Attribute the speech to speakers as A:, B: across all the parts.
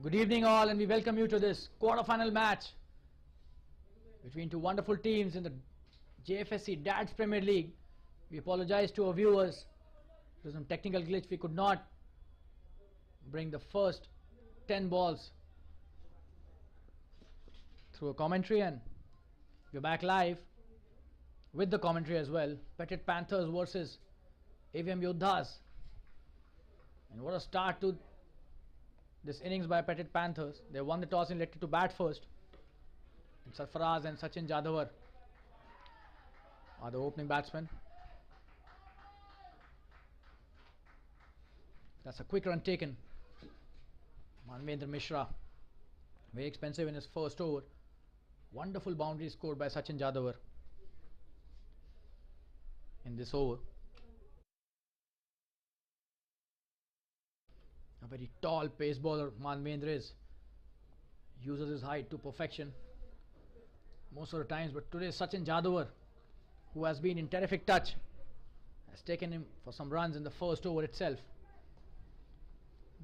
A: Good evening all, and we welcome you to this quarter-final match between two wonderful teams in the Jfsc Dad's Premier League. We apologize to our viewers. There was some technical glitch. We could not bring the first 10 balls through a commentary, and we're back live with the commentary as well. Petit Panthers versus Avm Yoddhas. And what a start to this innings by Petit Panthers. They won the toss and elected to bat first. And Sarfaraz and Sachin Jadhavar are the opening batsmen. That's a quick run taken. Manvendra Mishra, very expensive in his first over. Wonderful boundary scored by Sachin Jadhavar in this over. A very tall pace bowler Manvendra is. Uses his height to perfection most of the times, but today Sachin Jadhavar, who has been in terrific touch, has taken him for some runs in the first over itself.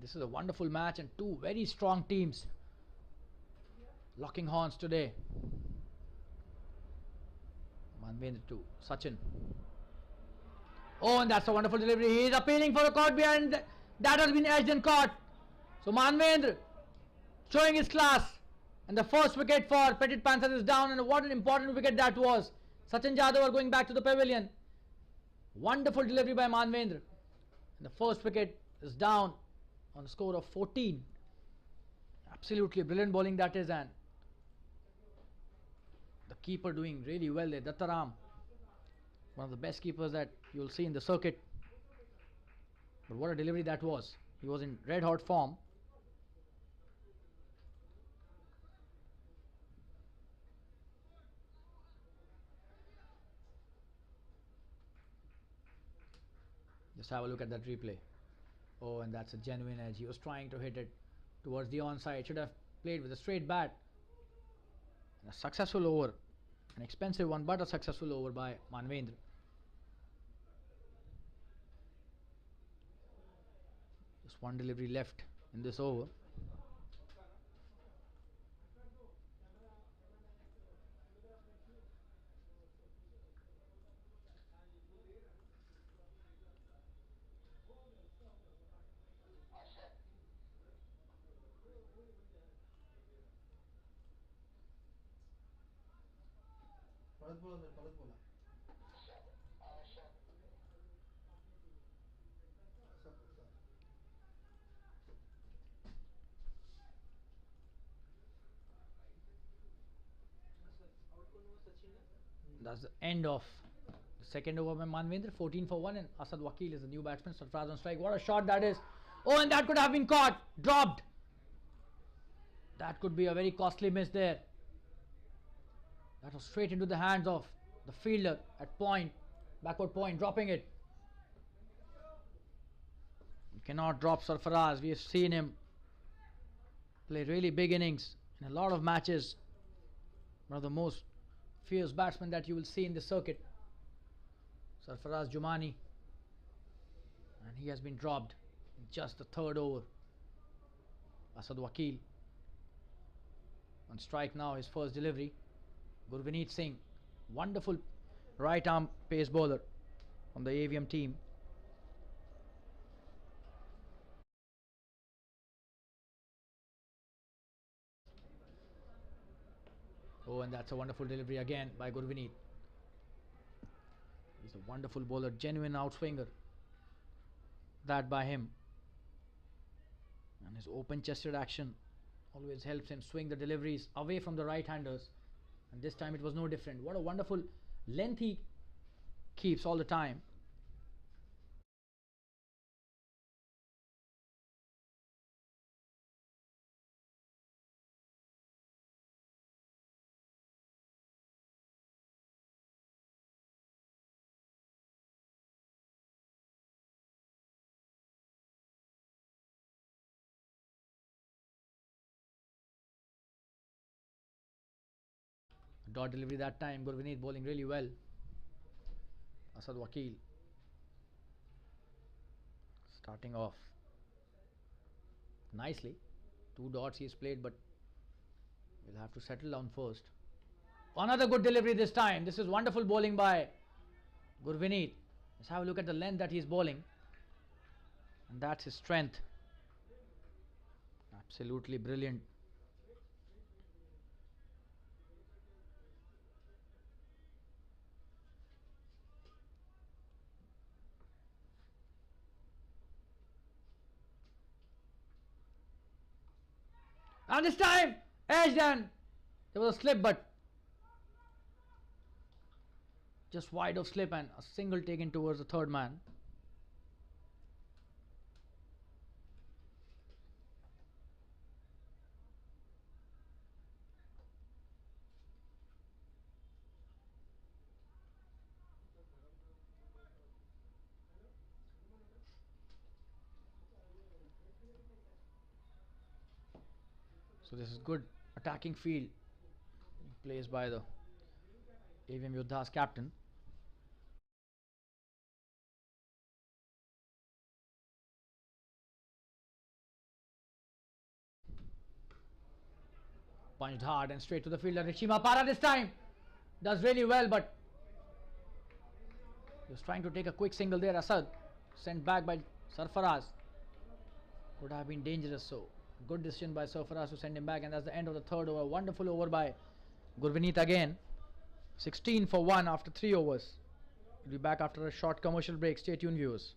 A: This is a wonderful match and two very strong teams locking horns today. Manvendra to Sachin. Oh, and that's a wonderful delivery. He is appealing for a caught behind. That has been edged and caught. So Manvendra showing his class. And the first wicket for Petit Panthers is down. And what an important wicket that was. Sachin Jadhavar going back to the pavilion. Wonderful delivery by Manvendra. And the first wicket is down on a score of 14. Absolutely brilliant bowling that is. And the keeper doing really well there. Dattaram, one of the best keepers that you'll see in the circuit. But what a delivery that was. He was in red hot form. Just have a look at that replay. Oh, and that's a genuine edge. He was trying to hit it towards the onside. Should have played with a straight bat. And a successful over. An expensive one, but a successful over by Manvendra. Just one delivery left in this over. That's the end of the second over by Manvendra. 14 for 1, and Asad Wakil is the new batsman. Sarfaraz on strike. What a shot that is. Oh, and that could have been caught. Dropped. That could be a very costly miss there. That was straight into the hands of the fielder at point. Backward point. Dropping it. You cannot drop Sarfaraz. We have seen him play really big innings in a lot of matches. One of the most fierce batsmen that you will see in the circuit. Sarfaraz Jumani, and he has been dropped in just the third over. Asad Wakil on strike now, his first delivery. Gurvineet Singh, wonderful right arm pace bowler from the Avm team. Oh, and that's a wonderful delivery again by Gurvineet. He's a wonderful bowler, genuine outswinger. That by him. And his open chested action always helps him swing the deliveries away from the right-handers. And this time it was no different. What a wonderful length he keeps all the time. Dot delivery that time. Gurvineet bowling really well. Asad Wakil starting off nicely. Two dots he's played, but we'll have to settle down first. Another good delivery this time. This is wonderful bowling by Gurvineet. Let's have a look at the length that he's bowling. And that's his strength. Absolutely brilliant. And this time, edged, and there was a slip, but just wide of slip and a single taken towards the third man. So this is good attacking field plays by the Avm Yoddhas captain. Punched hard and straight to the fielder. Rishima Para this time does really well, but he was trying to take a quick single there. Asad sent back by Sarfaraz. Could have been dangerous, so good decision by Sarfaraz to send him back, and that's the end of the third over. Wonderful over by Gurvineet again. 16 for 1 after 3 overs. We'll be back after a short commercial break. Stay tuned, viewers.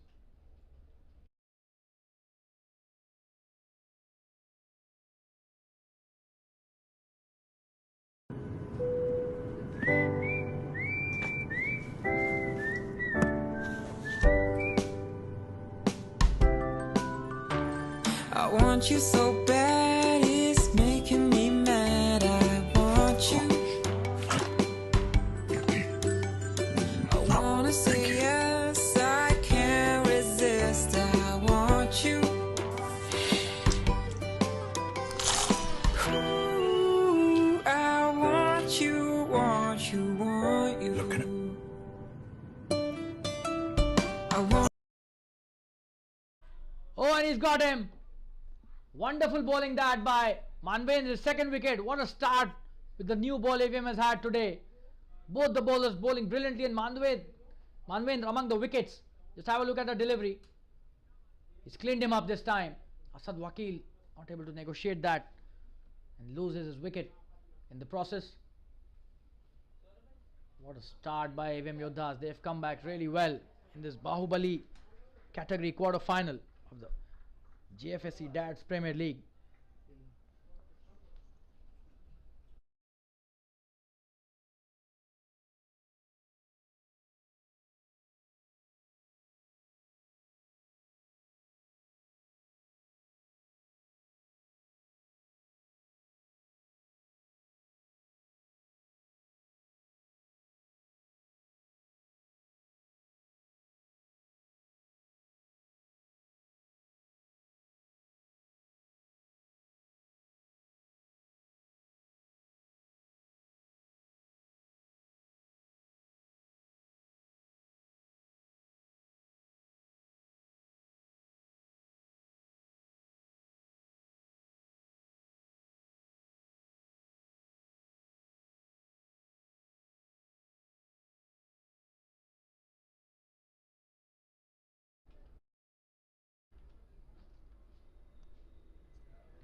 B: I want you so bad, it's making me mad. I want you. I wanna say yes, I can't resist. I want you. Ooh, I want you, want you, want you. Look at him. I want.
A: Oh, and he's got him. Wonderful bowling that by Manvendra's second wicket. What a start with the new ball Avm has had today. Both the bowlers bowling brilliantly, and Manvendra among the wickets. Just have a look at the delivery. He's cleaned him up this time. Asad Wakil not able to negotiate that and loses his wicket in the process. What a start by Avm Yoddhas. They've come back really well in this Bahubali category quarter final of the Jfsc Dads Premier League.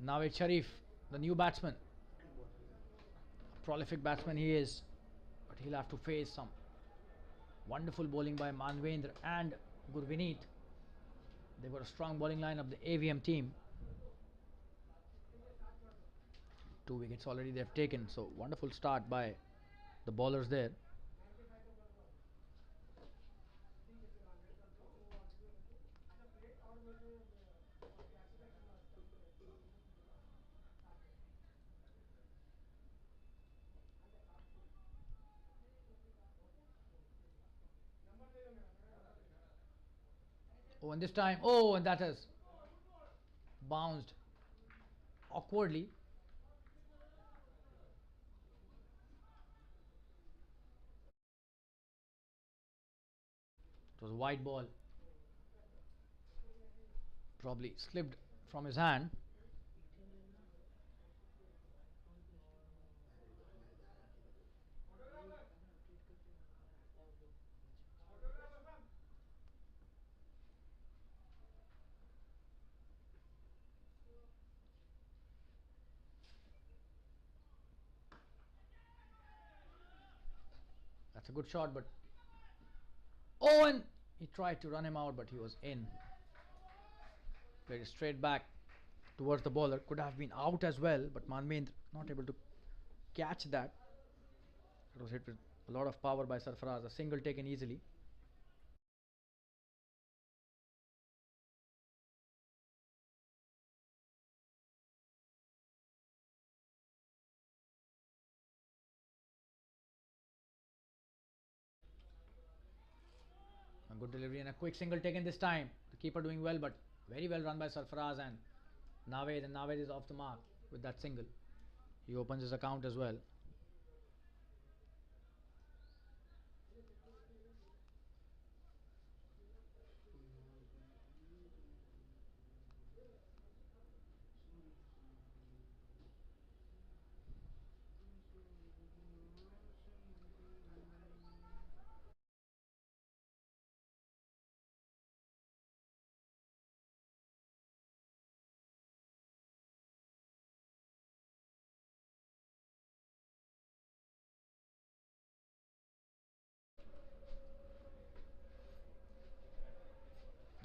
A: Now it's Sharif, the new batsman. A prolific batsman he is, but he'll have to face some wonderful bowling by Manvendra and Gurvineet. They've got a strong bowling line of the Avm team. 2 wickets already they've taken, so wonderful start by the bowlers there. Oh, and this time, oh, and that has bounced awkwardly. It was a wide ball, probably slipped from his hand. That's a good shot, but oh, and he tried to run him out, but he was in. Played it straight back towards the bowler. Could have been out as well, but Manvendra not able to catch that. It was hit with a lot of power by Sarfaraz. A single taken easily. A good delivery and a quick single taken this time. The keeper doing well, but very well run by Sarfaraz and Naved. And Naved is off the mark with that single. He opens his account as well.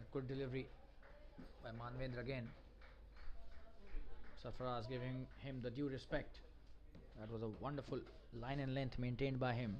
A: A good delivery by Manvendra again. Sarfaraz giving him the due respect. That was a wonderful line and length maintained by him.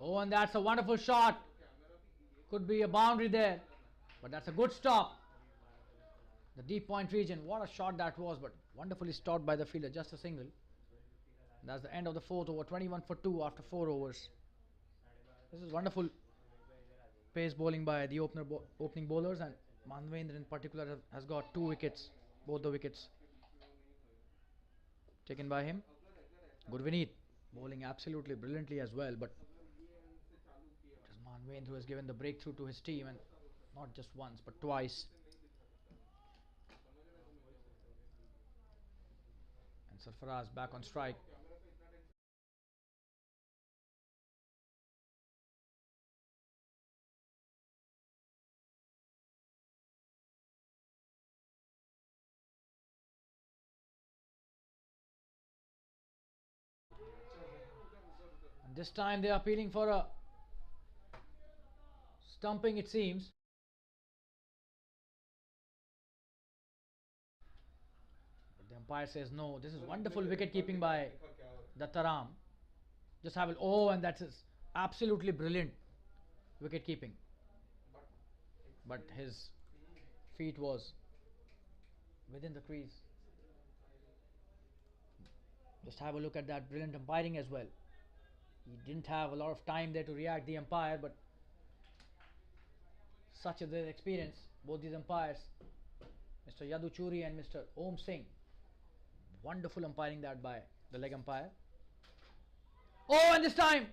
A: Oh, and that's a wonderful shot. Could be a boundary there, but that's a good stop. The deep point region. What a shot that was, but wonderfully stopped by the fielder. Just a single. That's the end of the fourth over. 21 for 2 after 4 overs. This is wonderful pace bowling by the opening bowlers, and Manvendra in particular has got 2 wickets. Both the wickets taken by him. Gurvineet bowling absolutely brilliantly as well, but it is Manvendra who has given the breakthrough to his team, and not just once but twice. And Sarfaraz back on strike. And this time they are appealing for a stumping, it seems. But the umpire says no. This is wonderful wicket keeping by Dattaram. Just have it. Oh, and that's absolutely brilliant wicket keeping. But his feet was within the crease. Just have a look at that brilliant umpiring as well. He didn't have a lot of time there to react, the umpire, but such is their experience. Both these umpires, Mr. Yadu Churi and Mr. Om Singh. Wonderful umpiring that by the leg umpire. Oh, and this time,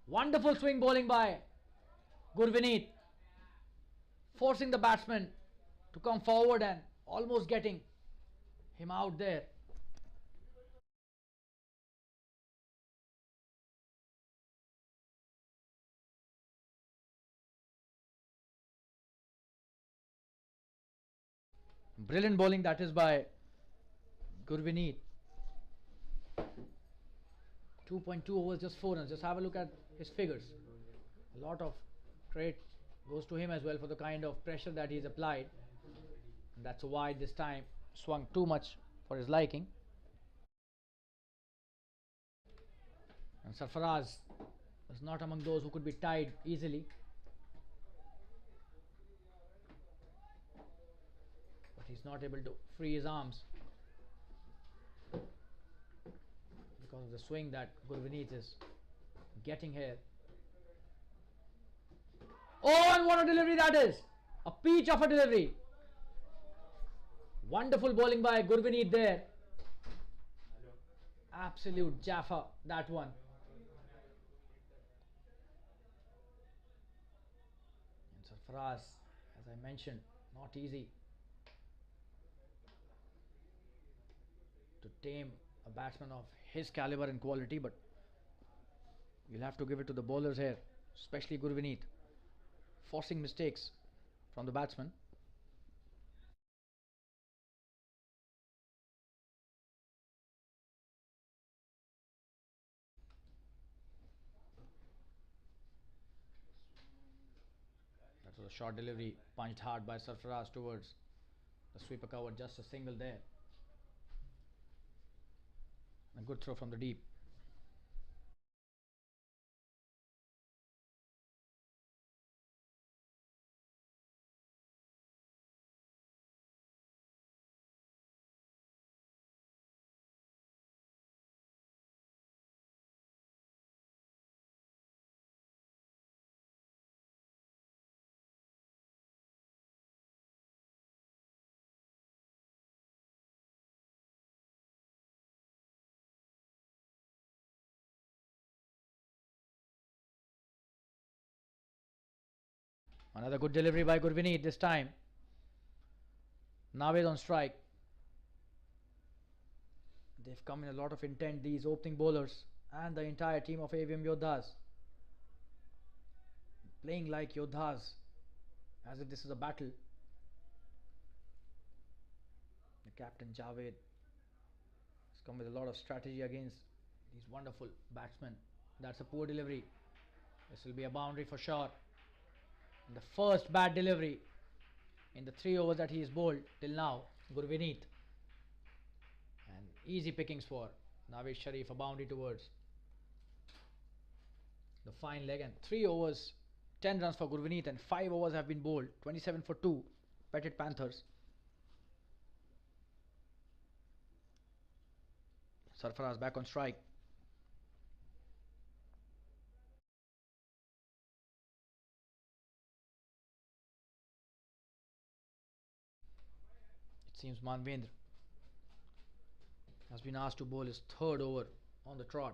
A: wonderful swing bowling by Gurvineet, forcing the batsman to come forward and almost getting him out there. Brilliant bowling that is by Gurvineet. 2.2 overs, just 4 runs. Just have a look at his figures. A lot of credit goes to him as well for the kind of pressure that he's applied. And that's why this time swung too much for his liking. And Sarfaraz was not among those who could be tied easily. But he's not able to free his arms. the swing that Gurvineet is getting here. Oh, and what a delivery that is! A peach of a delivery. Wonderful bowling by Gurvineet there. Absolute Jaffa, that one. And Sarfaraz, as I mentioned, not easy to tame a batsman of his caliber and quality, but you'll have to give it to the bowlers here, especially Gurvineet, forcing mistakes from the batsman. That was a short delivery, punched hard by Sarfaraz towards the sweeper cover, just a single there. A good throw from the deep. Another good delivery by Gurvineet this time. Naved on strike. They've come in a lot of intent, these opening bowlers and the entire team of Avm Yoddhas. Playing like Yoddhas, as if this is a battle. The captain Javed has come with a lot of strategy against these wonderful batsmen. That's a poor delivery. This will be a boundary for sure. And the first bad delivery in the 3 overs that he is bowled till now, Gurvineet. And easy pickings for Nawaz Sharif, a boundary towards the fine leg. And 3 overs, 10 runs for Gurvineet, and 5 overs have been bowled, 27 for 2, Petit Panthers. Sarfaraz back on strike. It seems Manvendra has been asked to bowl his 3rd over on the trot.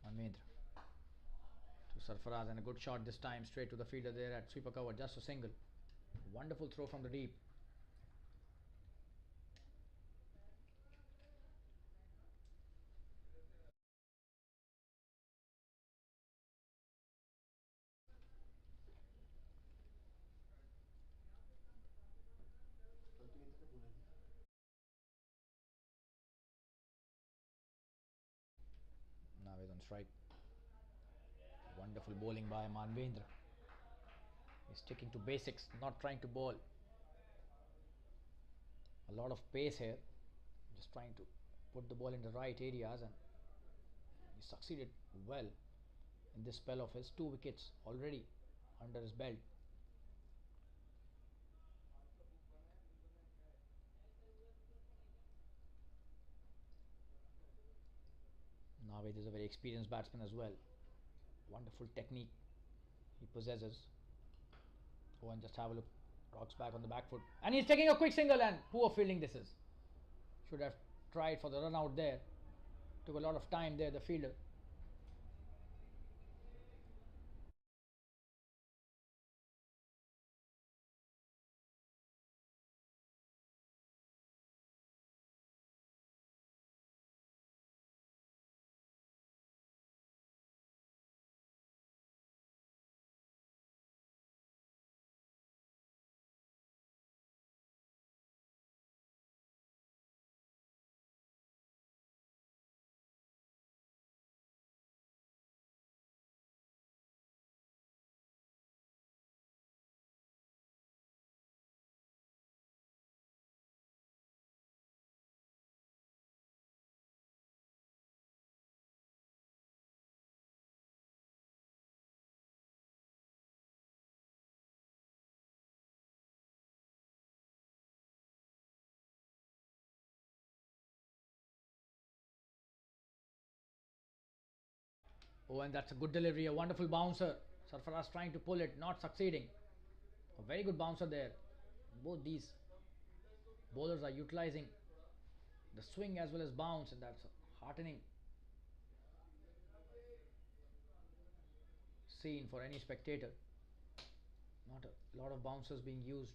A: Manvendra to Sarfaraz, and a good shot this time straight to the fielder there at sweeper cover, just a single. Wonderful throw from the deep. Nawaz on strike. Wonderful bowling by Manvendra. He's sticking to basics, not trying to bowl a lot of pace here, just trying to put the ball in the right areas, and he succeeded well in this spell of his. 2 wickets already under his belt. Naved is a very experienced batsman as well. Wonderful technique he possesses. Go and just have a look. Rocks back on the back foot, and he's taking a quick single, and poor fielding this is. Should have tried for the run out there. Took a lot of time there, the fielder. Oh, and that's a good delivery, a wonderful bouncer. Sarfaraz trying to pull it, not succeeding. A very good bouncer there. Both these bowlers are utilizing the swing as well as bounce, and that's a heartening scene for any spectator. Not a lot of bouncers being used.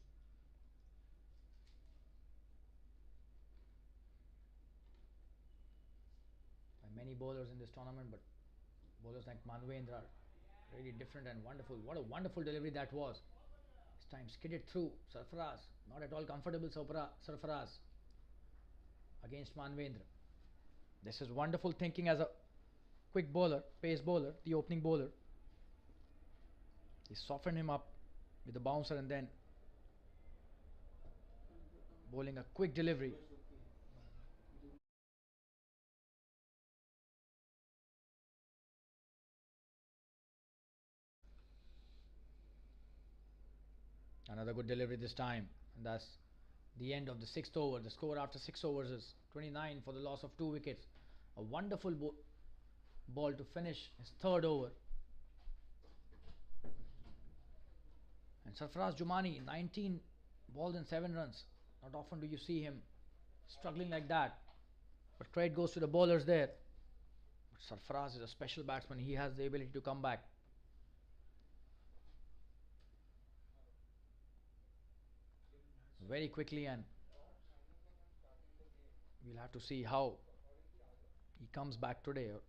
A: By many bowlers in this tournament, but bowlers like Manvendra are really different and wonderful. What a wonderful delivery that was. This time skidded through Sarfaraz. Not at all comfortable Sarfaraz against Manvendra. This is wonderful thinking as a quick bowler, pace bowler, the opening bowler. He softened him up with the bouncer and then bowling a quick delivery. Another good delivery this time, and that's the end of the sixth over. The score after 6 overs is 29 for the loss of 2 wickets. A wonderful ball to finish his third over. And Sarfaraz Jumani, 19 balls and 7 runs. Not often do you see him struggling like that. But credit goes to the bowlers there. But Sarfaraz is a special batsman. He has the ability to come back. Very quickly, and we'll have to see how he comes back today, or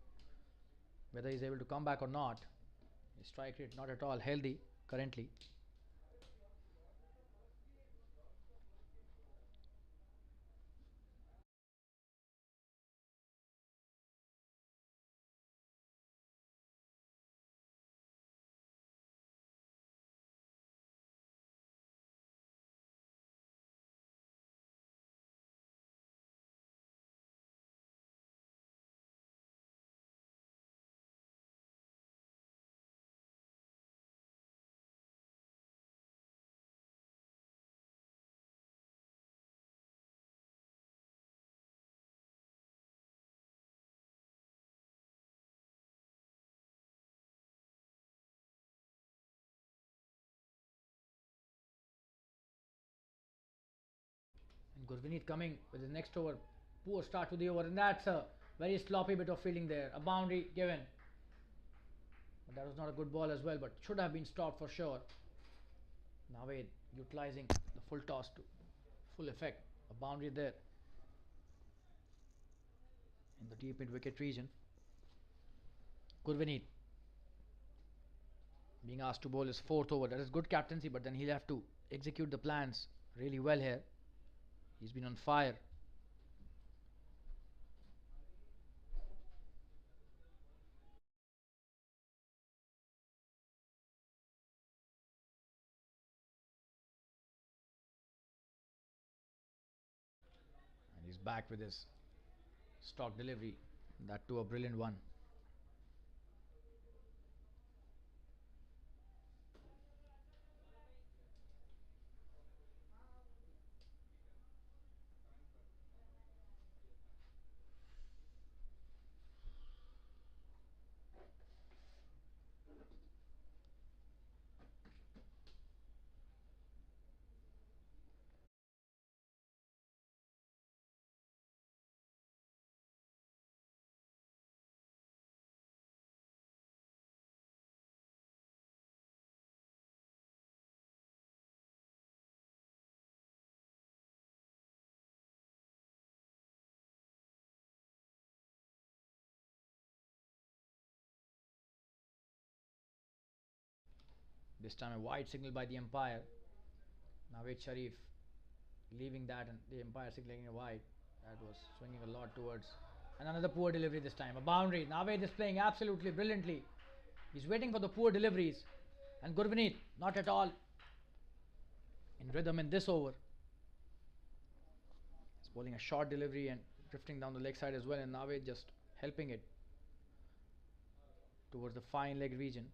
A: whether he's able to come back or not. His strike rate not at all healthy currently. And Gurvineet coming with his next over. Poor start to the over, and that's a very sloppy bit of fielding there. A boundary given. But that was not a good ball as well, but should have been stopped for sure. Naved utilizing the full toss to full effect. A boundary there in the deep mid wicket region. Gurvineet being asked to bowl his fourth over. That is good captaincy, but then he'll have to execute the plans really well here. He's been on fire. And he's back with his stock delivery. That too a brilliant one. This time a wide signal by the umpire. Nawaz Sharif leaving that and the umpire signaling a wide. That was swinging a lot towards. And another poor delivery this time. A boundary. Nawaz is playing absolutely brilliantly. He's waiting for the poor deliveries. And Gurvineet not at all in rhythm in this over. He's bowling a short delivery and drifting down the leg side as well, and Nawaz just helping it towards the fine leg region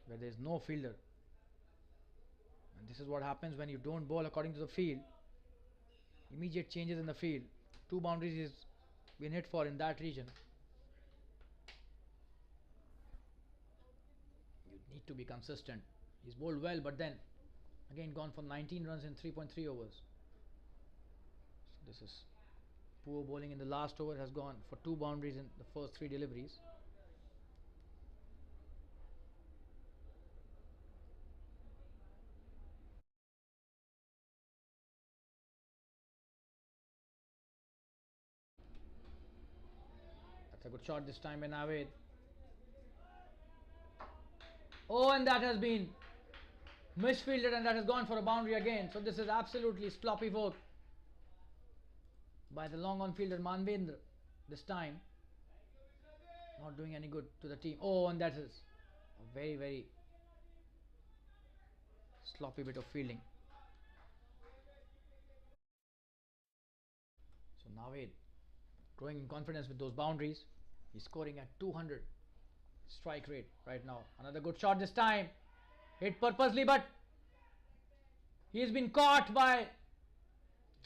A: where there is no fielder. And this is what happens when you don't bowl according to the field. Immediate changes in the field. 2 boundaries is been hit for in that region. Need to be consistent. He's bowled well, but then again gone for 19 runs in 3.3 overs. So this is poor bowling in the last over. Has gone for 2 boundaries in the first 3 deliveries. That's a good shot this time by Javed. Oh, and that has been misfielded, and that has gone for a boundary again. So this is absolutely sloppy work by the long on fielder Manvendra this time. Not doing any good to the team. Oh, and that is a very, very sloppy bit of fielding. So Javed growing in confidence with those boundaries. He's scoring at 200 strike rate right now. Another good shot this time. Hit purposely, but he's been caught by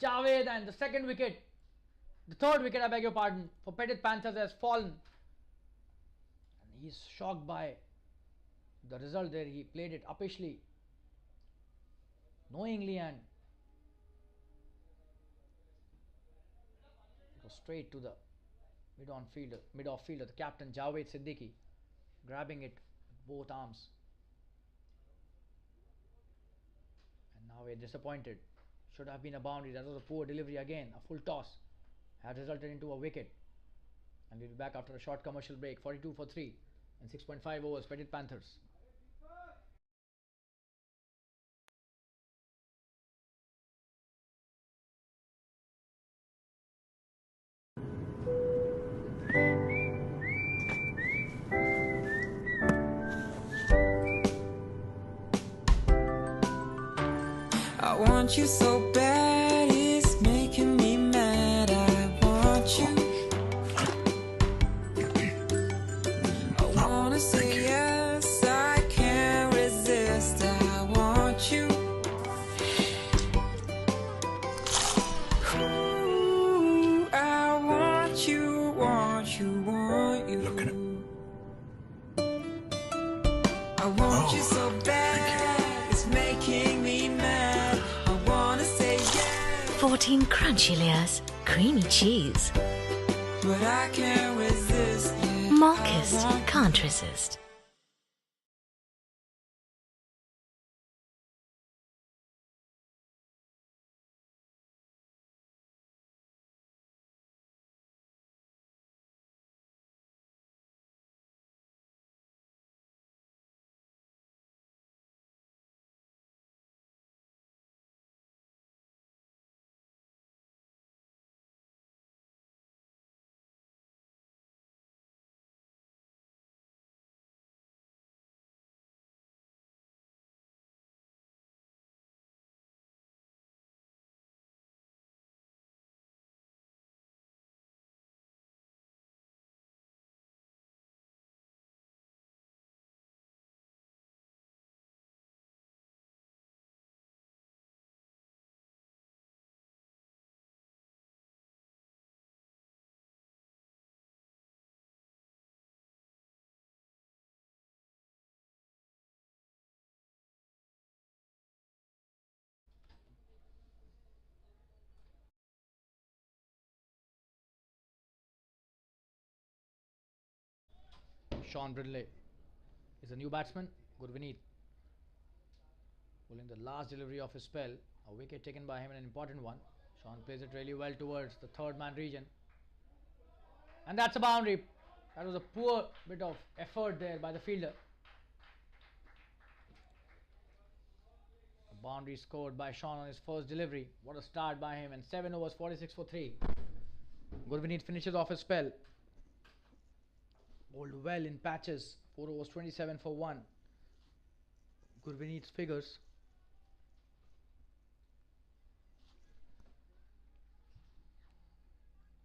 A: Javed, and the third wicket, I beg your pardon, for Petit Panthers has fallen. And he's shocked by the result there. He played it uppishly, knowingly, and it was straight to the mid-off fielder, the captain Javed Siddiqui, grabbing it with both arms. And now we're disappointed. Should have been a boundary. That was a poor delivery again. A full toss had resulted into a wicket. And we'll be back after a short commercial break. 42 for 3 and 6.5 overs. Petit Panthers.
B: I want you so bad, it's making me mad. I want you. I wanna say yes, I can't resist. I want you. Ooh, I want you, want you, want you.
C: Look at it.
B: I want you so bad, it's making me mad. I wanna say yes,
D: 14 crunchy layers, creamy cheese.
B: but I can't resist. Yeah,
D: Malkist
B: I want
D: can't resist.
A: Sean Brindley is a new batsman. Gurvineet bowling the last delivery of his spell. A wicket taken by him, an important one. Sean plays it really well towards the third man region. And that's a boundary. That was a poor bit of effort there by the fielder. A boundary scored by Sean on his first delivery. What a start by him. And 7 overs, 46 for 3. Gurvineet finishes off his spell. Bowled well in patches. 4 overs, 27 for 1. Gurvineet's figures.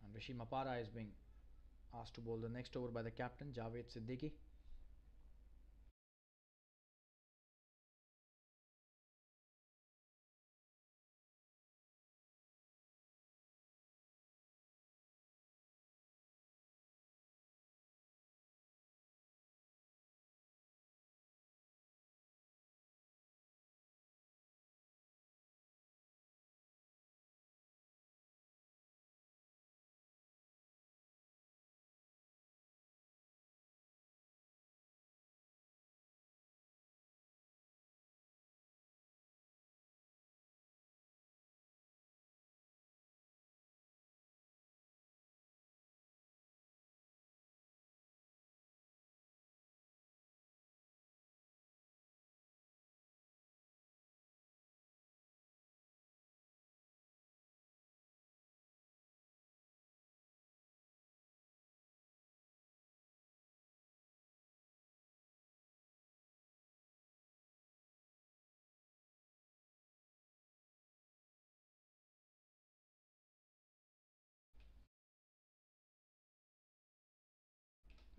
A: And Rishi Mapara is being asked to bowl the next over by the captain Javed Siddiqui.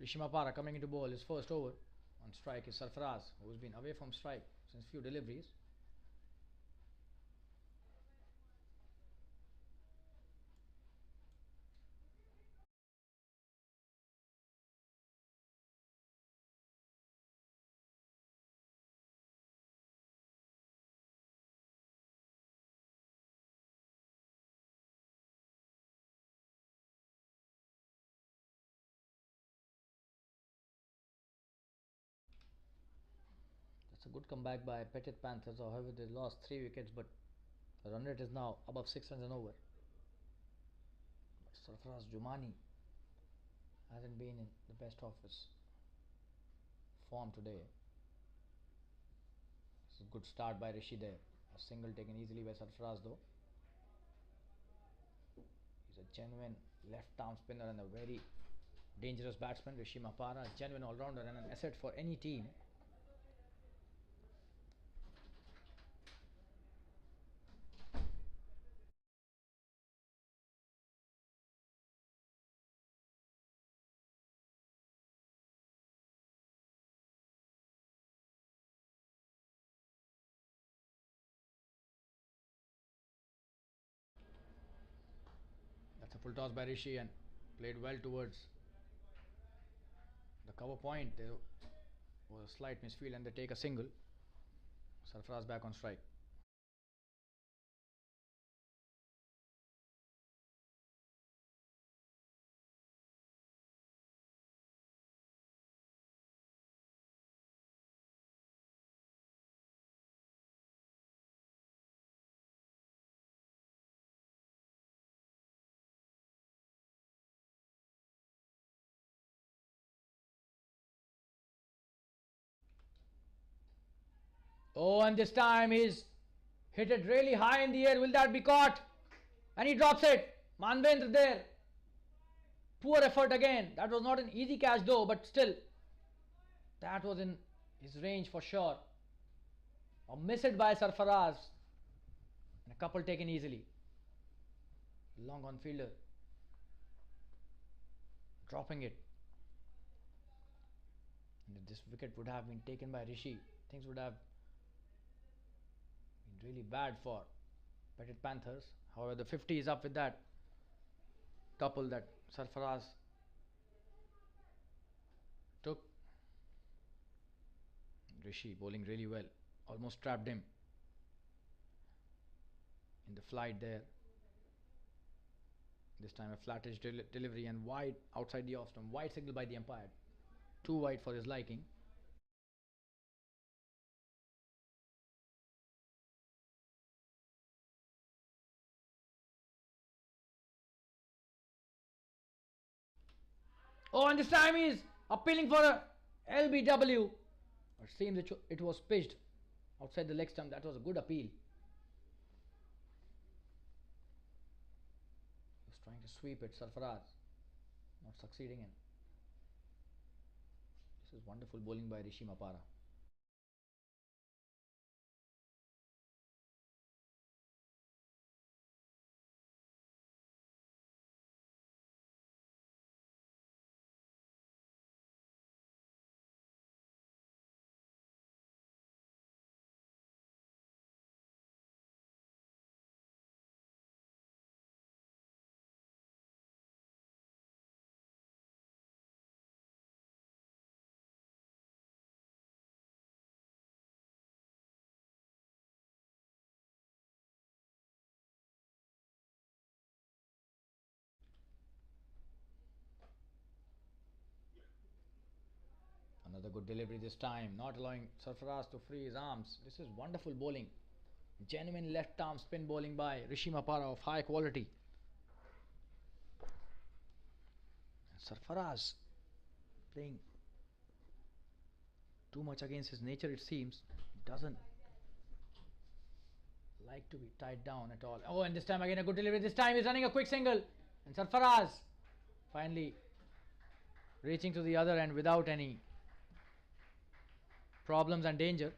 A: Rishi Mapara coming into ball his first over. On strike is Sarfaraz, who's been away from strike since few deliveries. That's a good comeback by Petit Panthers. However, they lost 3 wickets, but the run rate is now above 6 runs an over. But Sarfaraz Jumani hasn't been in the best of his form today. It's a good start by Rishi there. A single taken easily by Sarfaraz though. He's a genuine left-arm spinner and a very dangerous batsman. Rishi Mapara, a genuine all-rounder and an asset for any team. That's a full toss by Rishi and played well towards the cover point. There was a slight misfield and they take a single. Sarfaraz back on strike. Oh, and this time he's hit it really high in the air. Will that be caught? And he drops it. Manvendra there. Poor effort again. That was not an easy catch though, but still, that was in his range for sure. Or miss it by Sarfaraz. And a couple taken easily. Long on fielder. Dropping it. And if this wicket would have been taken by Rishi, things would have been really bad for Petit Panthers. However, the 50 is up with that couple that Sarfaraz took. Rishi bowling really well. Almost trapped him in the flight there. This time a flattish delivery and wide outside the off stump. Wide signal by the umpire. Too wide for his liking. Oh, and this time he's appealing for a LBW. It seems it was pitched outside the leg stump. That was a good appeal. He was trying to sweep it. Sarfaraz not succeeding in. This is wonderful bowling by Rishi Mapara. Another good delivery this time, not allowing Sarfaraz to free his arms. This is wonderful bowling. Genuine left arm spin bowling by Rishi Mapara of high quality. And Sarfaraz playing too much against his nature, it seems. He doesn't like to be tied down at all. Oh, and this time again a good delivery. This time he's running a quick single. And Sarfaraz finally reaching to the other end without any problems and danger.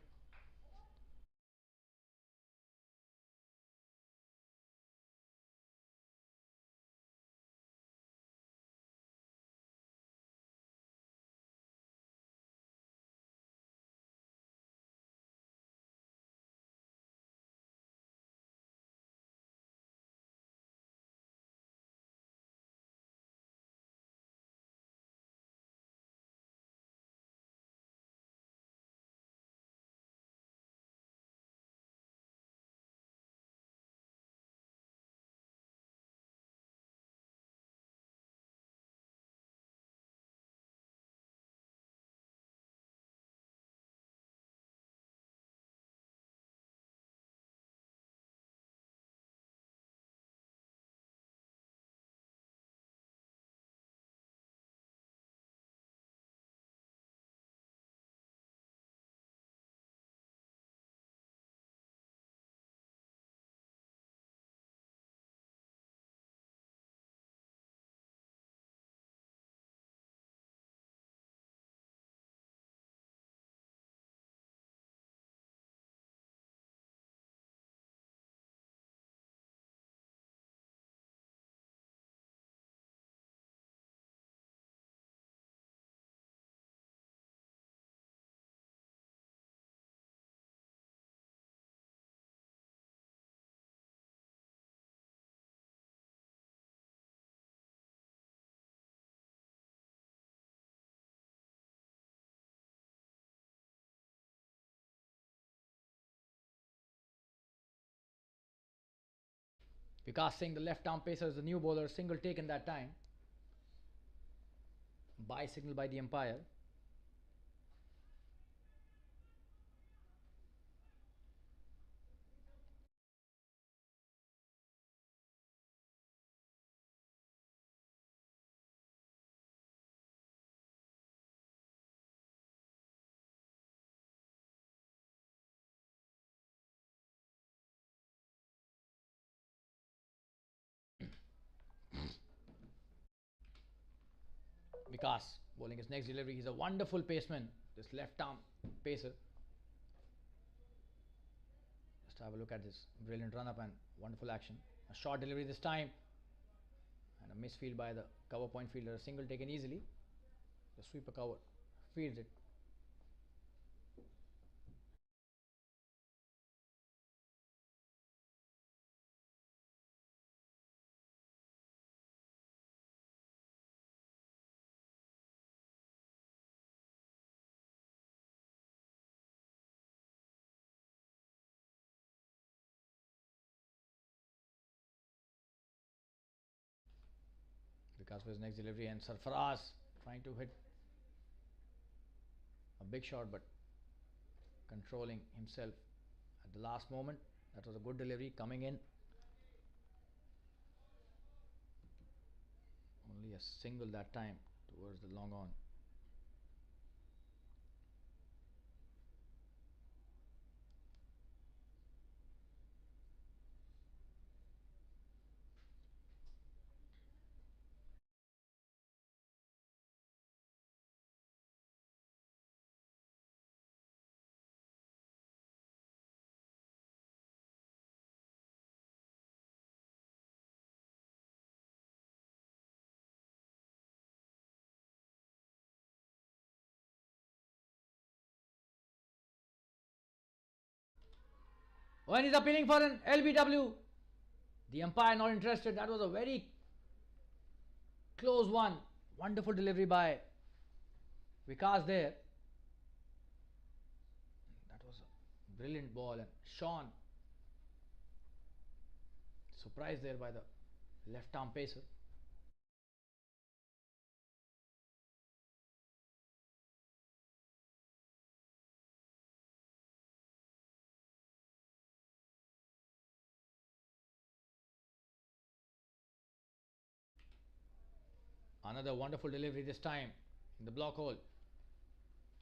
A: Vikas Singh, the left arm pacer, is the new bowler. Single taken that time. Bye signal by the umpire. Vikas bowling his next delivery. He's a wonderful paceman. This left arm pacer. Just have a look at this brilliant run up and wonderful action. A short delivery this time, and a misfield by the cover point fielder. A single taken easily. The sweeper cover fields it. Vikas for his next delivery, and Sarfaraz trying to hit a big shot but controlling himself at the last moment. That was a good delivery coming in. Only a single that time towards the long on. When he's appealing for an LBW, the umpire not interested. That was a very close one. Wonderful delivery by Vikas there. That was a brilliant ball, and Sean surprised there by the left arm pacer. Another wonderful delivery this time in the block hole.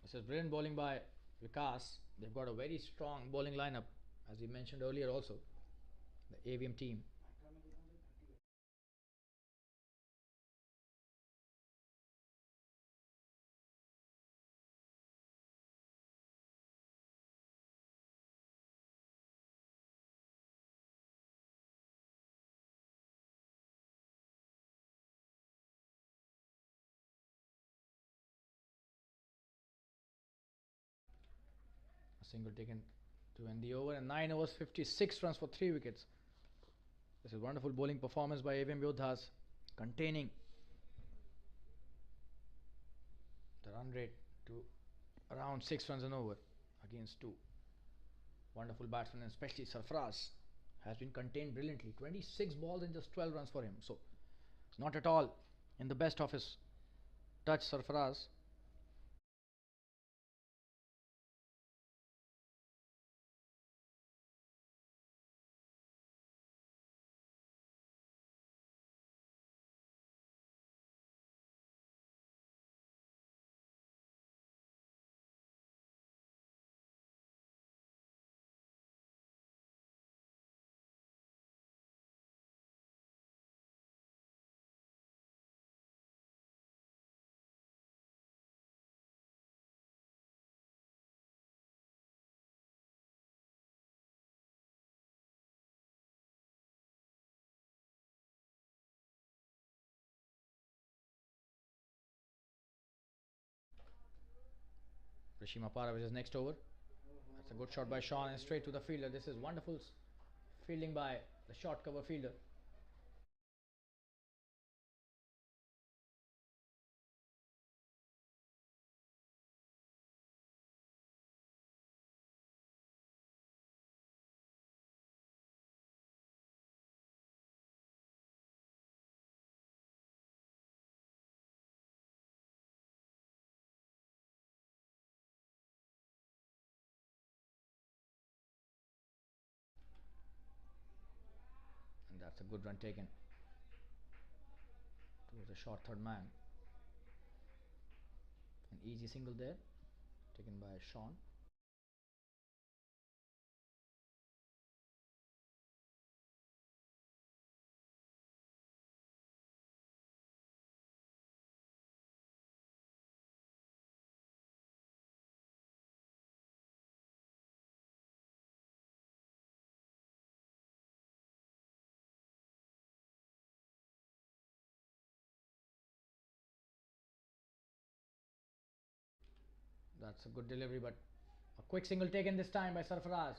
A: This is brilliant bowling by Vikas. They've got a very strong bowling lineup, as we mentioned earlier also, the AVM team. A single taken to end the over, and 9 overs, 56 runs for 3 wickets. This is wonderful bowling performance by Avm Yoddhas, containing the run rate to around 6 runs an over against 2. Wonderful batsman, and especially Sarfaraz has been contained brilliantly. 26 balls and just 12 runs for him. So, not at all in the best of his touch, Sarfaraz. Rishima Para with his next over. That's a good shot by Sean, and straight to the fielder. This is wonderful fielding by the short cover fielder. That's a good run taken towards the short third man. An easy single there, taken by Sean. That's a good delivery, but a quick single taken this time by Sarfaraz.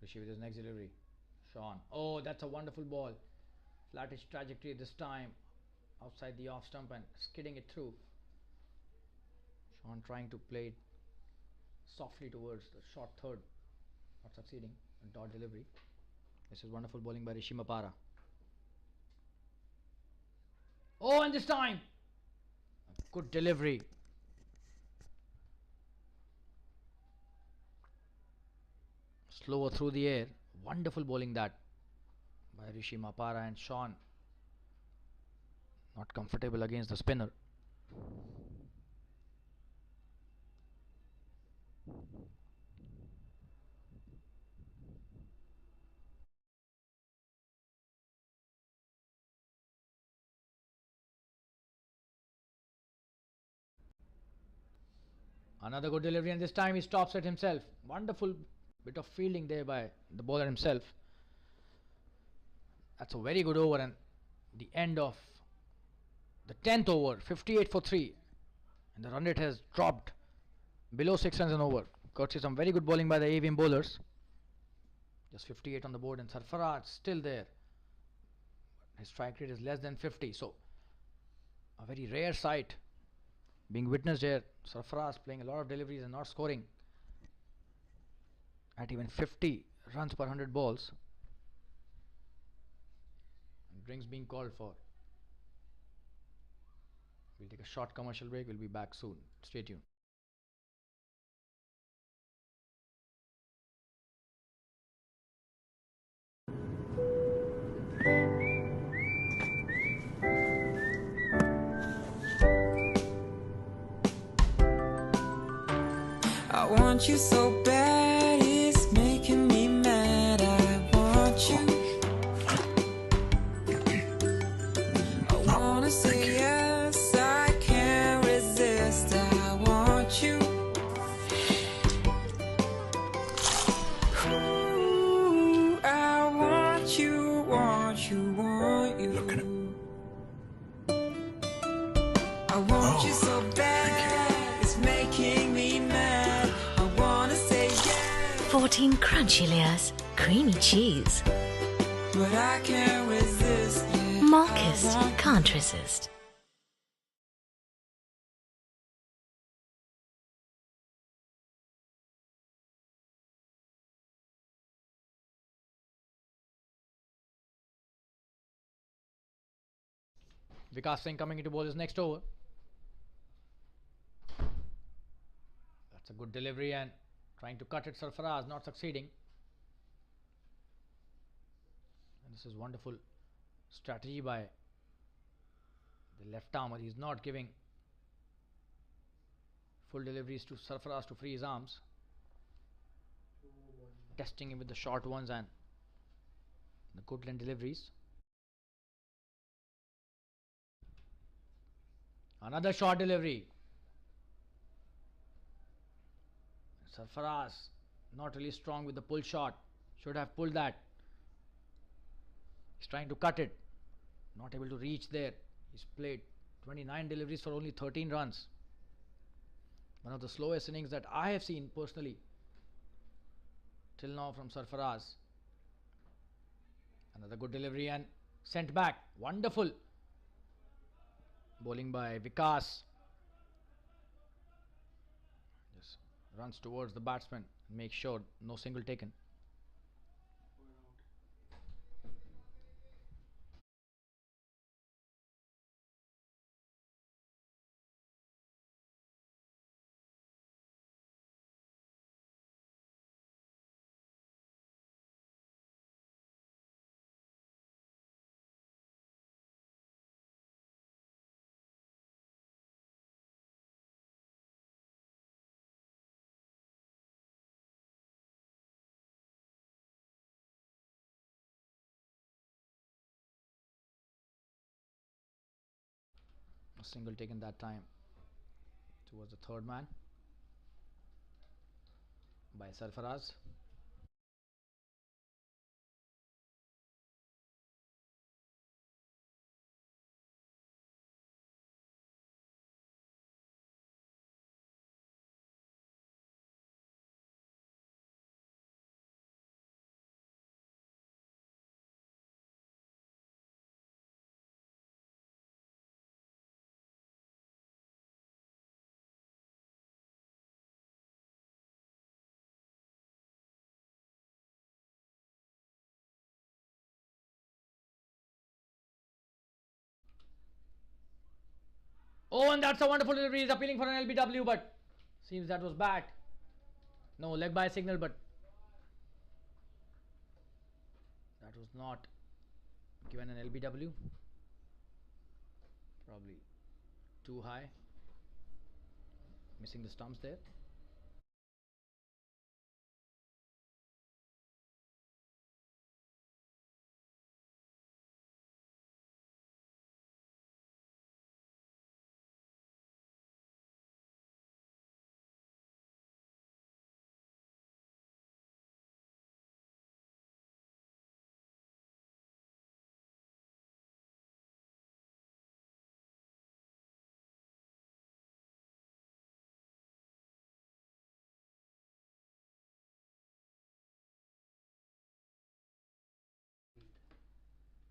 A: Rishi with his next delivery. Sean. Oh, that's a wonderful ball. Flattish trajectory this time. Outside the off stump and skidding it through. Sean trying to play it softly towards the short third. Not succeeding. A dot delivery. This is wonderful bowling by Rishi Mapara. Oh, and this time! A good delivery. Slower through the air. Wonderful bowling that by Rishi Mapara, and Sean not comfortable against the spinner. Another good delivery, and this time he stops it himself. Wonderful bit of fielding there by the bowler himself. That's a very good over, and the end of the 10th over, 58 for 3, and the run rate has dropped below 6 runs an over. Courtesy some very good bowling by the Avm bowlers. Just 58 on the board, and Sarfaraz still there. His strike rate is less than 50, so a very rare sight being witnessed here. Sarfaraz playing a lot of deliveries and not scoring at even 50 runs per 100 balls. And drinks being called for. We'll take a short commercial break. We'll be back soon. Stay tuned.
B: I want you so bad, it's making me mad. I want you. I wanna say yes, I can't resist. I want you. Ooh, I want you, want you, want you.
C: Look at him.
B: I want you so bad, it's making me mad.
D: 14 crunchy layers, creamy cheese.
B: But I can't resist.
D: Marcus can't resist.
A: Vikas Singh coming into bowl his next over. That's a good delivery, and trying to cut it, Sarfaraz not succeeding. And this is wonderful strategy by the left armer. He's not giving full deliveries to Sarfaraz to free his arms. Testing him with the short ones and the good length deliveries. Another short delivery. Sarfaraz not really strong with the pull shot. Should have pulled that. He's trying to cut it. Not able to reach there. He's played 29 deliveries for only 13 runs. One of the slowest innings that I have seen personally till now from Sarfaraz. Another good delivery and sent back. Wonderful bowling by Vikas. Just runs towards the batsman and makes sure no single taken. A single taken that time towards the third man by Sarfaraz. Oh, and that's a wonderful delivery. He's appealing for an LBW, but seems that was bad. No leg by signal, but that was not given an LBW. Probably too high. Missing the stumps there.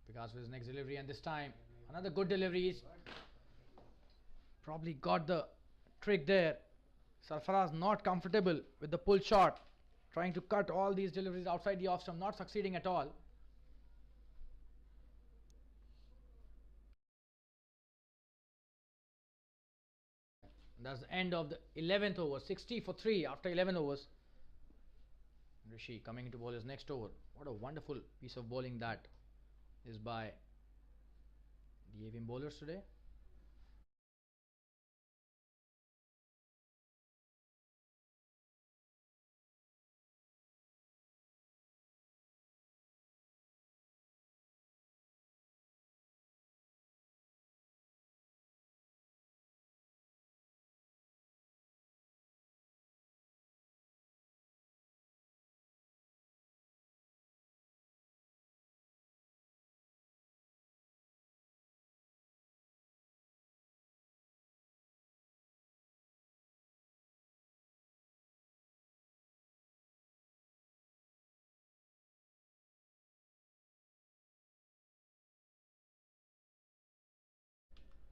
A: Because of his next delivery, and this time another good delivery. He's probably got the trick there. Sarfaraz not comfortable with the pull shot, trying to cut all these deliveries outside the off stump, not succeeding at all. And that's the end of the 11th over. 60 for 3 after 11 overs. Rishi coming to bowl his next over. What a wonderful piece of bowling that is by the Avm bowlers today.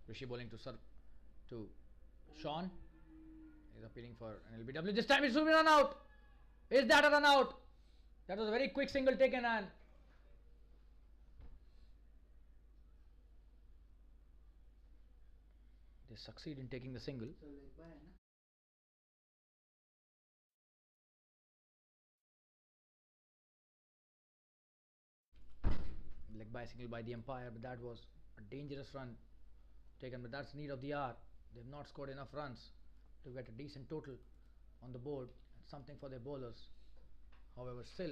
A: Rishi bowling to Sean. He's appealing for an LBW. This time it's to be run out. Is that a run out? That was a very quick single taken, and they succeed in taking the single. Leg by signal by the umpire, but that was a dangerous run taken. But that's need of the hour. They've not scored enough runs to get a decent total on the board. It's something for their bowlers. However, still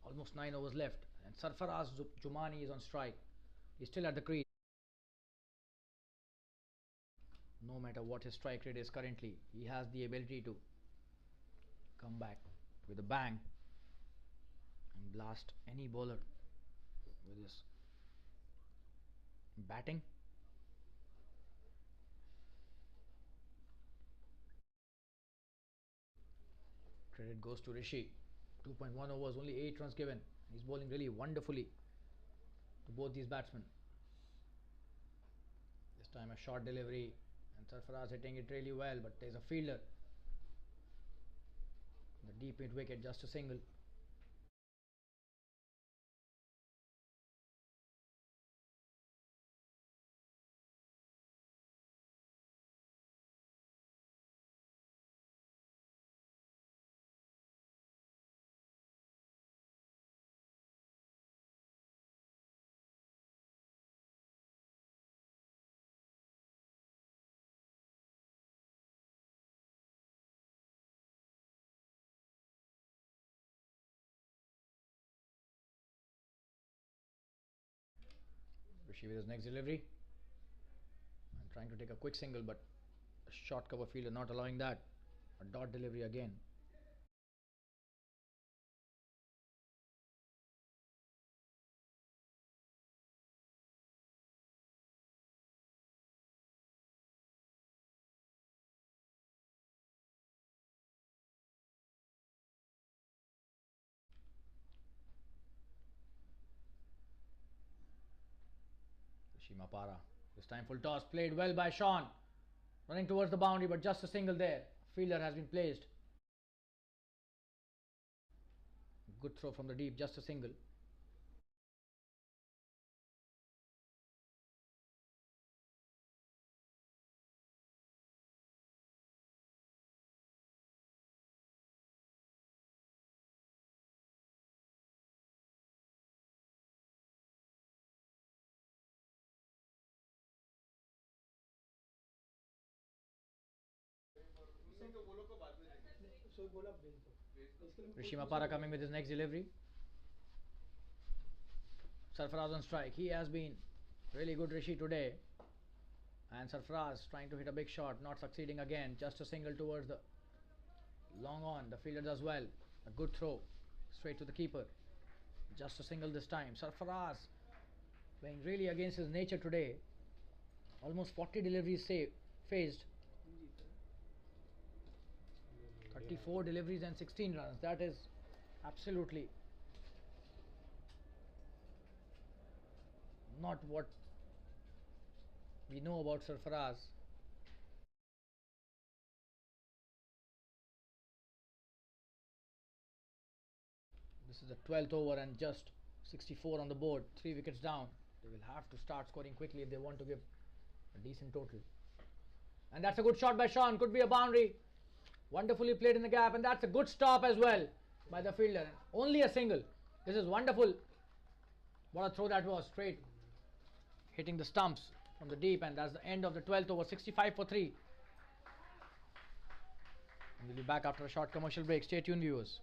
A: almost 9 overs left, and Sarfaraz Jumani is on strike. He's still at the crease. No matter what his strike rate is currently, he has the ability to come back with a bang and blast any bowler with his batting. Credit goes to Rishi. 2.1 overs, only 8 runs given. He's bowling really wonderfully to both these batsmen. This time a short delivery and Sarfaraz hitting it really well, but there's a fielder. The deep mid wicket, just a single. Rishi with his next delivery and trying to take a quick single, but a short cover fielder not allowing that. A dot delivery again. Shimapara. This time full toss, played well by Sean. Running towards the boundary, but just a single there. Fielder has been placed. Good throw from the deep, just a single. Rishi Mapara coming with his next delivery. Sarfaraz on strike. He has been really good, Rishi, today. And Sarfaraz trying to hit a big shot, not succeeding again. Just a single towards the long on. The fielder does well. A good throw straight to the keeper. Just a single this time. Sarfaraz playing really against his nature today. Almost 40 deliveries faced. 34 deliveries and 16 runs. That is absolutely not what we know about Sarfaraz. This is the 12th over and just 64 on the board. 3 wickets down. They will have to start scoring quickly if they want to give a decent total. And that's a good shot by Sean. Could be a boundary. Wonderfully played in the gap, and that's a good stop as well by the fielder. Only a single. This is wonderful. What a throw that was, straight hitting the stumps from the deep, and that's the end of the 12th over. 65 for 3. And we'll be back after a short commercial break. Stay tuned, viewers.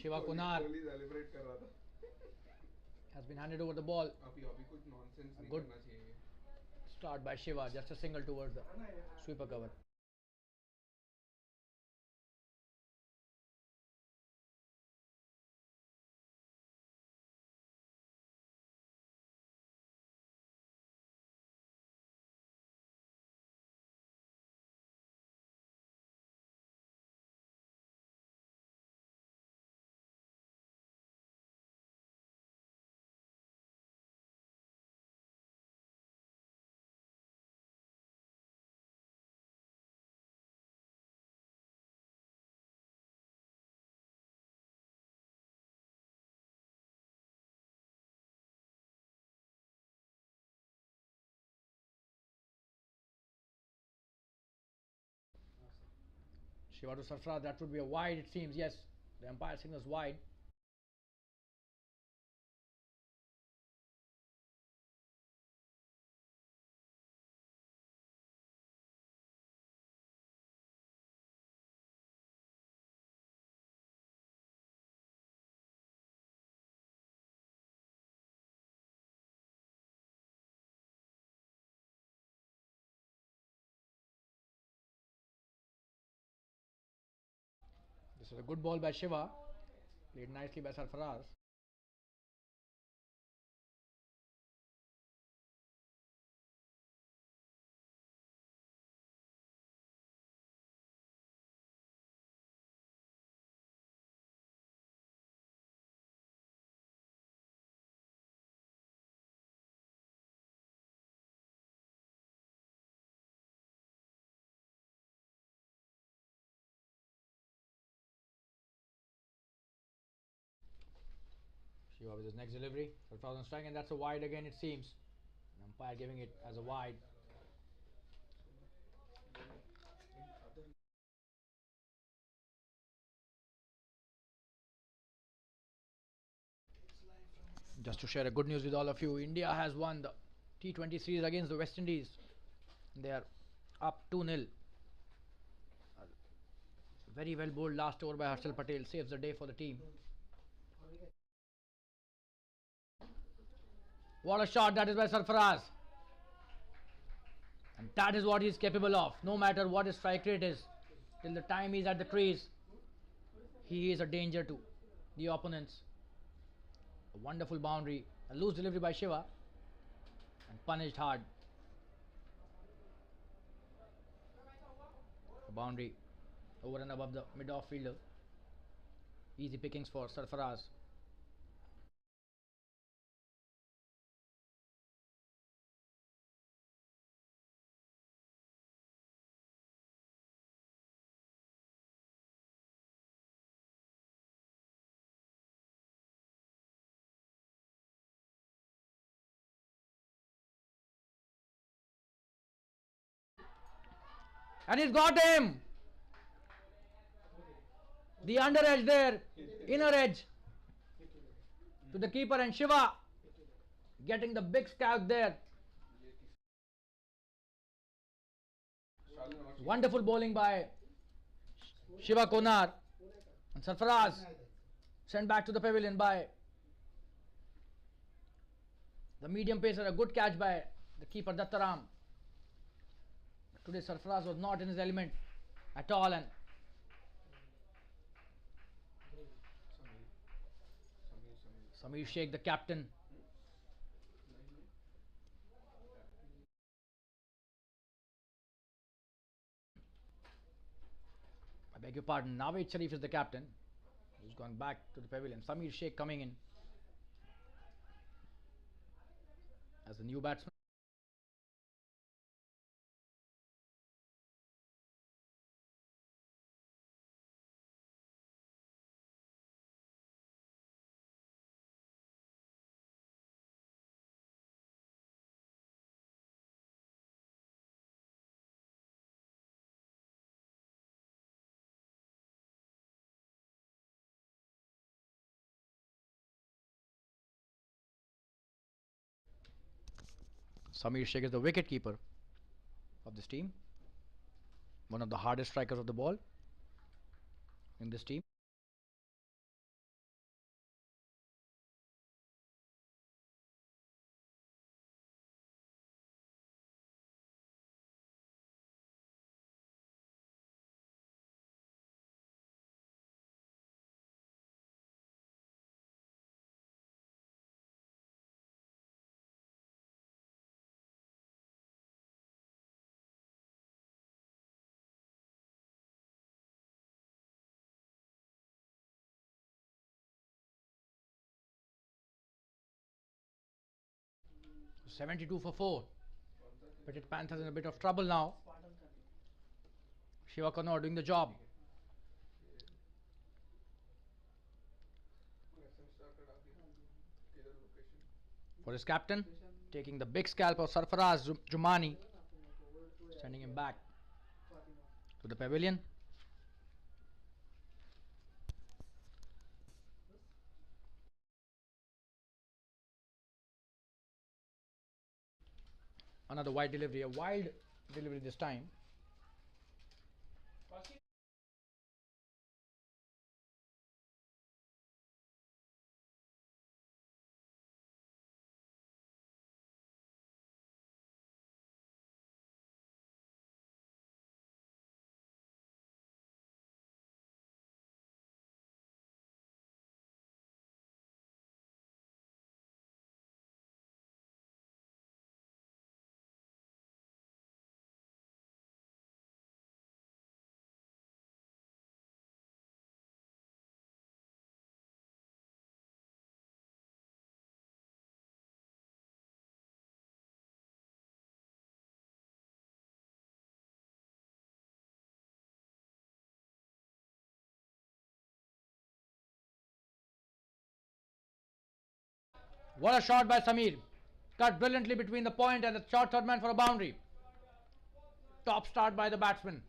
A: Shiva Kunar has been handed over the ball. A good start by Shiva, just a single towards the sweeper cover. Shiva to Sarfaraz, that would be a wide, it seems. Yes, the umpire signals wide. This is a good ball by Shiva, played nicely by Sarfaraz. Shiva with his next delivery, Sarfaraz on strike, and that's a wide again, it seems. An umpire giving it as a wide. Just to share a good news with all of you, India has won the T20 series against the West Indies. They are up 2-0. Very well bowled last over by Harshal Patel, saves the day for the team. What a shot that is by Sarfaraz. And that is what he is capable of. No matter what his strike rate is, till the time he is at the crease, he is a danger to the opponents. A wonderful boundary, a loose delivery by Shiva, and punished hard. A boundary over and above the mid-off fielder. Easy pickings for Sarfaraz. And he's got him! The under edge there, inner edge to the keeper, and Shiva getting the big scalp there. Wonderful bowling by Shiva Konar, and Sarfaraz sent back to the pavilion by the medium pacer. A good catch by the keeper Dattaram. Today Sarfaraz was not in his element at all, and Samir Sheikh, the captain, I beg your pardon, Nawaz Sharif is the captain, who's gone back to the pavilion. Samir Sheikh coming in as the new batsman. Samir Sheikh is the wicket keeper of this team, one of the hardest strikers of the ball in this team. So 72 for 4. Petit Panthers in a bit of trouble now. Shiva Konar doing the job. For his captain, taking the big scalp of Sarfaraz Jumani, sending him back to the pavilion. Another wide delivery, a wild delivery this time. What a shot by Samir. Cut brilliantly between the point and the short third man for a boundary. Top start by the batsman.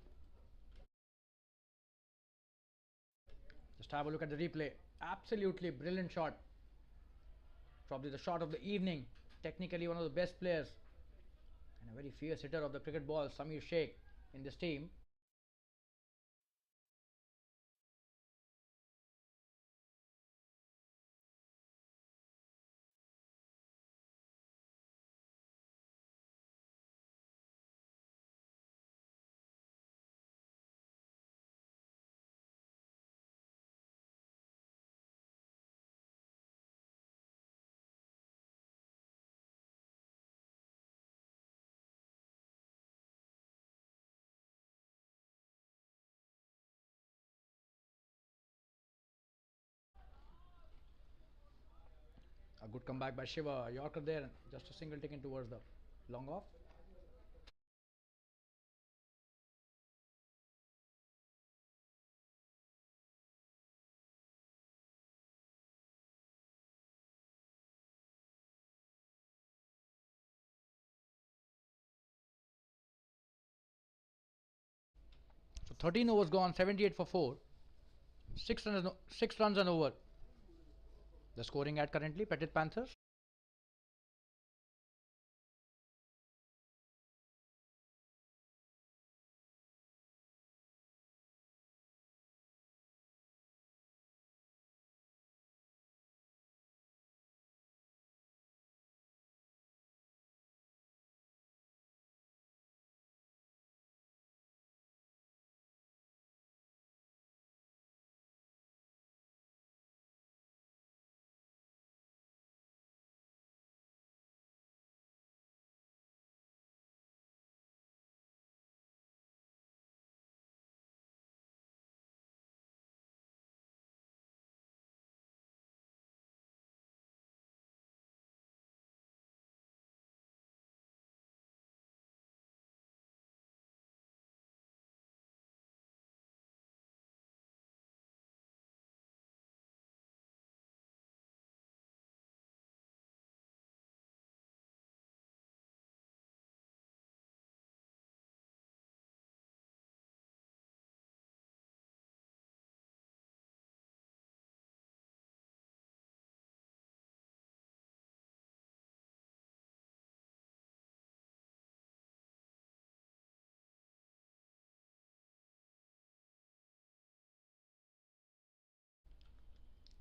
A: Just have a look at the replay. Absolutely brilliant shot. Probably the shot of the evening. Technically one of the best players and a very fierce hitter of the cricket ball, Samir Sheikh, in this team. A good comeback by Shiva. Yorker there. Just a single taken towards the long off. So 13 overs gone, 78 for 4. 6 runs and over. The scoring at currently Petit Panthers.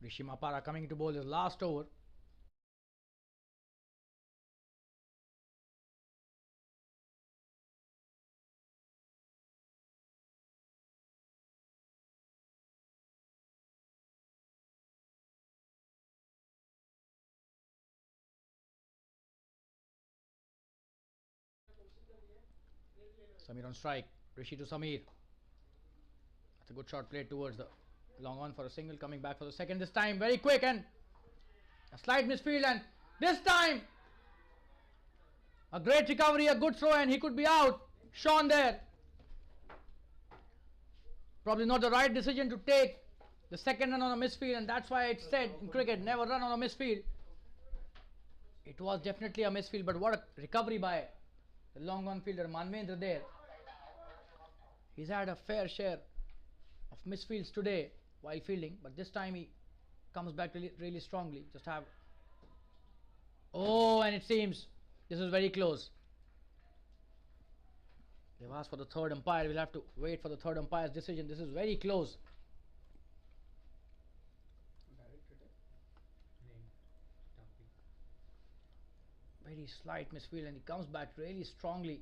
A: Rishi Mapara coming to bowl his last over. Samir on strike. Rishi to Samir. That's a good shot played towards the long on for a single. Coming back for the second this time. Very quick and a slight misfield. And this time a great recovery, a good throw, and he could be out. Sean there. Probably not the right decision to take the second run on a misfield, and that's why it's said in cricket, never run on a misfield. It was definitely a misfield, but what a recovery by the long on fielder Manvendra there. He's had a fair share of misfields today while fielding, but this time he comes back really strongly. Just have. Oh, and it seems this was very close. They've asked for the third umpire. We'll have to wait for the third umpire's decision. This is very close. Very slight misfield, and he comes back really strongly.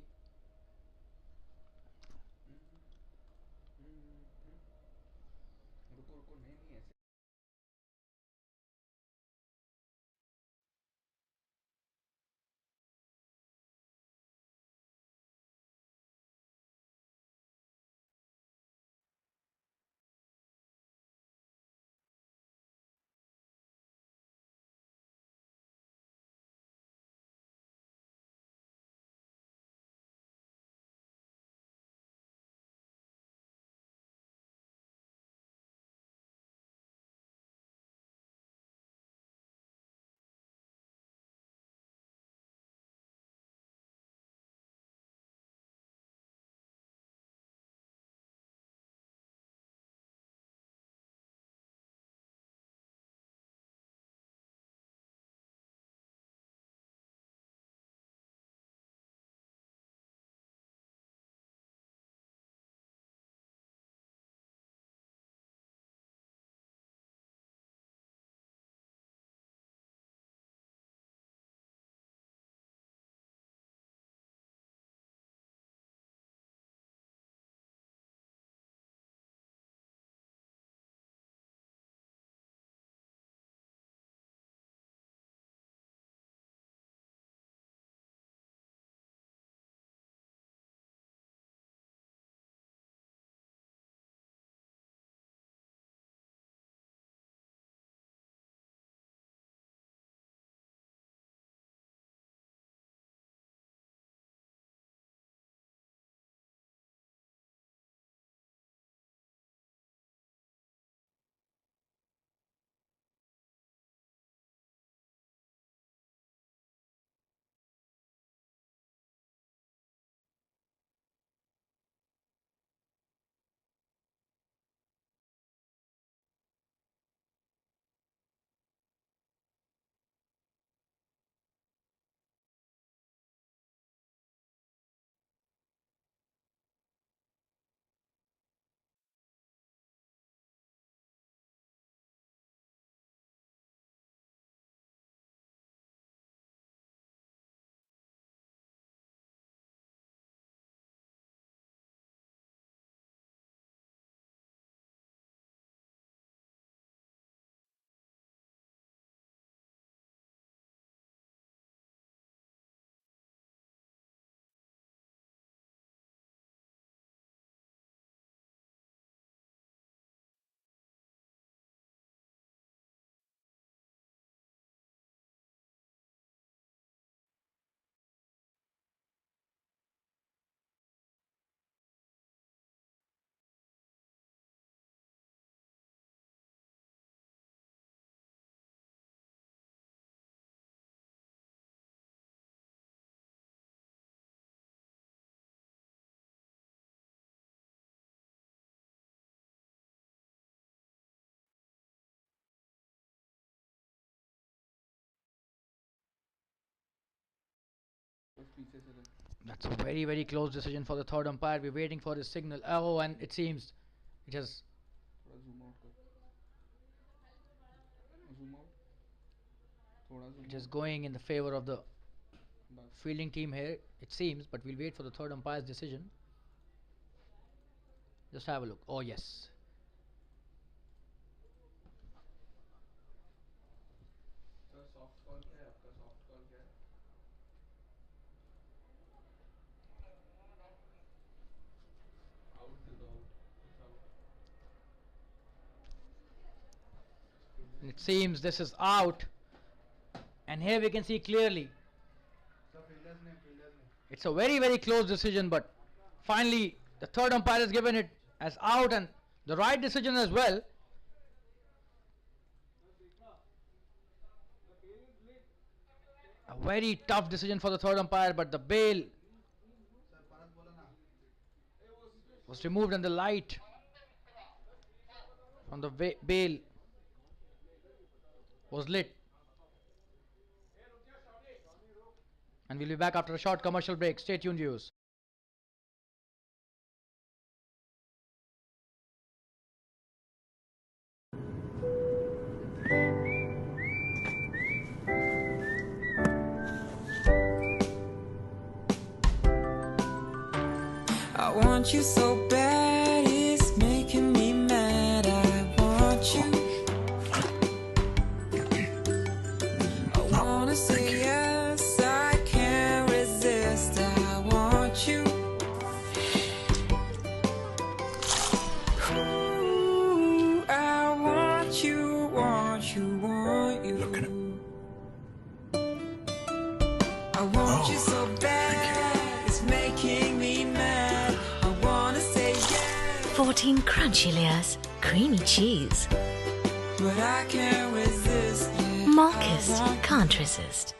A: That's a very, very close decision for the third umpire. We're waiting for his signal. Oh, and it seems it has it is going in the favor of the fielding team here, it seems, but we'll wait for the third umpire's decision. Just have a look. Oh, yes. It seems this is out, and here we can see clearly it's a very, very close decision, but finally the third umpire has given it as out, and the right decision as well. A very tough decision for the third umpire, but the bail was removed and the light from the bail was lit. And we'll be back after a short commercial break. Stay tuned, viewers.
B: want you so bad, it's making me mad. I want you. I wanna say yes, I can't resist. I want you. Ooh, I want you, want you, want you.
C: Look at it.
B: I want you so bad, it's making me mad. I wanna say yes,
D: 14 crunchy layers, creamy cheese.
B: but I can't resist. Yeah,
D: Marcus can't resist.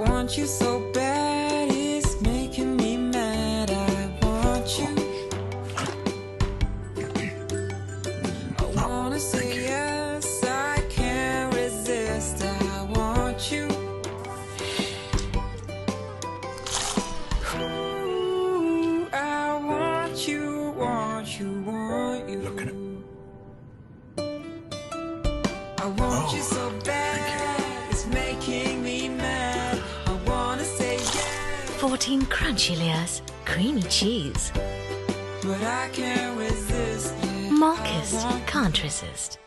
B: want you so bad, it's making me mad. I want you. I wanna say yes, I can't resist. I want you. Ooh, I want you, want you, want you.
C: Look at it.
B: I want you so bad, it's making me mad. I wanna say yes,
D: 14 crunchy layers, creamy cheese.
B: but I can't resist. Yeah,
D: Marcus
B: I want
D: can't resist.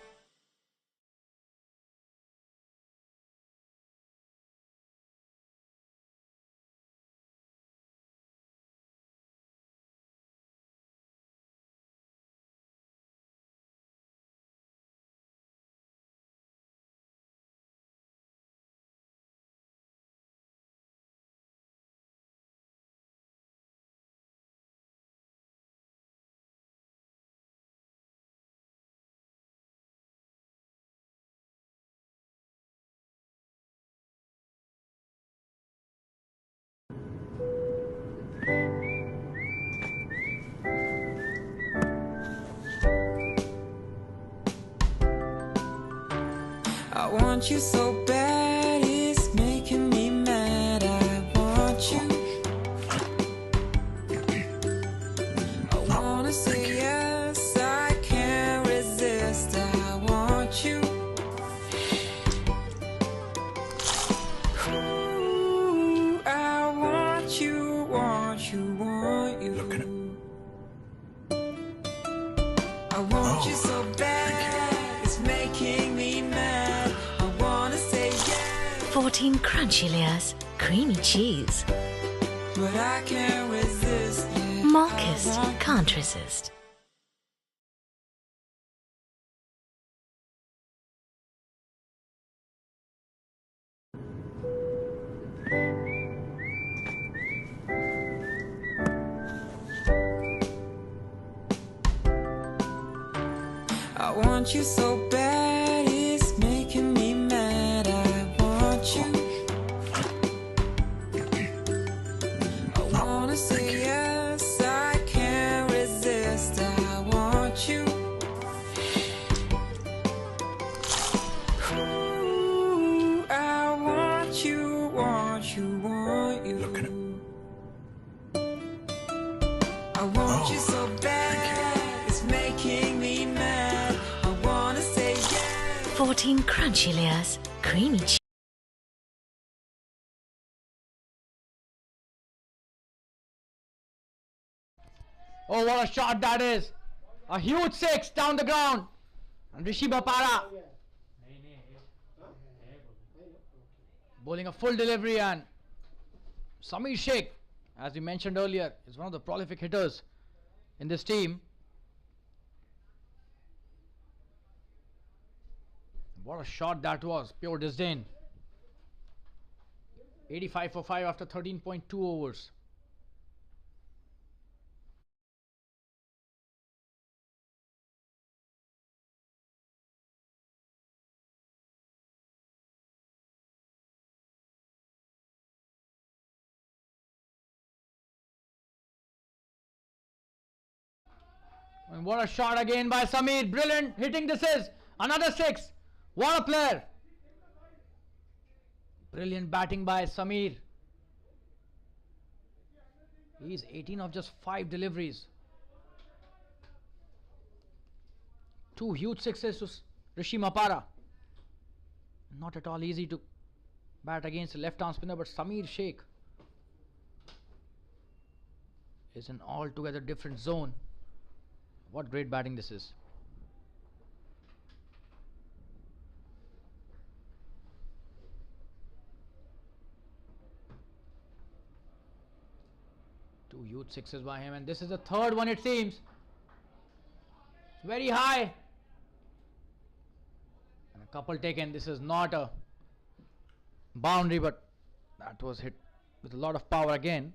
B: I want you so bad, it's making me mad. I want you. I wanna say yes, I can't resist. I want you. Ooh, I want you, want you, want you.
C: Look at it.
B: I want you so bad, it's making me mad. I wanna say yes,
D: 14 crunchy layers, creamy cheese.
B: but I can't resist. Yeah,
D: Marcus
B: I want
D: can't resist.
B: I want you so bad, it's making me mad. I want you. I wanna say yes, I can't resist. I want you. Ooh, I want you, want you, want you.
C: Look at it.
B: I want you so bad, it's making me mad. I wanna say yes,
D: 14 crunchy layers, creamy cheese.
A: Oh, what a shot that is! A huge six down the ground. And Rishi Bapara bowling a full delivery, and Samir Sheikh, as we mentioned earlier, is one of the prolific hitters in this team. What a shot that was, pure disdain. 85 for 5 after 13.2 overs. And what a shot again by Samir. Brilliant hitting this is. Another six. What a player. Brilliant batting by Samir. He's 18 of just 5 deliveries. 2 huge sixes to Rishi Mapara. Not at all easy to bat against a left arm spinner, but Samir Sheikh is an altogether different zone. What great batting this is. Two huge sixes by him, and this is the third one, it seems. It's very high. And a couple taken. This is not a boundary, but that was hit with a lot of power again.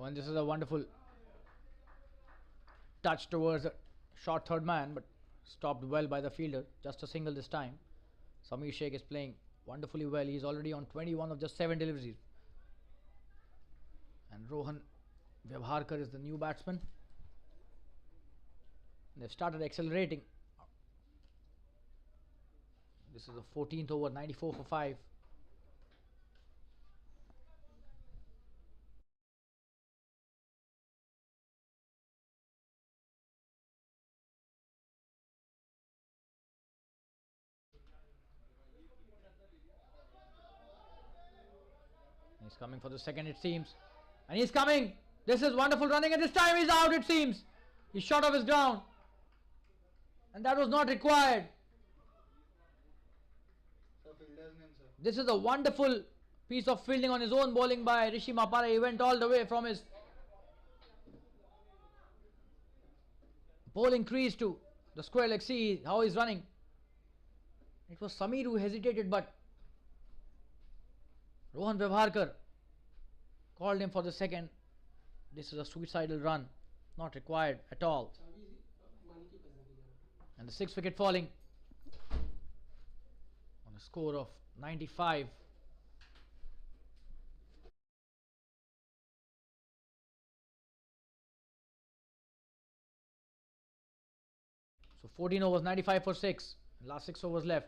A: Oh, and this is a wonderful touch towards a short third man, but stopped well by the fielder. Just a single this time. Samir Sheikh is playing wonderfully well. He's already on 21 of just 7 deliveries. And Rohan Vyabharkar is the new batsman. They've started accelerating. This is the 14th over, 94 for 5. He's coming for the second, it seems. And he's coming. This is wonderful running, and this time he's out, it seems. He's shot off his ground. And that was not required. This is a wonderful piece of fielding on his own bowling by Rishi Mapara. He went all the way from his bowling crease to the square leg. See how he's running. It was Samir who hesitated, but Rohan Vyabharkar called him for the second. This is a suicidal run, not required at all. And the 6th wicket falling on a score of 95. So 14 overs, 95 for 6. Last 6 overs left.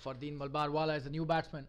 A: Fardeen Malbarwala is the new batsman.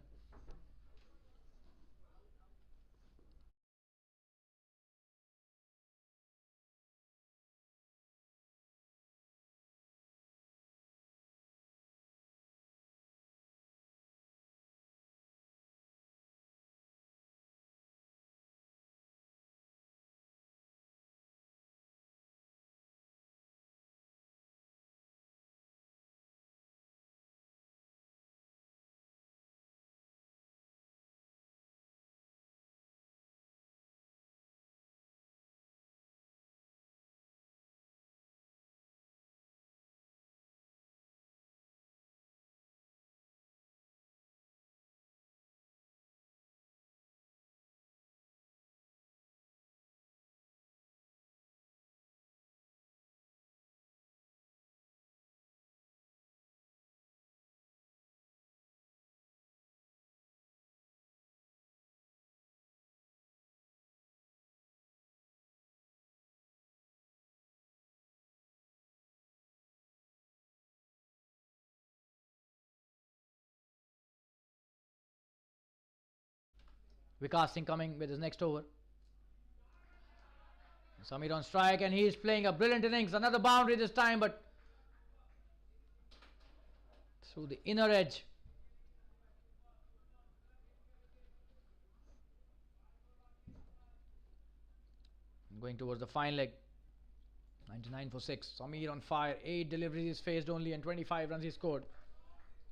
A: Vikas Singh coming with his next over. Samir on strike, and he is playing a brilliant innings. Another boundary this time, but through the inner edge. Going towards the fine leg. 99 for 6. Samir on fire. 8 deliveries faced only, and 25 runs he scored.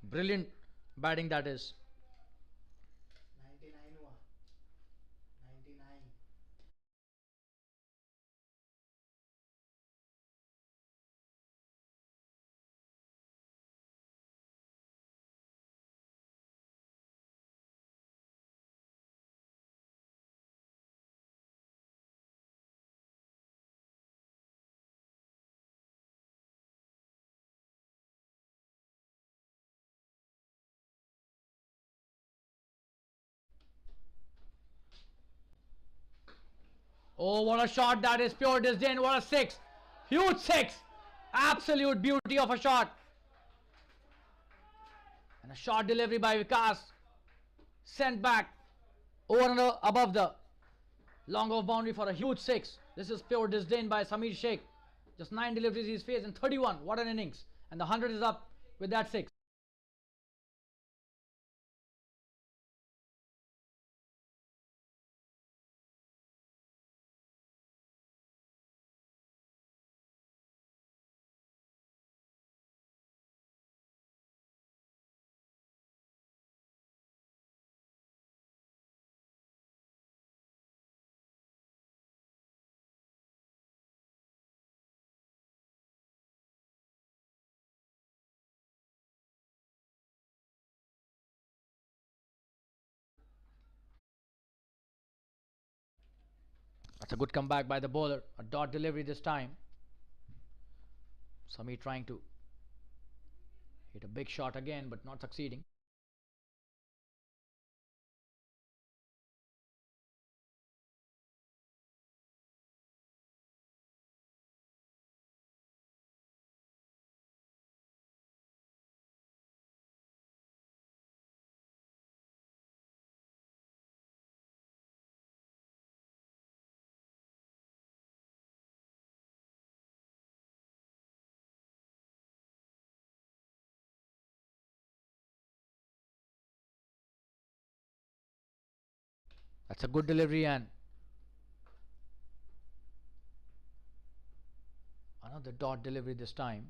A: Brilliant batting that is.
C: 99.
A: Oh, what a shot that is. Pure disdain. What a 6. Huge 6. Absolute beauty of a shot. And a short delivery by Vikas. Sent back over and above the long off boundary for a huge six. This is pure disdain by Samir Sheikh. Just 9 deliveries he's faced in 31. What an innings. And the 100 is up with that six. That's a good comeback by the bowler. A dot delivery this time. Samir trying to hit a big shot again, but not succeeding. That's a good delivery and another dot delivery this time.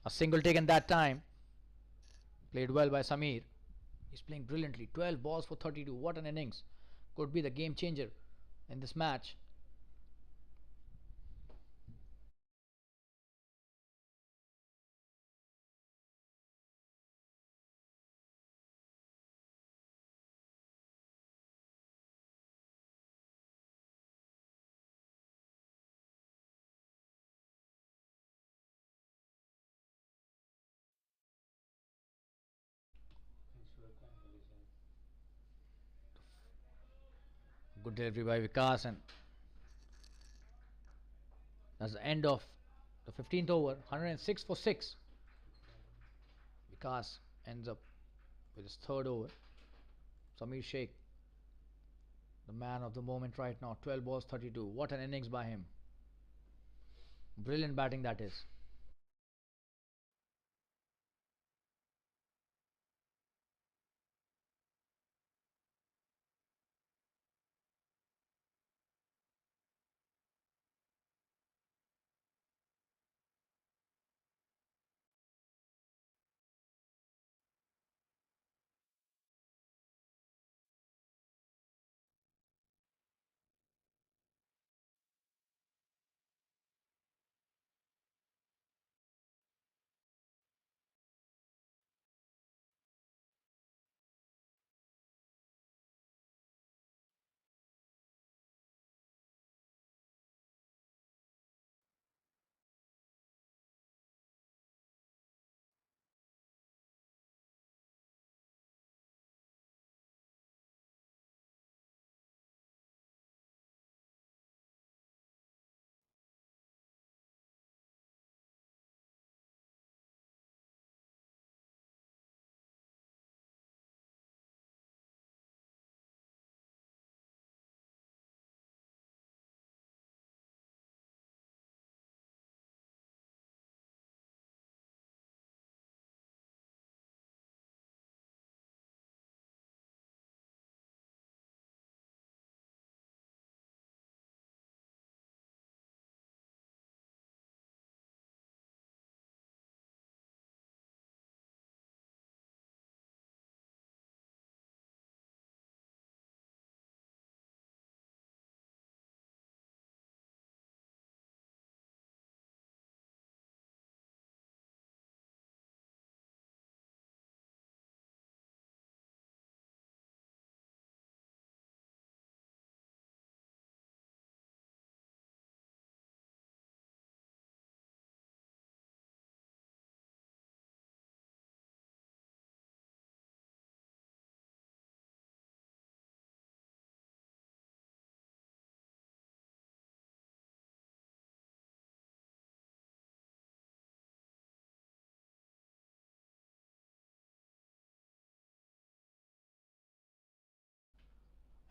A: A single taken that time. Played well by Samir. He's playing brilliantly. 12 balls for 32. What an innings. Could be the game changer in this match. Good delivery by Vikas, and that's the end of the 15th over. 106 for 6. Vikas ends up with his third over. Samir Sheikh, the man of the moment right now. 12 balls, 32. What an innings by him. Brilliant batting that is.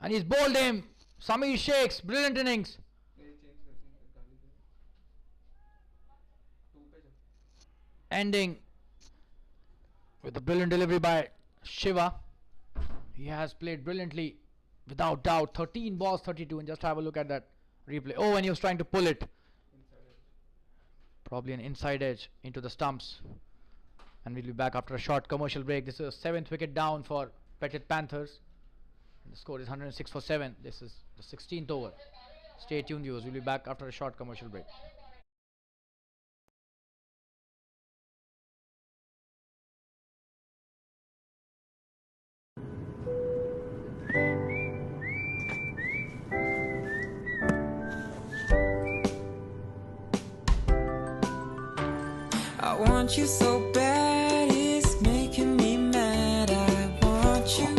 A: And he's bowled him. Samir Sheikh's brilliant innings. Ending with a brilliant delivery by Shiva. He has played brilliantly, without doubt. 13 balls, 32. And just have a look at that replay. Oh, and he was trying to pull it. Probably an inside edge into the stumps. And we'll be back after a short commercial break. This is a 7th wicket down for Petit Panthers. And the score is 106 for 7. This is the 16th over. Stay tuned, viewers. We'll be back after a short commercial break.
B: I want you so bad, it's making me mad. I want you.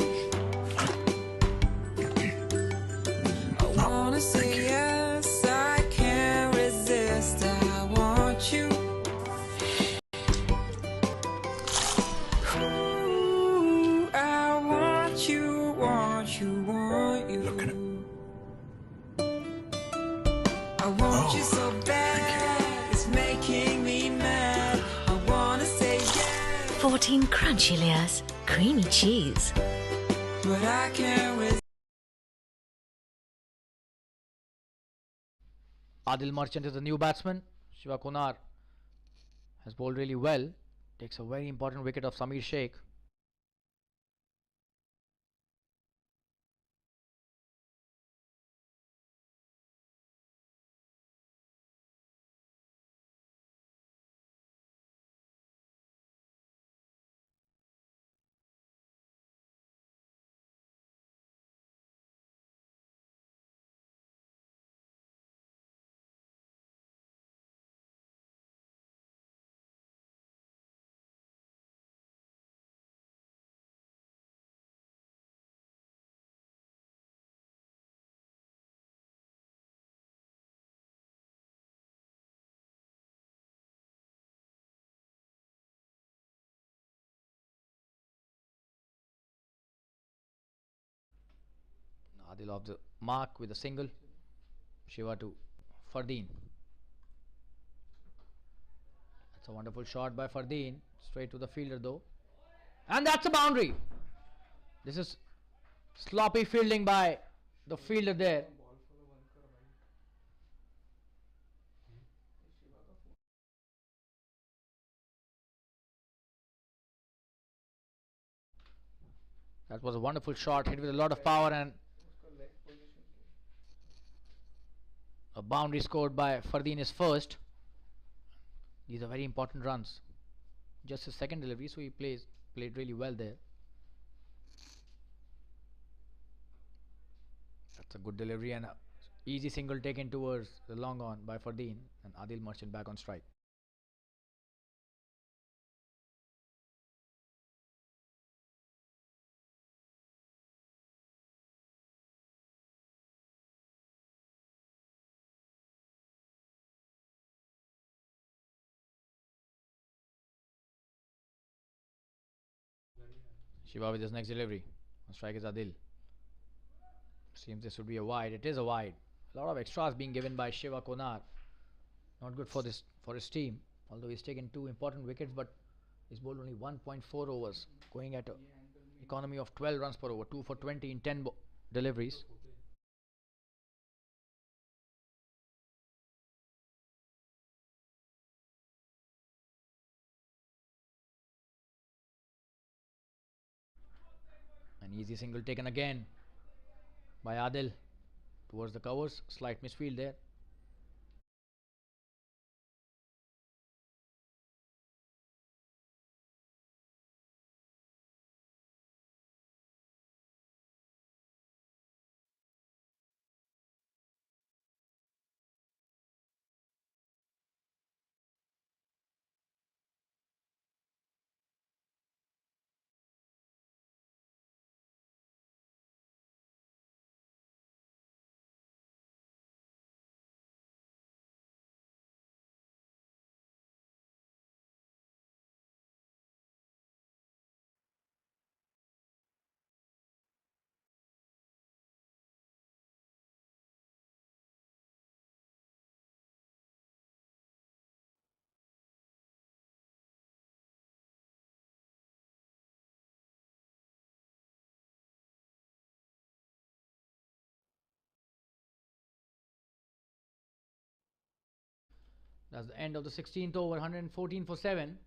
B: I wanna say yes, I can't resist. I want you. Ooh, I want you, want you, want you.
C: Look at it.
B: I want you so bad, it's making me mad. I wanna say yes,
D: 14 crunchy layers, creamy cheese.
B: but I can't resist.
A: Adil Merchant is the new batsman. Shiva Konar has bowled really well. Takes a very important wicket of Samir Sheikh. Adil off the mark with a single. Shiva to Fardeen. That's a wonderful shot by Fardeen. Straight to the fielder though. And that's a boundary. This is sloppy fielding by the fielder there. That was a wonderful shot, hit with a lot of power, and a boundary scored by Fardeen is first. These are very important runs. Just his second delivery, so he played really well there. That's a good delivery and a easy single taken towards the long on by Fardeen, and Adil Merchant back on strike. Shiva with his next delivery. On strike is Adil. Seems this would be a wide. It is a wide. A lot of extras being given by Shiva Konar. Not good for his team. Although he's taken 2 important wickets, but he's bowled only 1.4 overs, going at an economy of 12 runs per over, 2 for 20 in 10 deliveries. An easy single taken again by Adil towards the covers. Slight misfield there. That's the end of the 16th over, 114 for 7.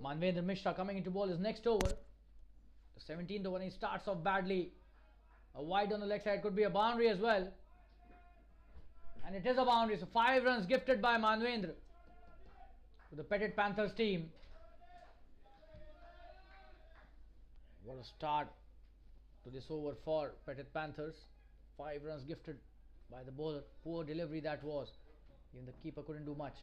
A: Manvendra Mishra coming into ball his next over. The 17th over, he starts off badly. A wide on the leg side, could be a boundary as well. And it is a boundary, so 5 runs gifted by Manvendra to the Petit Panthers team. What a start to this over for Petit Panthers. 5 runs gifted by the bowler. Poor delivery that was. Even the keeper couldn't do much.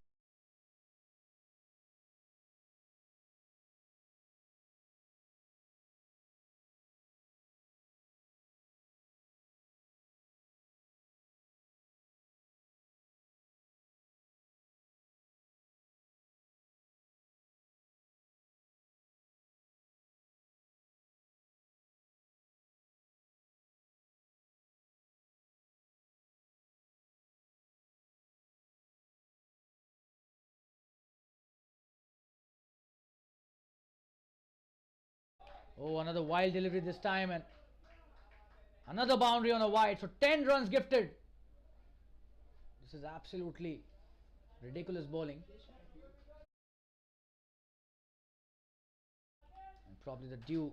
A: Oh, another wild delivery this time, and another boundary on a wide. So 10 runs gifted. This is absolutely ridiculous bowling. And probably the due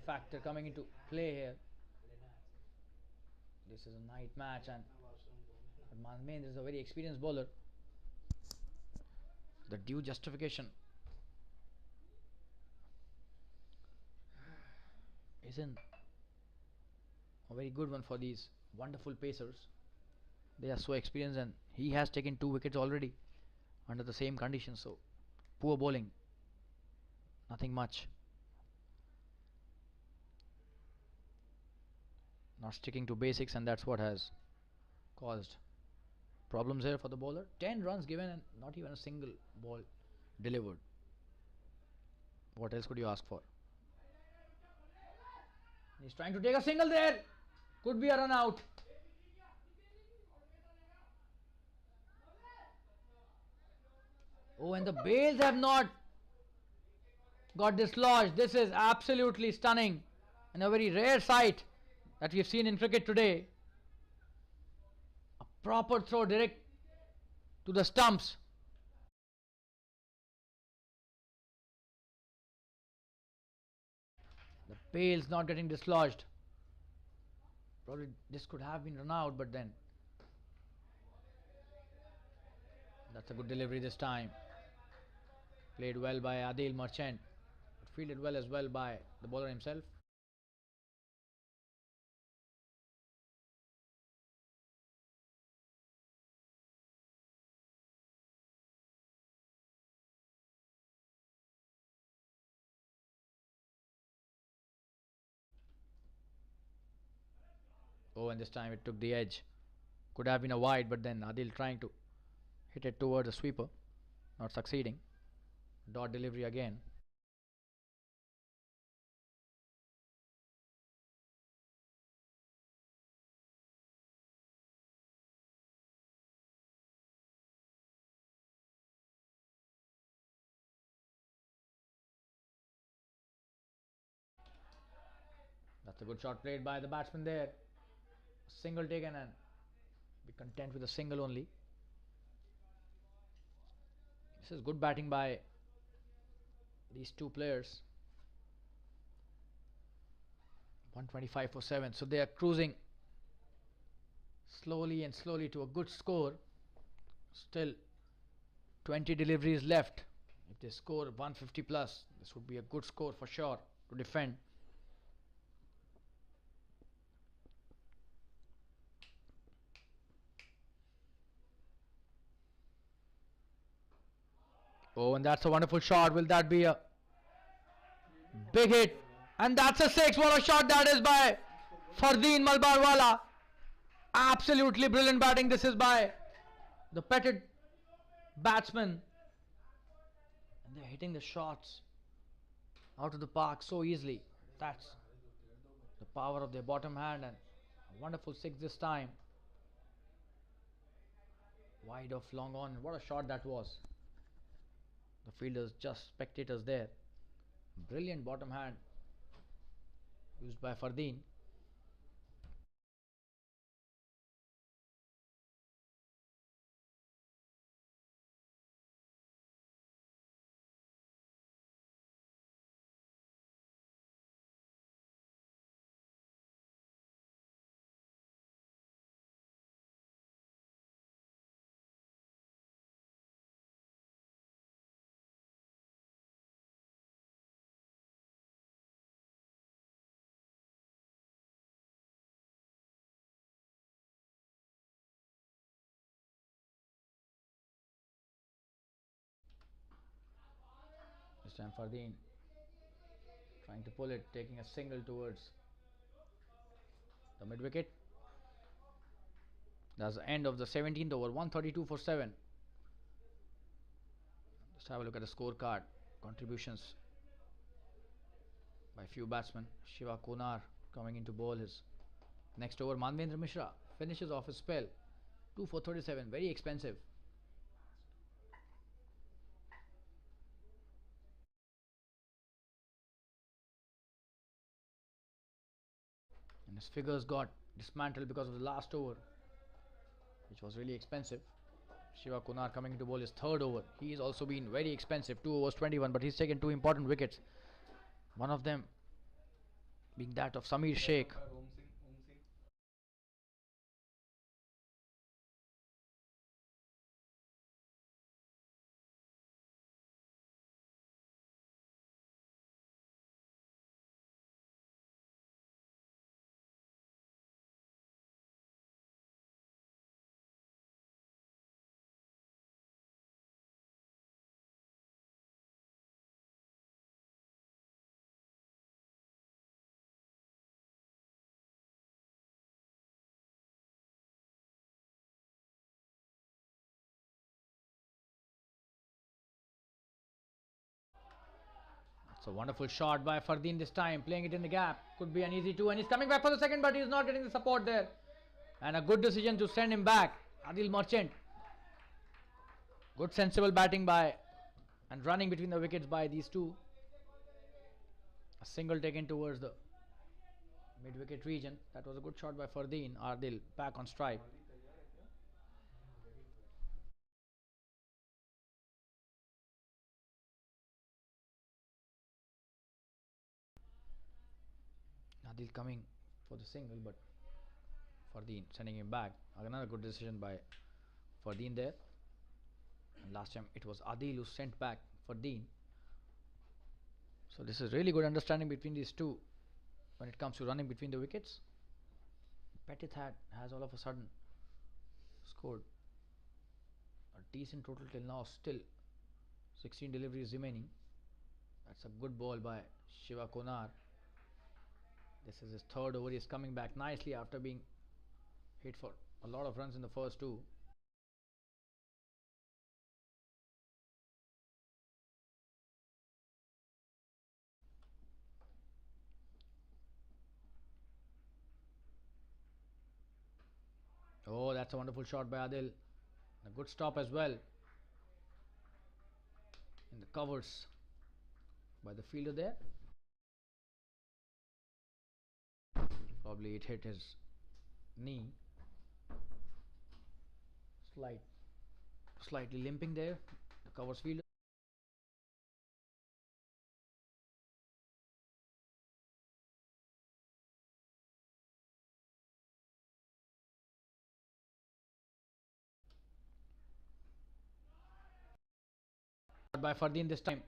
A: factor coming into play here. This is a night match, and Manvendra is a very experienced bowler. The due justification isn't a very good one for these wonderful pacers. They are so experienced, and he has taken 2 wickets already under the same conditions. So poor bowling, nothing much. Not sticking to basics, and that's what has caused problems here for the bowler. 10 runs given and not even a single ball delivered. What else could you ask for? He's trying to take a single there. Could be a run out. Oh, and the bails have not got dislodged. This is absolutely stunning and a very rare sight that we've seen in cricket today. A proper throw direct to the stumps. The bails not getting dislodged. Probably this could have been run out, but then that's a good delivery this time. Played well by Adil Marchand, but fielded well as well by the bowler himself. Oh, and this time it took the edge. Could have been a wide, but then Adil trying to hit it towards the sweeper, not succeeding. Dot delivery again. That's a good shot played by the batsman there. A single taken and be content with a single only. This is good batting by these two players. 125 for 7. So they are cruising slowly and slowly to a good score. Still 20 deliveries left. If they score 150 plus, this would be a good score for sure to defend. Oh, and that's a wonderful shot. Will that be a big hit? And that's a 6. What a shot that is by Fardeen Malbarwala. Absolutely brilliant batting. This is by the petted batsman. And they're hitting the shots out of the park so easily. That's the power of their bottom hand, and a wonderful 6 this time. Wide off, long on. What a shot that was. The fielders just spectators there. Brilliant bottom hand used by Fardeen. This time Fardeen trying to pull it, taking a single towards the mid wicket. That's the end of the 17th over. 132 for 7. Let's have a look at the scorecard. Contributions by few batsmen. Shiva Kunar coming in to bowl his next over. Manvendra Mishra finishes off his spell. 2 for 37. Very expensive. And his figures got dismantled because of the last over, which was really expensive. Shiva Kunar coming into bowl his third over. He's also been very expensive. 2 overs 21, but he's taken 2 important wickets. One of them being that of Samir Sheikh. So wonderful shot by Fardeen this time, playing it in the gap. Could be an easy two, and he's coming back for the second, but he's not getting the support there. And a good decision to send him back. Adil Merchant. Good sensible batting by and running between the wickets by these two. A single taken towards the mid-wicket region. That was a good shot by Fardeen. Adil back on strike. Adil coming for the single, but Fardeen sending him back. Another good decision by Fardeen there. And last time it was Adil who sent back Fardeen. So this is really good understanding between these two when it comes to running between the wickets. Petit has all of a sudden scored a decent total till now. Still 16 deliveries remaining. That's a good ball by Shiva Konar. This is his third over. He is coming back nicely after being hit for a lot of runs in the first two. Oh, that's a wonderful shot by Adil. A good stop as well in the covers by the fielder there. Probably it hit his knee. Slightly limping there. The covers fielder. By Fardeen this time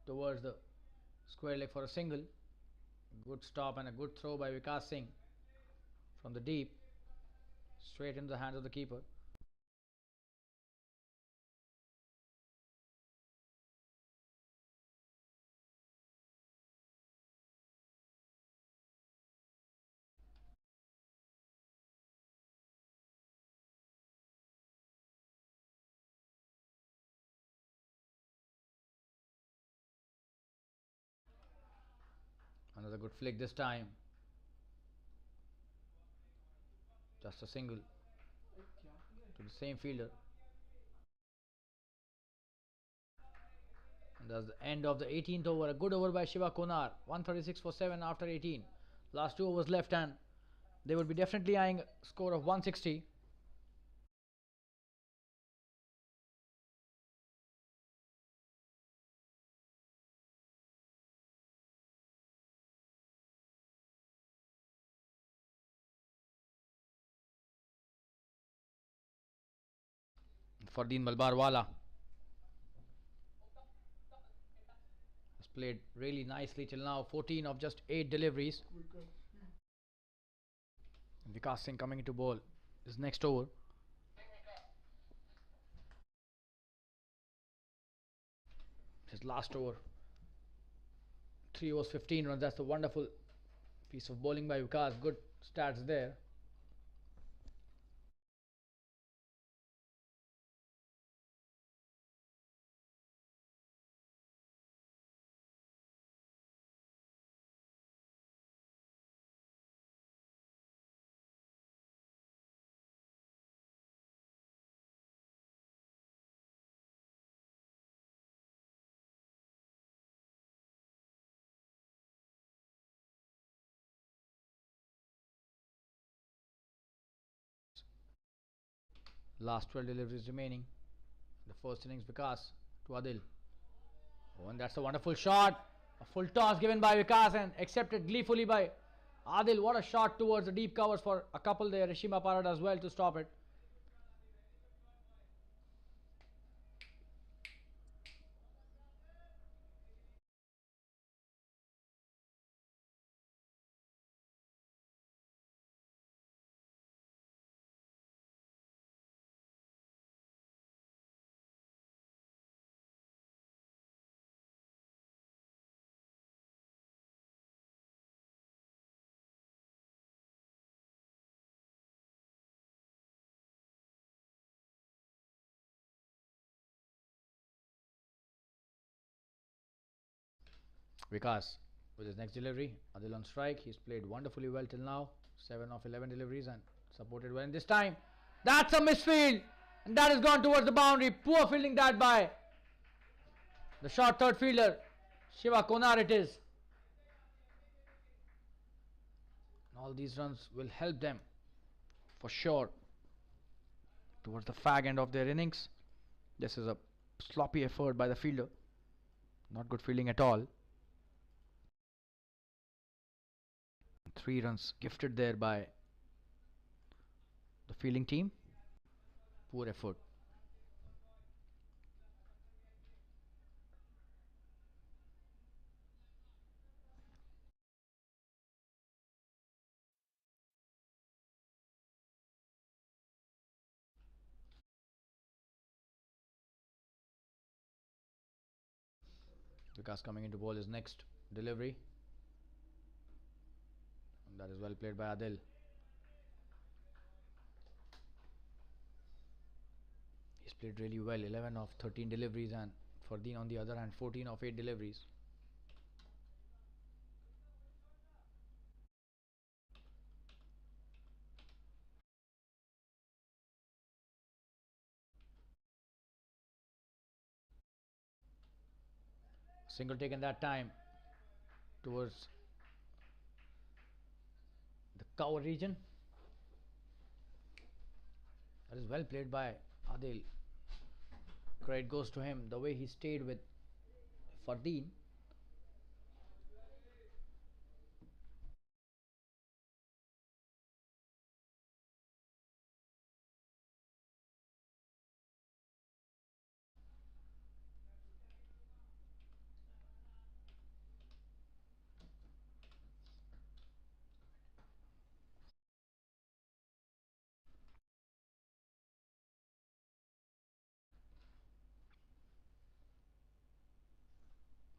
A: towards the square leg for a single. Good stop and a good throw by Vikas Singh from the deep, straight into the hands of the keeper. Another good flick this time. Just a single to the same fielder. And that's the end of the 18th over. A good over by Shiva Konar. 136 for 7 after 18. Last 2 overs left, and they would be definitely eyeing a score of 160. Fardeen Balbarwala has played really nicely till now. 14 of just 8 deliveries. Vikas Singh coming into ball his next over. His last over. 3 overs, 15 runs. That's a wonderful piece of bowling by Vikas. Good stats there. Last 12 deliveries remaining. The first innings Vikas to Adil. Oh, and that's a wonderful shot. A full toss given by Vikas and accepted gleefully by Adil. What a shot towards the deep covers for a couple there. Rishima Parad as well to stop it. Vikas with his next delivery. Adil on strike. He's played wonderfully well till now. 7 of 11 deliveries and supported well in this time. That's a misfield. And that has gone towards the boundary. Poor fielding that by the short third fielder. Shiva Konar it is. And all these runs will help them for sure towards the fag end of their innings. This is a sloppy effort by the fielder. Not good fielding at all. 3 runs gifted there by the fielding team. Poor effort. Vikas coming into ball his next delivery. And that is well played by Adil. He's played really well. 11 of 13 deliveries, and Fardeen on the other hand 14 of 8 deliveries. Single taken that time towards the cover region. That is well played by Adil. Credit goes to him. The way he stayed with Fardeen.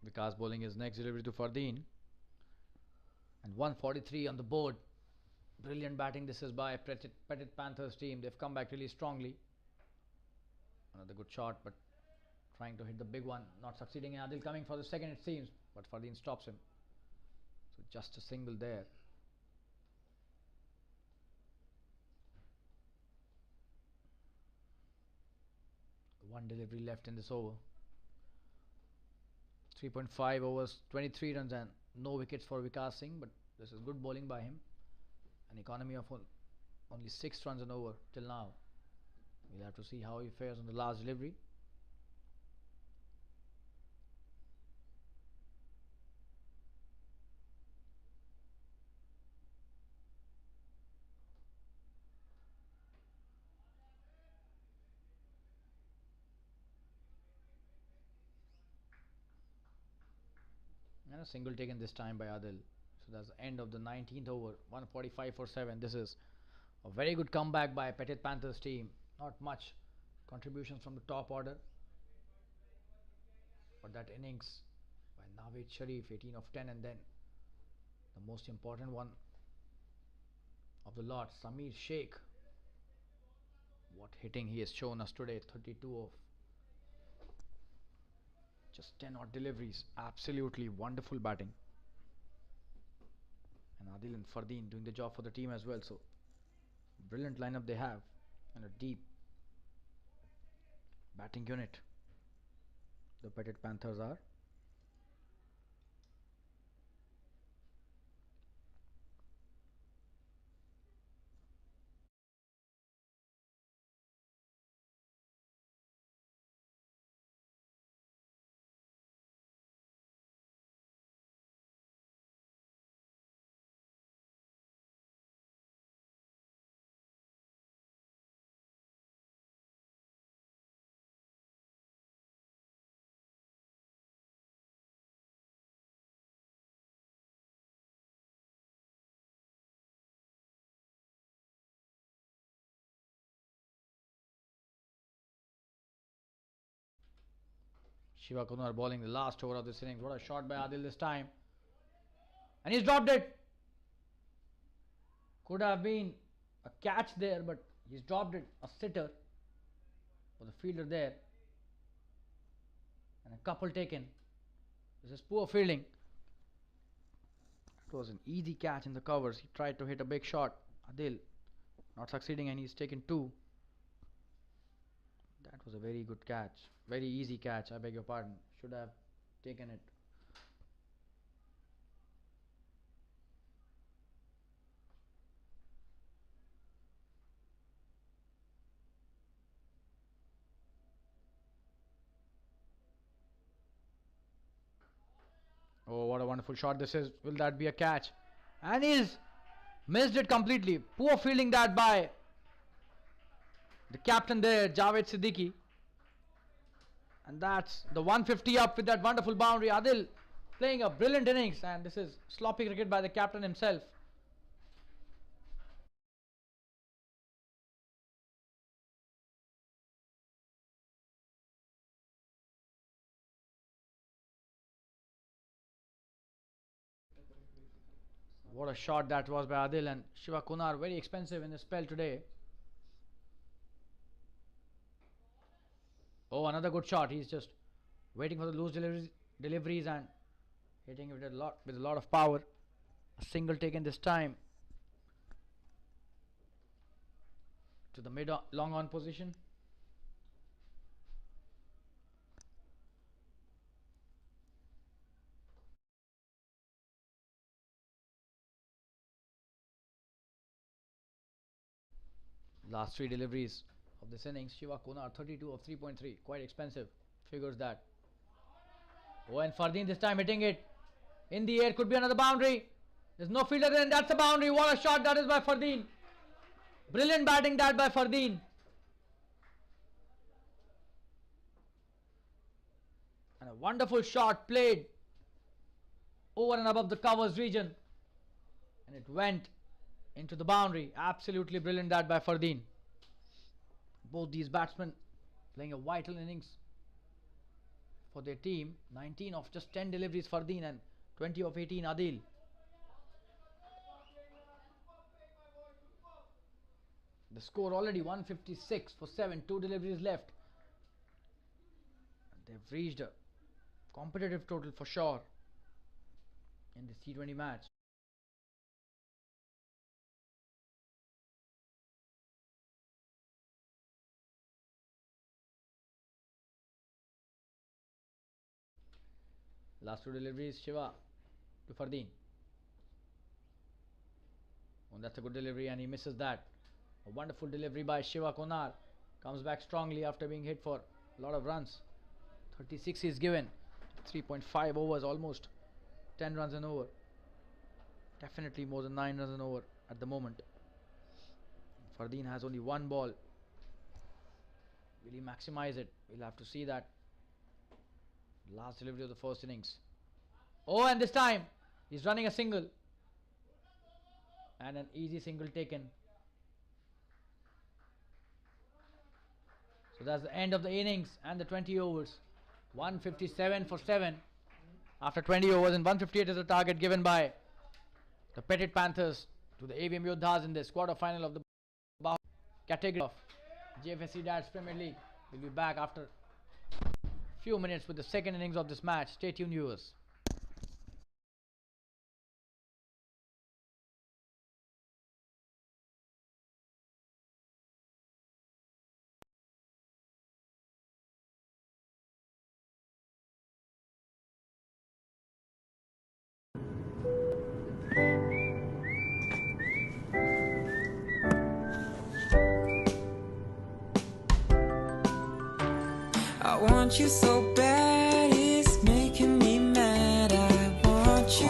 A: Vikas bowling his next delivery to Fardeen. And 143 on the board. Brilliant batting this is by Petit Panthers team. They've come back really strongly. Another good shot, but trying to hit the big one. Not succeeding. And Adil coming for the second it seems. But Fardeen stops him. So just a single there. One delivery left in this over. 3.5 overs, 23 runs and no wickets for Vikas Singh, but this is good bowling by him. An economy of only 6 runs an over till now. We'll have to see how he fares on the last delivery. And a single taken this time by Adil. So that's the end of the 19th over. 145 for 7. This is a very good comeback by Petit Panthers team. Not much contributions from the top order. But that innings by Nawaz Sharif, 18 of 10, and then the most important one of the lot, Samir Sheikh. What hitting he has shown us today. 32 of just 10 odd deliveries. Absolutely wonderful batting. And Adil and Fardeen doing the job for the team as well. So brilliant lineup they have, and a deep batting unit the Petit Panthers are. Shiva Kumar bowling the last over of this innings. What a shot by Adil this time. And he's dropped it. Could have been a catch there, but he's dropped it. A sitter for the fielder there. And a couple taken. This is poor fielding. It was an easy catch in the covers. He tried to hit a big shot. Adil not succeeding, and he's taken 2. That was a very good catch. Very easy catch. I beg your pardon. Should have taken it. Oh, what a wonderful shot this is. Will that be a catch? And he's missed it completely. Poor fielding that by the captain there, Jfsc Siddiqui. And that's the 150 up with that wonderful boundary. Adil playing a brilliant innings, and this is sloppy cricket by the captain himself. What a shot that was by Adil, and Shiva Kunar very expensive in the spell today. Oh, another good shot. He's just waiting for the loose deliveries and hitting it with a lot of power. A single taken this time to the mid long on position. Last 3 deliveries of this innings, Shiva Kunar 32 of 3.3, quite expensive. Figures that. Oh, and Fardeen this time hitting it in the air, could be another boundary. There's no fielder there, and that's a boundary. What a shot that is by Fardeen. Brilliant batting that by Fardeen. And a wonderful shot played over and above the covers region, and it went into the boundary. Absolutely brilliant that by Fardeen. Both these batsmen playing a vital innings for their team. 19 of just 10 deliveries Fardeen, and 20 of 18 Adil. The score already 156 for 7, 2 deliveries left. They've reached a competitive total for sure in this T20 match. Last 2 deliveries, Shiva to Fardeen. Oh, that's a good delivery, and he misses that. A wonderful delivery by Shiva Kunar. Comes back strongly after being hit for a lot of runs. 36 is given. 3.5 overs, almost 10 runs an over. Definitely more than 9 runs an over at the moment. Fardeen has only 1 ball. Will he maximize it? We'll have to see that. Last delivery of the first innings. Oh, and this time he's running a single, and an easy single taken. So that's the end of the innings and the 20 overs. 157 for 7 after 20 overs, and 158 is the target given by the Petit Panthers to the Avm Yoddhas in this quarter final of the Bahubali category of Jfsc Dads Premier League. We'll be back after few minutes with the second innings of this match. Stay tuned, viewers.
B: I want you so bad, it's making me mad. I want you.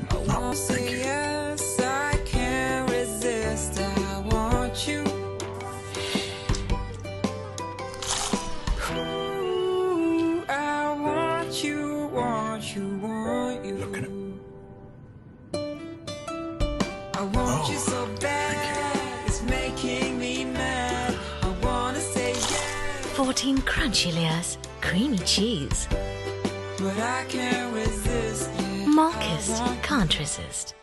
B: I won't say yes, I can't resist. I want you. Ooh, I want you, want you, want you.
C: Look at it.
B: I want you so bad, it's making me mad. I wanna say yes,
D: 14 crunchy layers, creamy cheese.
B: but I can't resist. Yeah,
D: Malkist
B: I want
D: can't resist.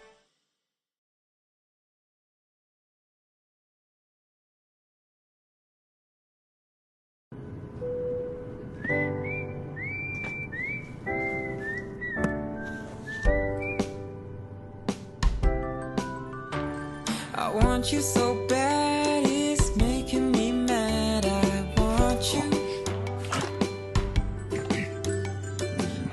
B: I want you so bad, it's making me mad. I want you.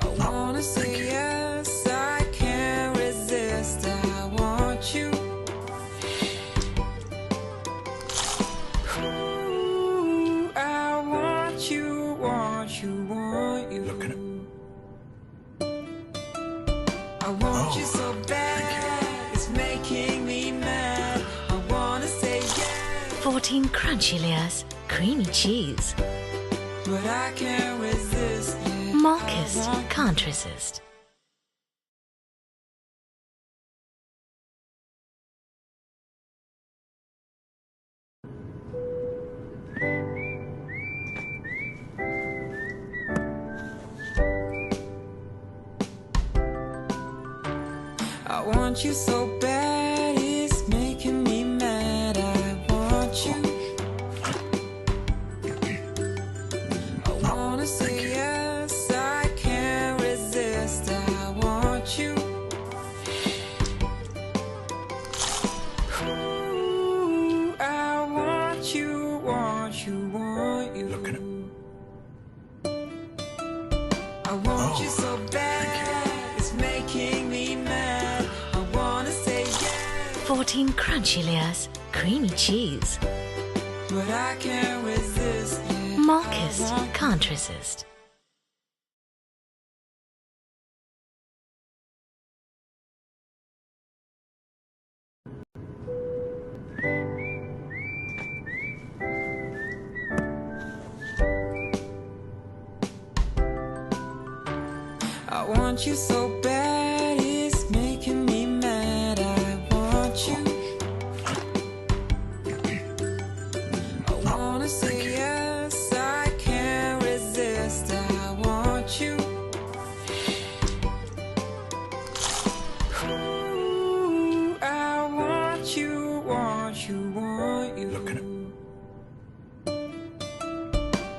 B: I wanna say yes, I can't resist. I want you. Ooh, I want you, want you, want you. I want you so bad, it's making me mad. I wanna say yes,
D: 14 crunchy layers, creamy cheese.
B: but I can't resist. Yeah,
D: Marcus can't resist.
B: I want you so bad, it's making me mad. I want you. I wanna say yes, I can't resist. I want you. Ooh, I want you, want you, want you. I want you so bad, it's making me mad. I wanna say yes,
D: 14 crunchy layers, creamy cheese.
B: but I can't resist. Yeah,
D: Marcus can't resist.
B: I want you so bad, it's making me mad. I want you. I wanna say yes, I can't resist. I want you. Ooh, I want you, want you, want you.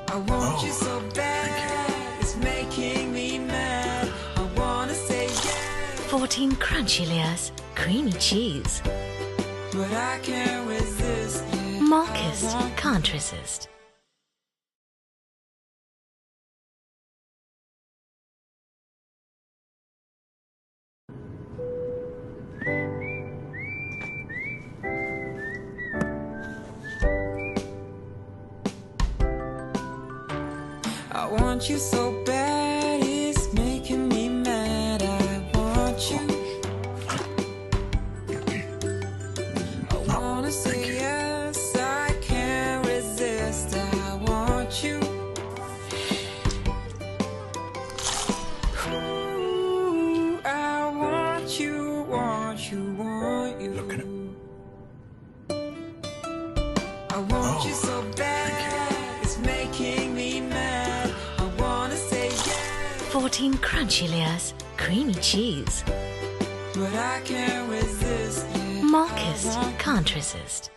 B: I want you so bad, it's making me mad. I wanna say yes,
D: 14 crunchy layers, creamy cheese.
B: but I can't resist. Yeah,
D: Marcus can't resist.
B: I want you so bad, it's making me mad. I want you. I wanna say yes, I can't resist. I want you. Ooh, I want you, want you, want you. I want you so bad, it's making me mad. I wanna say yes,
D: 14 crunchy layers, creamy cheese.
B: but I can't resist. Yeah,
D: Marcus can't resist.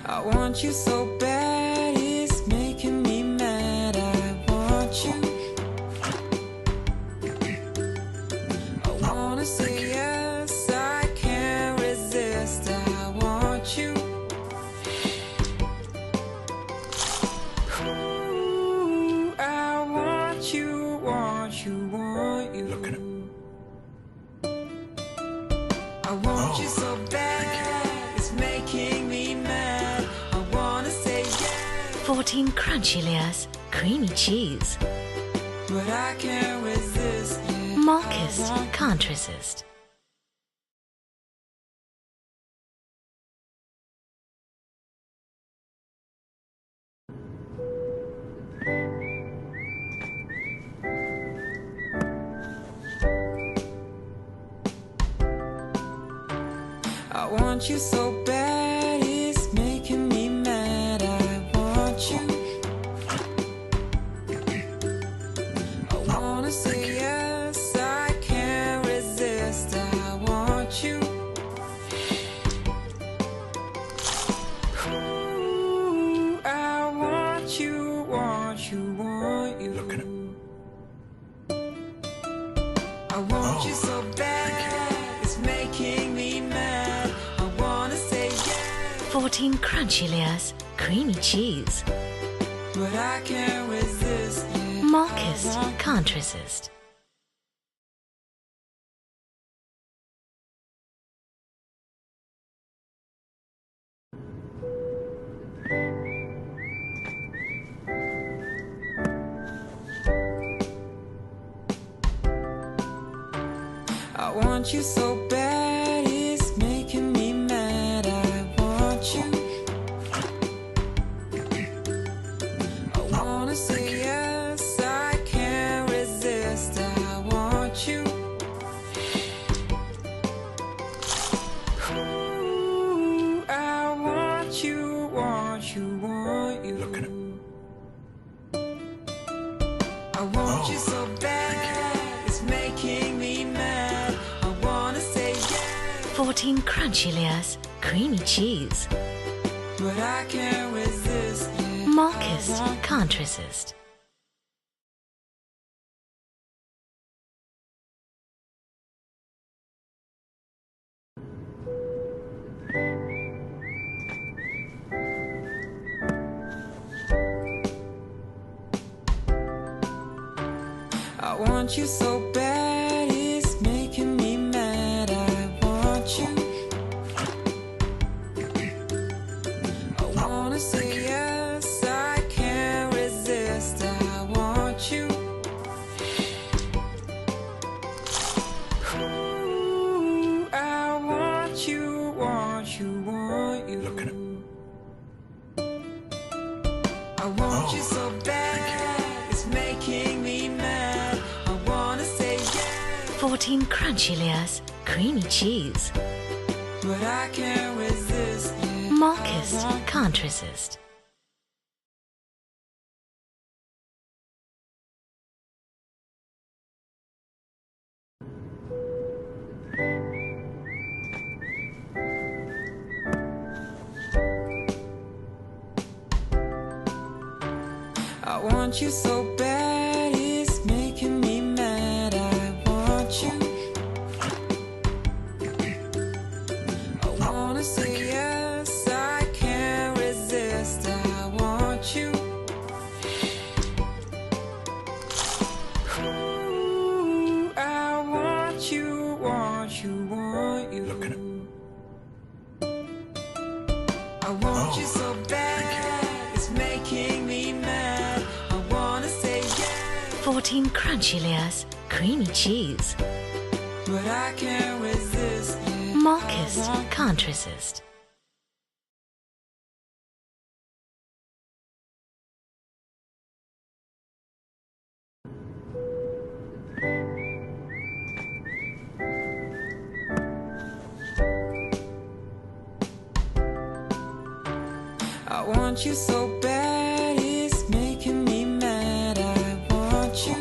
B: I want you so bad, it's making me mad. I want you. I wanna say yes, I can't resist. I want you. Ooh, I want you, want you, want you. I want you so bad, it's making me mad. I wanna say yes,
D: 14 crunchy layers, creamy cheese.
B: but I can't resist. Yeah,
D: Marcus can't resist.
B: I want you so bad, it's making me mad. I want you. I wanna say yes, I can't resist. I want you.
D: 14 crunchy layers, creamy cheese.
B: but I can't resist. Yeah.
D: Marcus can't resist.
B: I want you so bad, it's making me mad. I want you. I wanna say yes, I can't resist. I want you. Ooh, I want you, want you, want you.
C: Look at it.
B: I want you so bad, it's making me mad. I wanna say yes,
D: 14 crunchy layers, creamy cheese.
B: but I can't resist. Yeah.
D: Marcus can't resist.
B: I want you so bad, it's making me mad. I want you. I wanna say yes, I can't resist. I want you. Ooh, I want you, want you, want you.
C: Look at it.
B: I want you so bad, it's making me mad. I wanna say yes,
D: 14 crunchy layers, creamy cheese.
B: but I can't resist. Yeah.
D: Marcus can't resist.
B: I want you so bad, it's making me mad. I want you. I wanna say yes, I can't resist. I want you. Ooh, I want you, want you, want you.
C: Look at it.
B: I want you so bad, it's making me mad. I wanna say yes,
D: 14 crunchy layers, creamy cheese.
B: but I can't resist. Yeah.
D: Marcus can't resist.
B: I want you so bad, it's making me mad. I want you.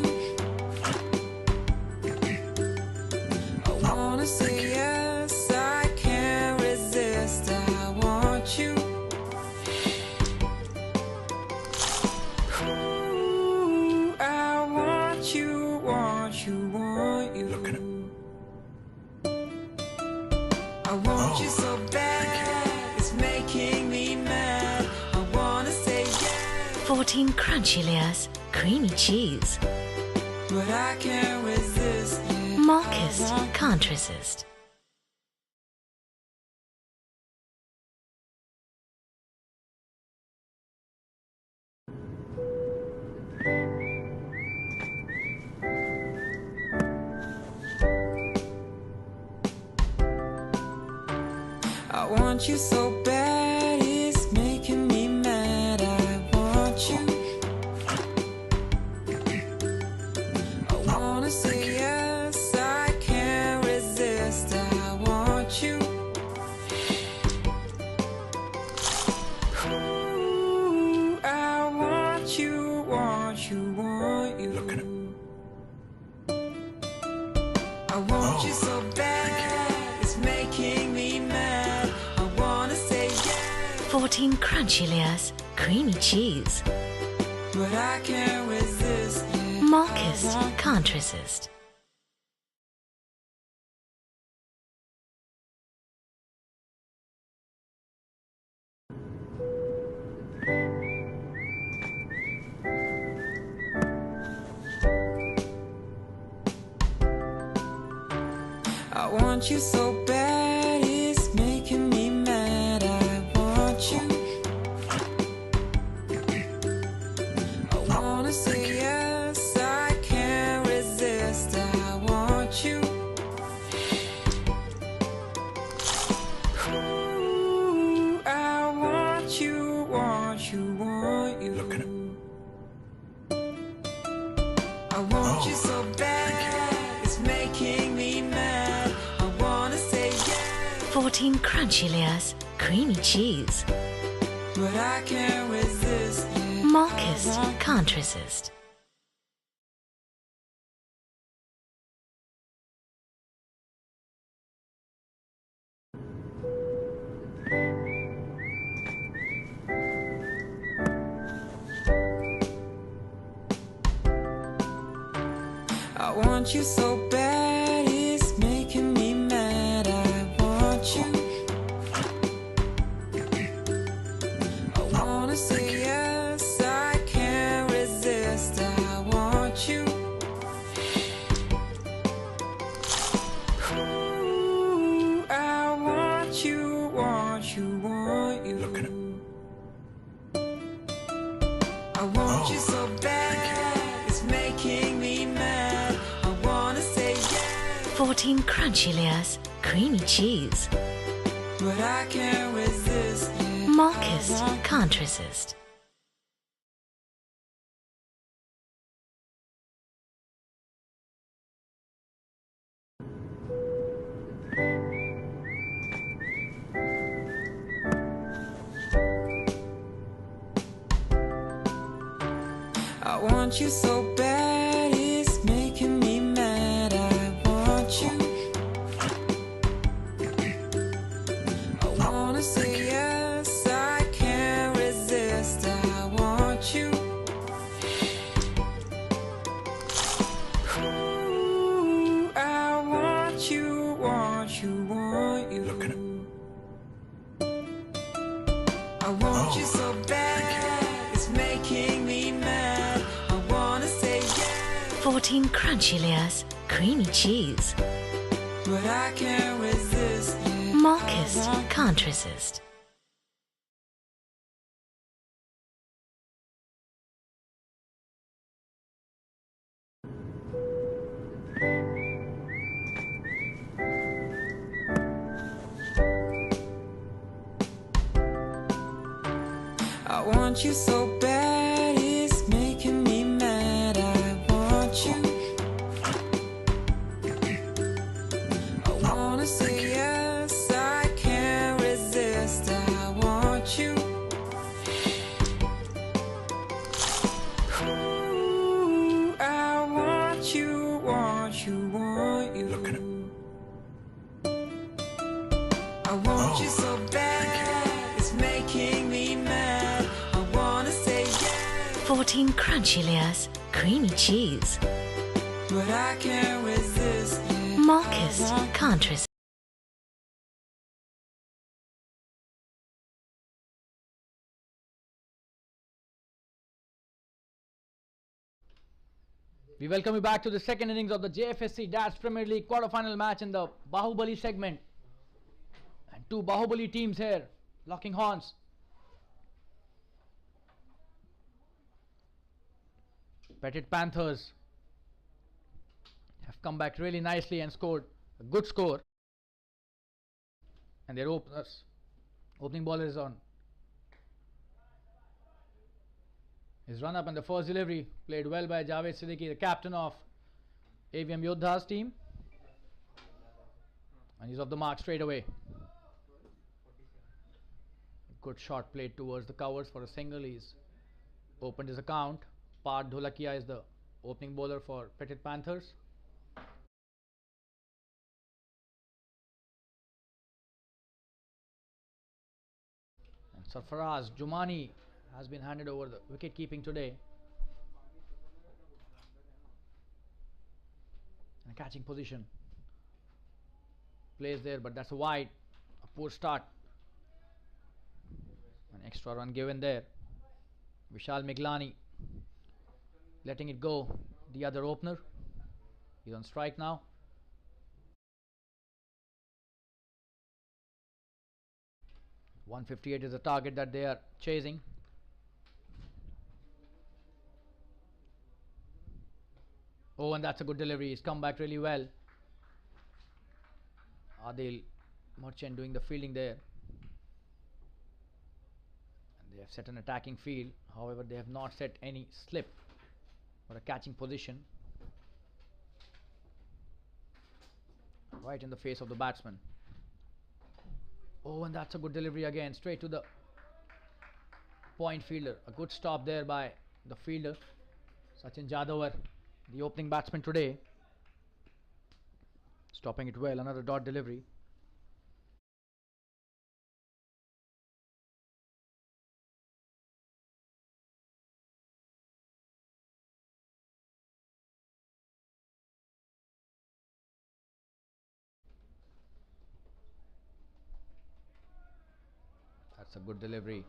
B: I wanna say yes, I can't resist. I want you. Ooh, I want you, want you, want you.
C: Look at it.
B: I want you so bad, it's making me mad. I wanna say yes,
D: 14 crunchy layers, creamy cheese.
B: but I can't resist. Yeah.
D: Marcus can't resist.
B: I want you so bad, it's making me mad. I want you. I wanna say yes, I can't resist. I want you. Ooh, I want you, want you, want you.
C: Look at it.
B: I want you so bad, it's making me mad. I wanna say yes,
D: 14 crunchy layers, creamy cheese.
B: but I can't resist. Yeah.
D: Marcus can't resist.
B: want you so bad, it's making me mad. I want you. I wanna say yes, I can't resist. I want you. Ooh, I want you, want you, want you.
C: Look at it.
B: I want you so bad, it's making me mad. I wanna say yes,
D: 14 crunchy layers, creamy cheese.
B: but I can't resist. Yeah.
D: Marcus can't resist.
B: I want you so bad, it's making me mad. I want you. I wanna say yes, I can't resist. I want you. Ooh, I want you, want you, want you.
C: Look at it.
B: I want you so bad, it's making me mad. I wanna say yes,
D: 14 crunchy layers, creamy cheese.
B: but I can't resist. Yeah.
D: Marcus can't resist.
B: I want you so bad, it's making me mad. I want you. I wanna say yes, I can't resist. I want you. Ooh, I want you, want you, want you.
C: Look at it.
B: I want you so bad, it's making me mad. I wanna say yes,
D: 14 crunchy layers, creamy cheese.
B: but I can't resist. Yeah.
D: Marcus can't resist.
B: I want you so bad, it's making me mad. I want you. I wanna say yes, I can't resist. I want you. Ooh, I want you, want you, want you.
C: Look at it.
B: I want you so bad, it's making me mad. I wanna say yes,
D: 14 crunchy layers, creamy cheese.
B: but I can't resist. Yeah.
D: Marcus can't resist.
A: We welcome you back to the second innings of the Jfsc Darts Premier League quarter-final match in the Bahubali segment. And two Bahubali teams here, locking horns. Petit Panthers have come back really nicely and scored a good score. And their opening bowler is on. His run up and the first delivery played well by Jfsc, the captain of Avm Yoddhas team. And he's off the mark straight away. Good shot played towards the covers for a single. He's opened his account. Part Dholakia is the opening bowler for Petit Panthers. And Sarfaraz Jumani has been handed over the wicket keeping today. And a catching position. Plays there, but that's a wide. A poor start. An extra run given there. Vishal Miglani letting it go. The other opener. He's on strike now. 158 is the target that they are chasing. Oh, and that's a good delivery. He's come back really well. Adil Merchant doing the fielding there. And they have set an attacking field. However, they have not set any slip or a catching position. Right in the face of the batsman. Oh, and that's a good delivery again. Straight to the point fielder. A good stop there by the fielder. Sachin Jadhavar, the opening batsman today. Stopping it well. Another dot delivery. That's a good delivery.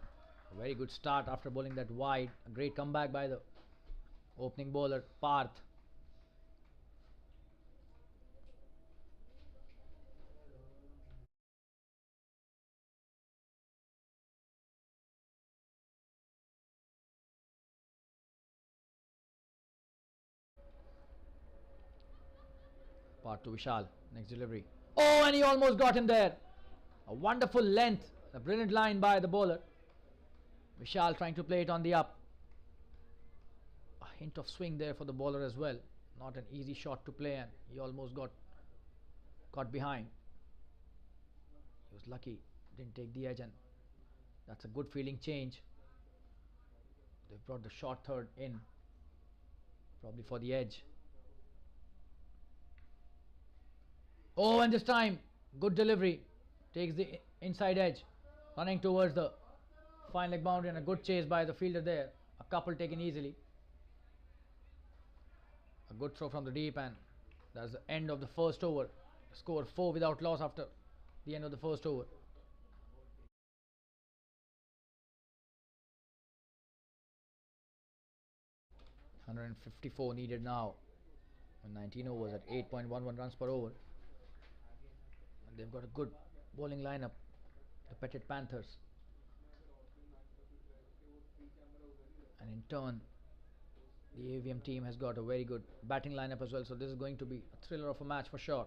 A: A very good start after bowling that wide. A great comeback by the opening bowler, Parth. Parth to Vishal. Next delivery. Oh, and he almost got him there. A wonderful length. A brilliant line by the bowler. Vishal trying to play it on the up. A hint of swing there for the bowler as well. Not an easy shot to play, and he almost got caught behind. He was lucky, didn't take the edge, and that's a good fielding change. They've brought the short third in, probably for the edge. Oh, and this time, good delivery. Takes the inside edge, running towards the fine leg boundary, and a good chase by the fielder there. A couple taken easily. A good throw from the deep, and that's the end of the first over. Score 4 without loss after the end of the first over. (154) needed now. 19 overs at 8.11 runs per over. And they've got a good bowling lineup, the Petit Panthers. And in turn, the AVM team has got a very good batting lineup as well. So this is going to be a thriller of a match for sure.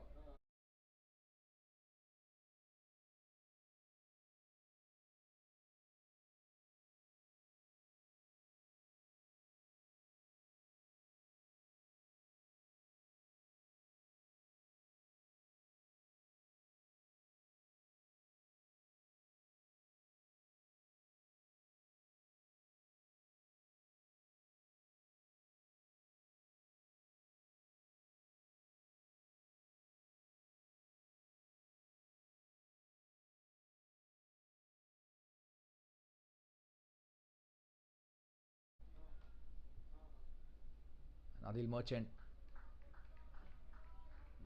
A: Adil Merchant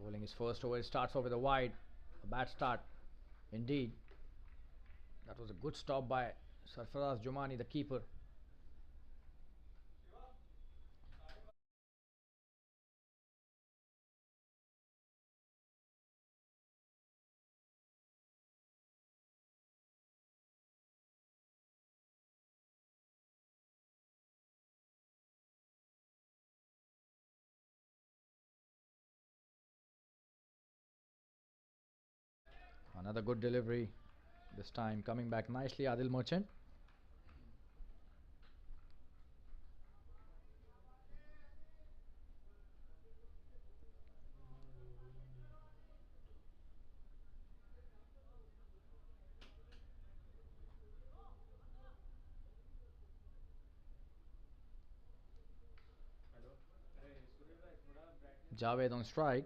A: bowling his first over. He starts off with a wide. A bad start indeed. That was a good stop by Sarfaraz Jumani, the keeper. Another good delivery. This time coming back nicely, Adil Merchant. Javed on strike.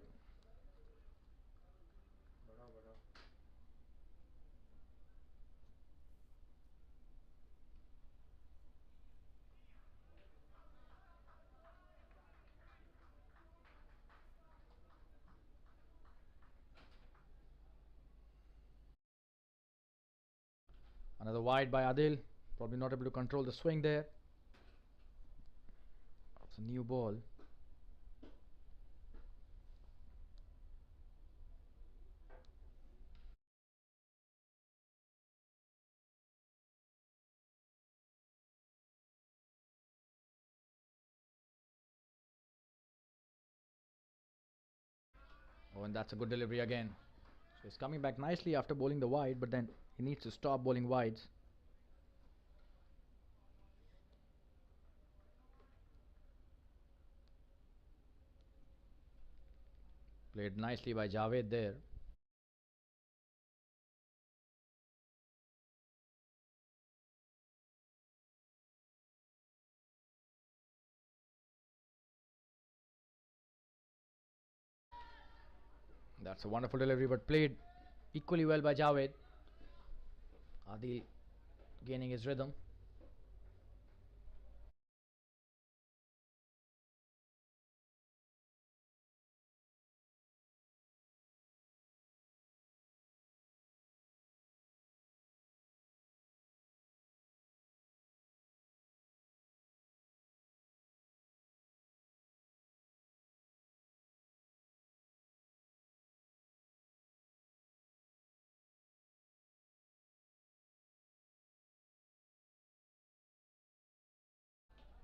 A: Another wide by Adil. Probably not able to control the swing there. It's a new ball. Oh, and that's a good delivery again. So he's coming back nicely after bowling the wide, but then he needs to stop bowling wides. Played nicely by Javed there. That's a wonderful delivery, but played equally well by Javed. Adil gaining his rhythm.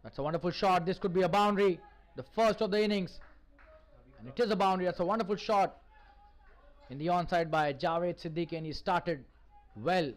A: That's a wonderful shot. This could be a boundary. The first of the innings. And it is a boundary. That's a wonderful shot. In the onside by Javed Siddiqui, and he started well.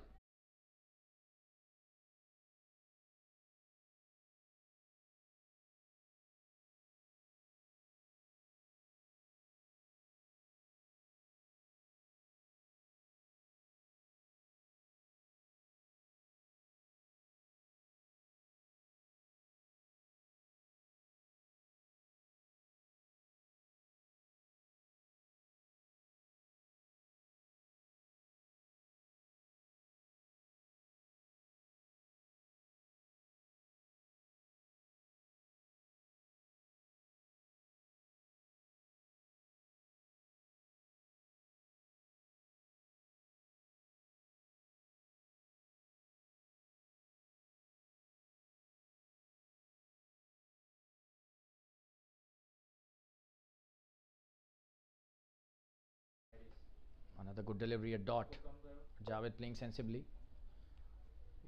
A: Another good delivery, a dot. Javed playing sensibly.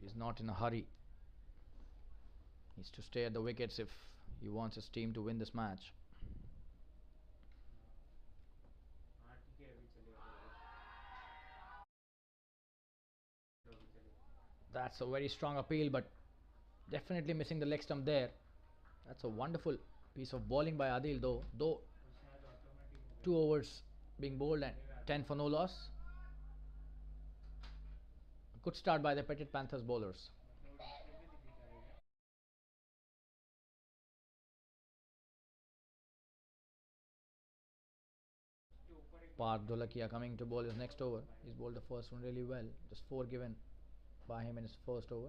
A: He's not in a hurry. Needs to stay at the wickets if he wants his team to win this match. That's a very strong appeal, but definitely missing the leg stump there. That's a wonderful piece of bowling by Adil, though 2 overs being bowled and 10 for no loss. A good start by the Petit Panthers bowlers. Parth Dholakia coming to bowl his next over. He's bowled the first one really well. Just 4 given by him in his first over.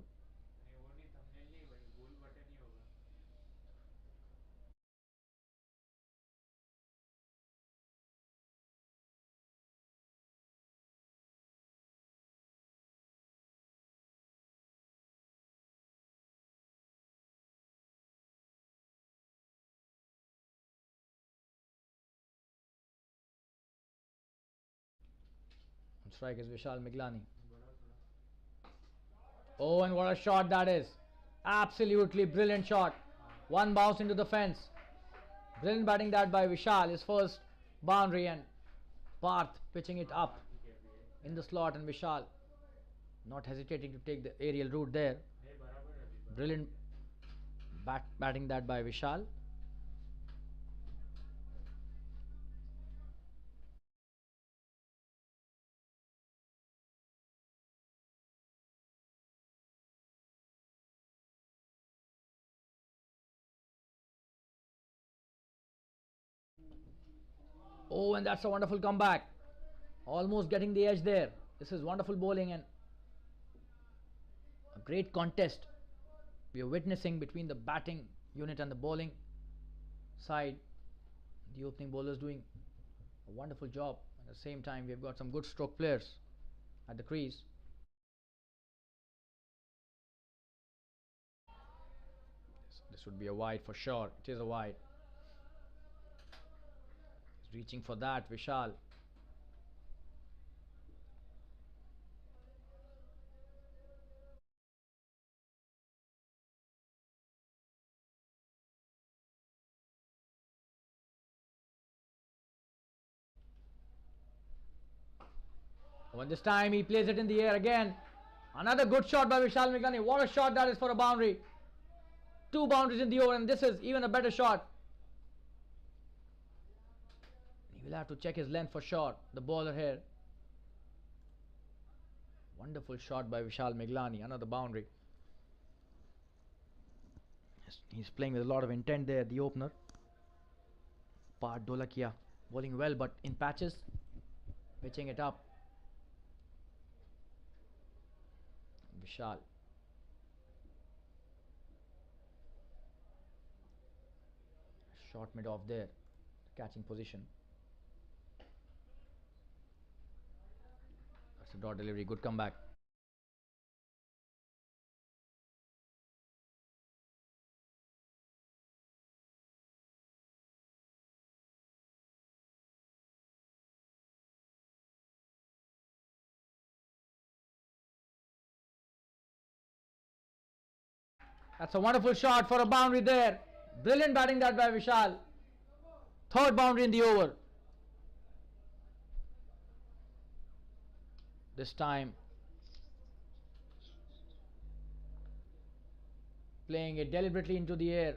A: On strike is Vishal Miglani. Oh, and what a shot that is! Absolutely brilliant shot. One bounce into the fence. Brilliant batting that by Vishal. His first boundary, and Parth pitching it up in the slot, and Vishal not hesitating to take the aerial route there. Brilliant batting that by Vishal. Oh, and that's a wonderful comeback. Almost getting the edge there. This is wonderful bowling and a great contest we are witnessing between the batting unit and the bowling side. The opening bowlers doing a wonderful job. At the same time, we've got some good stroke players at the crease. This would be a wide for sure. It is a wide. He's reaching for that, Vishal. And this time he plays it in the air again. Another good shot by Vishal Meghani. What a shot that is for a boundary. 2 boundaries in the over, and this is even a better shot. He will have to check his length for sure, the bowler here. Wonderful shot by Vishal Meghani, another boundary. He's playing with a lot of intent there, the opener. Part Dolakia bowling well, but in patches, pitching it up. Vishal. Short mid off there, catching position. That's a dot delivery, good comeback. That's a wonderful shot for a boundary there. Brilliant batting that by Vishal. 3rd boundary in the over. This time playing it deliberately into the air,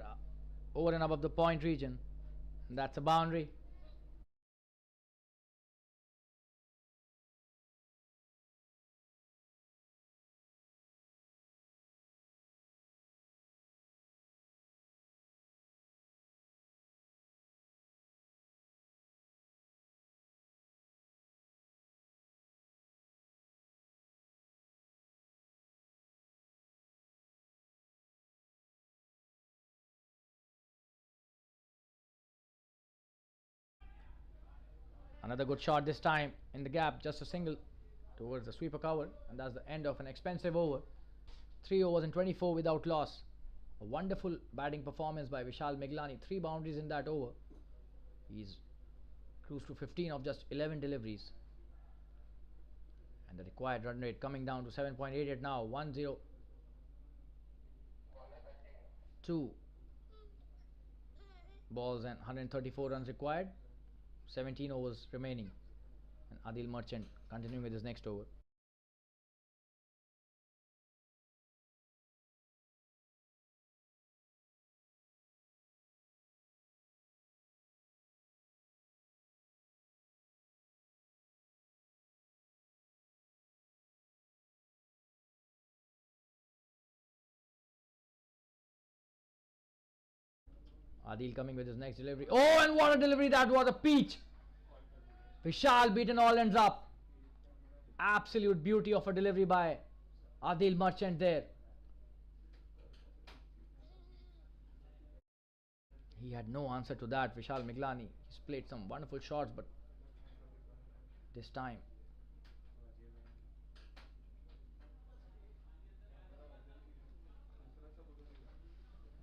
A: over and above the point region. And that's a boundary. Another good shot this time in the gap, just a single towards the sweeper cover, and that's the end of an expensive over. 3 overs and 24 without loss. A wonderful batting performance by Vishal Meghani. 3 boundaries in that over. He's cruised to 15 of just 11 deliveries. And the required run rate coming down to 7.88 now. 1-0. 2 balls and 134 runs required. 17 overs remaining. And Adil Merchant continuing with his next over. Adil coming with his next delivery. Oh, and what a delivery that was, a peach. Vishal beaten all ends up. Absolute beauty of a delivery by Adil Merchant there. He had no answer to that, Vishal Meghani. He's played some wonderful shots, but this time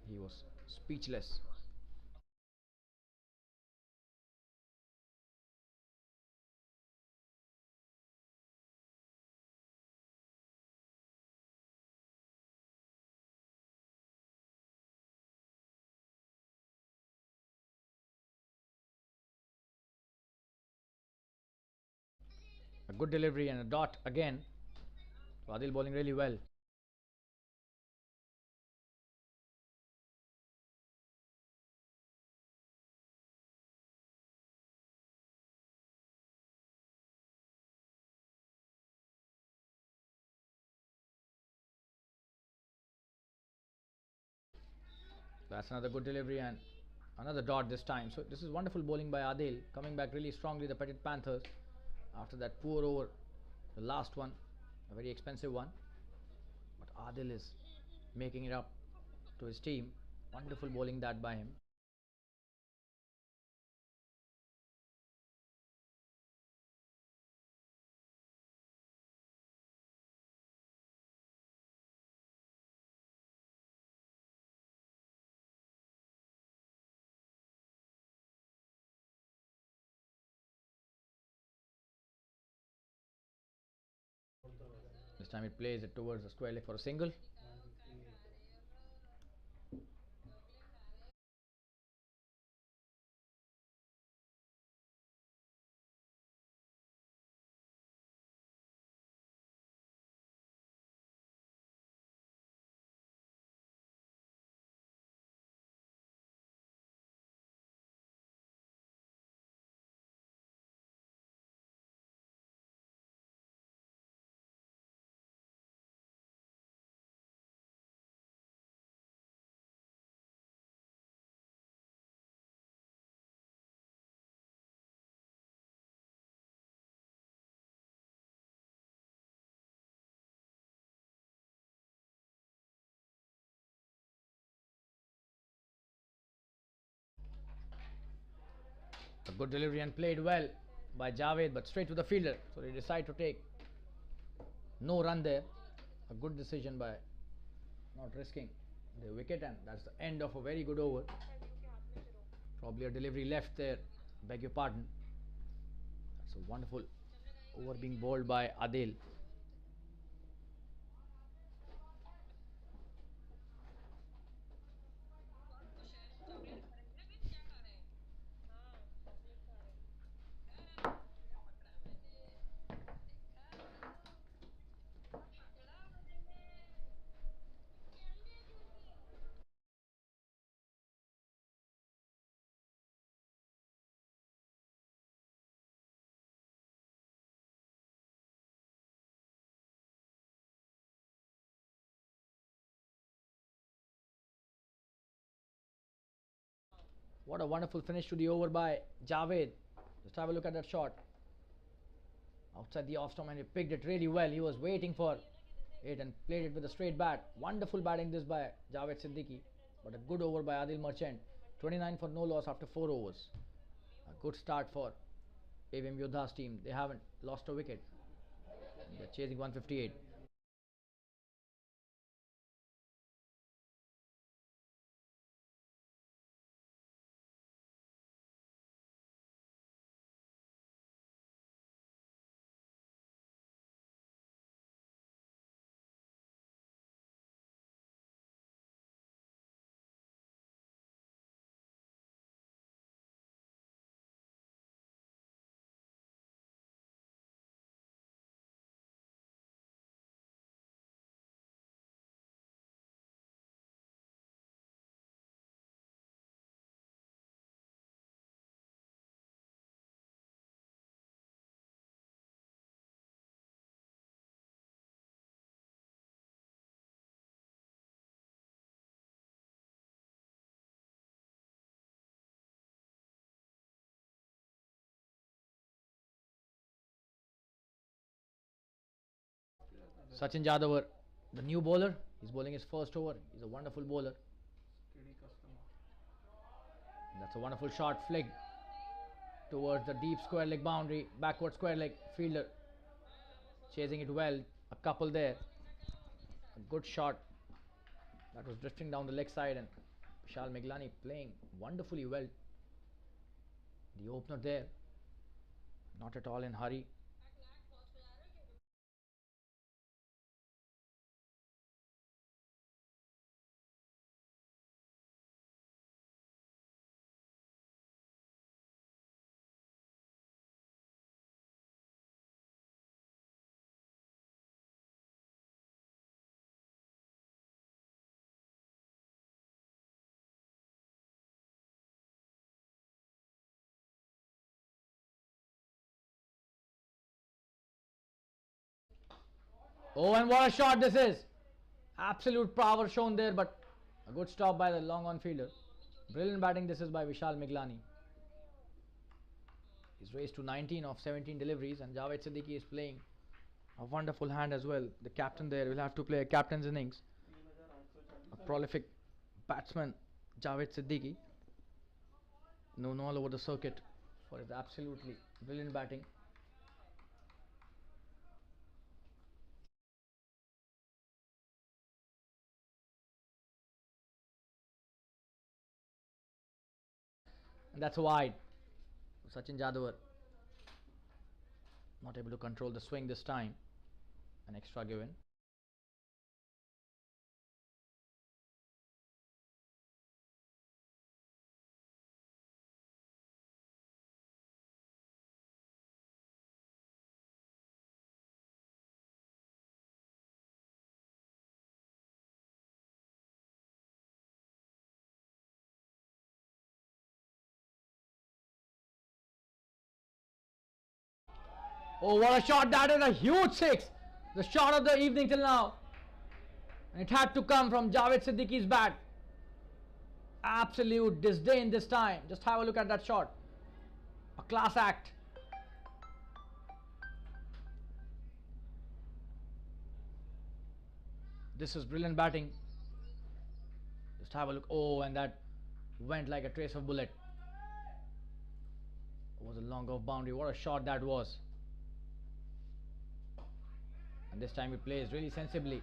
A: he was speechless. A good delivery and a dot again. So Adil bowling really well. That's another good delivery and another dot this time. So this is wonderful bowling by Adil, coming back really strongly, the Petit Panthers, after that poor over, the last one, a very expensive one. But Adil is making it up to his team. Wonderful bowling that by him. This time it plays it towards the square leg for a single. A good delivery and played well by Javed, but straight to the fielder. So they decide to take no run there. A good decision by not risking the wicket, and that's the end of a very good over. Probably a delivery left there. Beg your pardon. That's a wonderful over being bowled by Adil. What a wonderful finish to the over by Javed. Just have a look at that shot. Outside the off stump, and he picked it really well. He was waiting for it and played it with a straight bat. Wonderful batting this by Javed Siddiqui. But a good over by Adil Merchant. 29 for no loss after 4 overs. A good start for Avm Yoddhas team. They haven't lost a wicket. They're chasing 158. Sachin Jadhavar, the new bowler, he's bowling his first over. He's a wonderful bowler. That's a wonderful shot flick towards the deep square leg boundary, backward square leg fielder chasing it well. A couple there. A good shot that was drifting down the leg side, and Vishal Meglani playing wonderfully well. The opener there, not at all in hurry. Oh, and what a shot this is! Absolute power shown there, but a good stop by the long on fielder. Brilliant batting this is by Vishal Meglani. He's raised to 19 of 17 deliveries, and Javed Siddiqui is playing a wonderful hand as well. The captain there will have to play a captain's innings. A prolific batsman, Javed Siddiqui, known all over the circuit for his absolutely brilliant batting. And that's wide. Sachin Jadhavar not able to control the swing this time. An extra given. Oh, what a shot! That is a huge six. The shot of the evening till now. And it had to come from Javed Siddiqui's bat. Absolute disdain this time. Just have a look at that shot. A class act. This is brilliant batting. Just have a look. Oh, and that went like a trace of bullet. was a long off boundary. What a shot that was. And this time he plays really sensibly.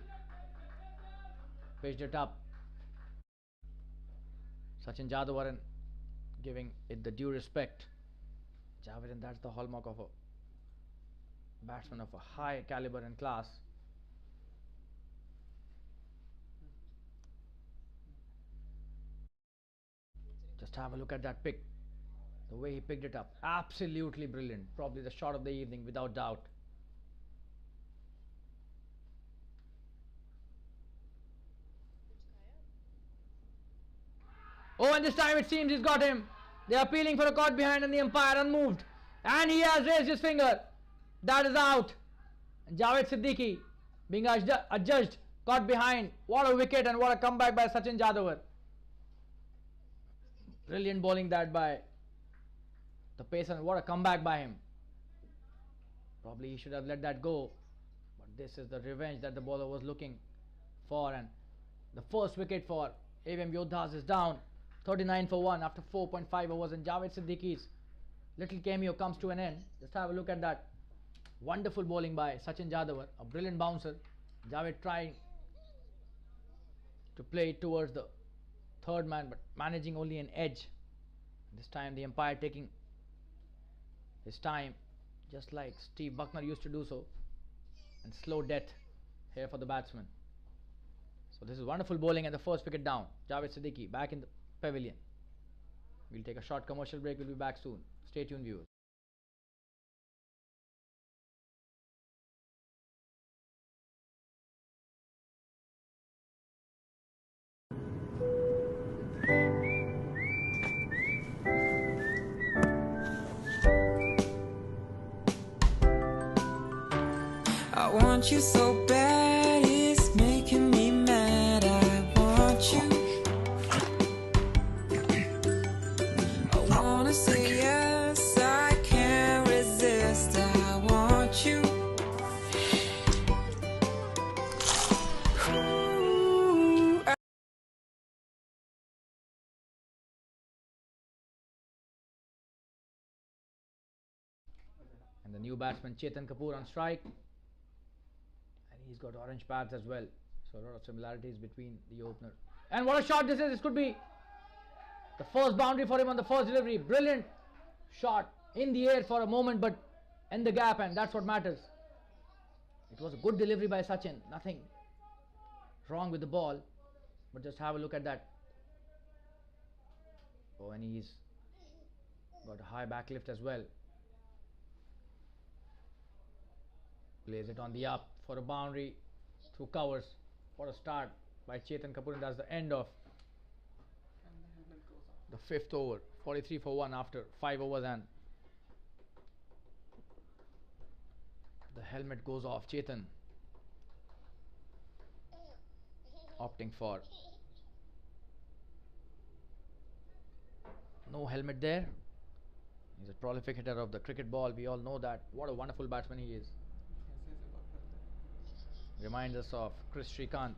A: Pitched it up. Sachin Jadhawaran giving it the due respect. Javadan, that's the hallmark of a batsman of a high caliber and class. Just have a look at that pick. The way he picked it up. Absolutely brilliant. Probably the shot of the evening, without doubt. Oh, and this time it seems he's got him. They are appealing for a caught behind and the umpire unmoved. And he has raised his finger. That is out. And Javed Siddiqui being adjudged, caught behind. What a wicket and what a comeback by Sachin Jadhavar. Brilliant bowling that by the pacer, and what a comeback by him. Probably he should have let that go. But this is the revenge that the bowler was looking for. And the first wicket for Avm Yoddhas is down. 39 for 1 after 4.5 overs, and Javed Siddiqui's little cameo comes to an end. Just have a look at that. Wonderful bowling by Sachin Jadhavar, a brilliant bouncer. Javed trying to play it towards the third man, but managing only an edge. This time the umpire taking his time, just like Steve Buckner used to do so, and slow death here for the batsman. So this is wonderful bowling, and the first wicket down. Javed Siddiqui back in the pavilion. We'll take a short commercial break. We'll be back soon. Stay tuned, viewers.
B: I want you so bad, it's making me mad. I want you. I wanna say yes, I can't resist. I want you. Ooh,
A: And the new batsman Chetan Kapoor on strike. He's got orange pads as well, so a lot of similarities between the opener. And what a shot this is! This could be the first boundary for him on the first delivery. Brilliant shot in the air for a moment, but in the gap, and that's what matters. It was a good delivery by Sachin. Nothing wrong with the ball, but just have a look at that. Oh, and he's got a high back lift as well. Plays it on the up for a boundary through covers. What a start by Chetan Kapoor, and that's the end of the fifth over. 43 for 1 after 5 overs, and the helmet goes off. Chetan opting for no helmet there. He's a prolific hitter of the cricket ball. We all know that. What a wonderful batsman he is. Reminds us of Chris Srikanth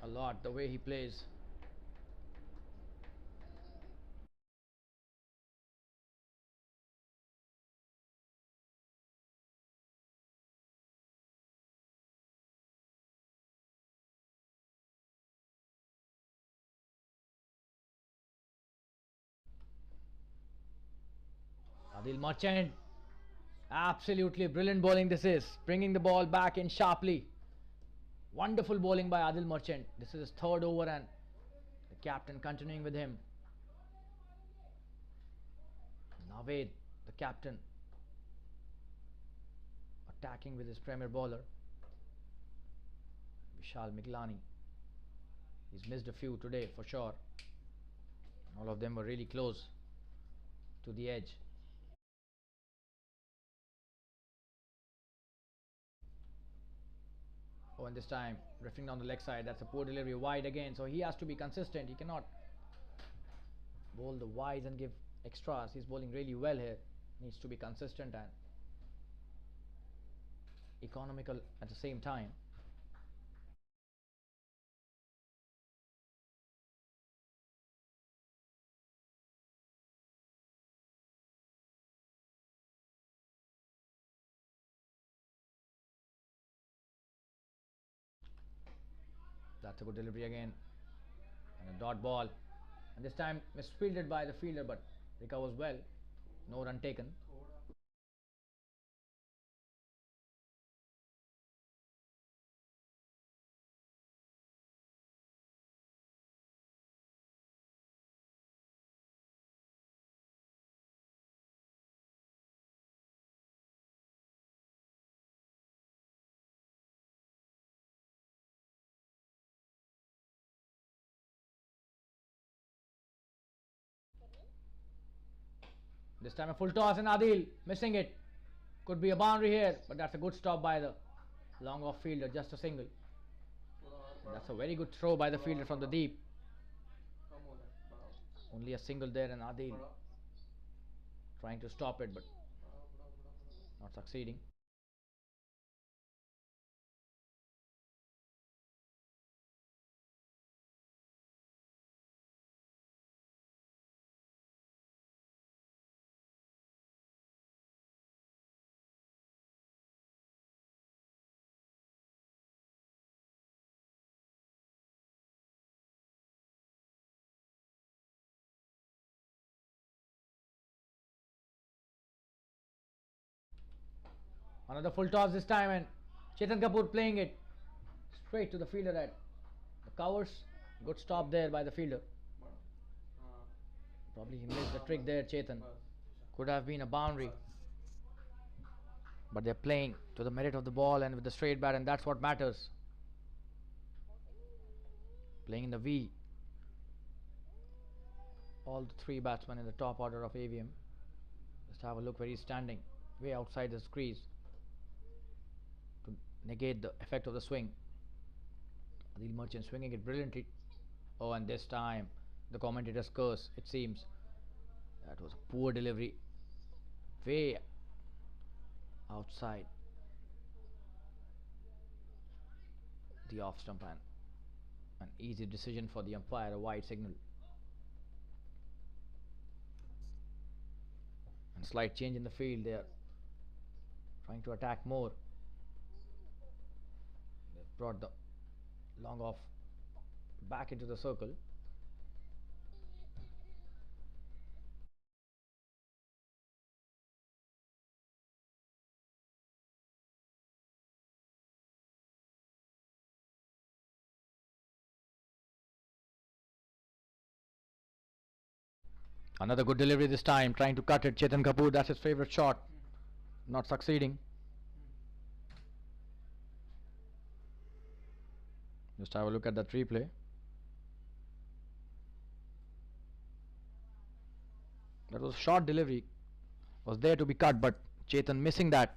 A: a lot, the way he plays. Adil Marchand, absolutely brilliant bowling this is, bringing the ball back in sharply. Wonderful bowling by Adil Marchand. This is his third over, and the captain continuing with him. Naved, the captain, attacking with his premier bowler Vishal Miglani. He's missed a few today for sure. All of them were really close to the edge. Oh, and this time drifting down the leg side. That's a poor delivery, wide again. So he has to be consistent. He cannot bowl the wides and give extras. He's bowling really well here. Needs to be consistent and economical at the same time. That's a good delivery again. And a dot ball. And this time misfielded by the fielder, but recovers well. No run taken. This time a full toss and Adil missing it. Could be a boundary here, but that's a good stop by the long off fielder, just a single. That's a very good throw by the fielder from the deep. Only a single there and Adil trying to stop it but not succeeding. Another full toss this time and Chetan Kapoor playing it straight to the fielder at the covers. Good stop there by the fielder. Probably he missed the trick there, Chetan. Could have been a boundary. But they're playing to the merit of the ball and with the straight bat, and that's what matters. Playing in the V. All the three batsmen in the top order of AVM. Just have a look where he's standing, way outside the crease, to negate the effect of the swing. Adil Merchant swinging it brilliantly. Oh, and this time the commentator's curse, it seems. That was a poor delivery, way outside the off stump, and an easy decision for the umpire, a wide signal. And slight change in the field, they are trying to attack more. They brought the long off back into the circle. Another good delivery this time, trying to cut it. Chetan Kapoor, that's his favorite shot. Not succeeding. Just have a look at that replay. That was a short delivery. Was there to be cut, but Chetan missing that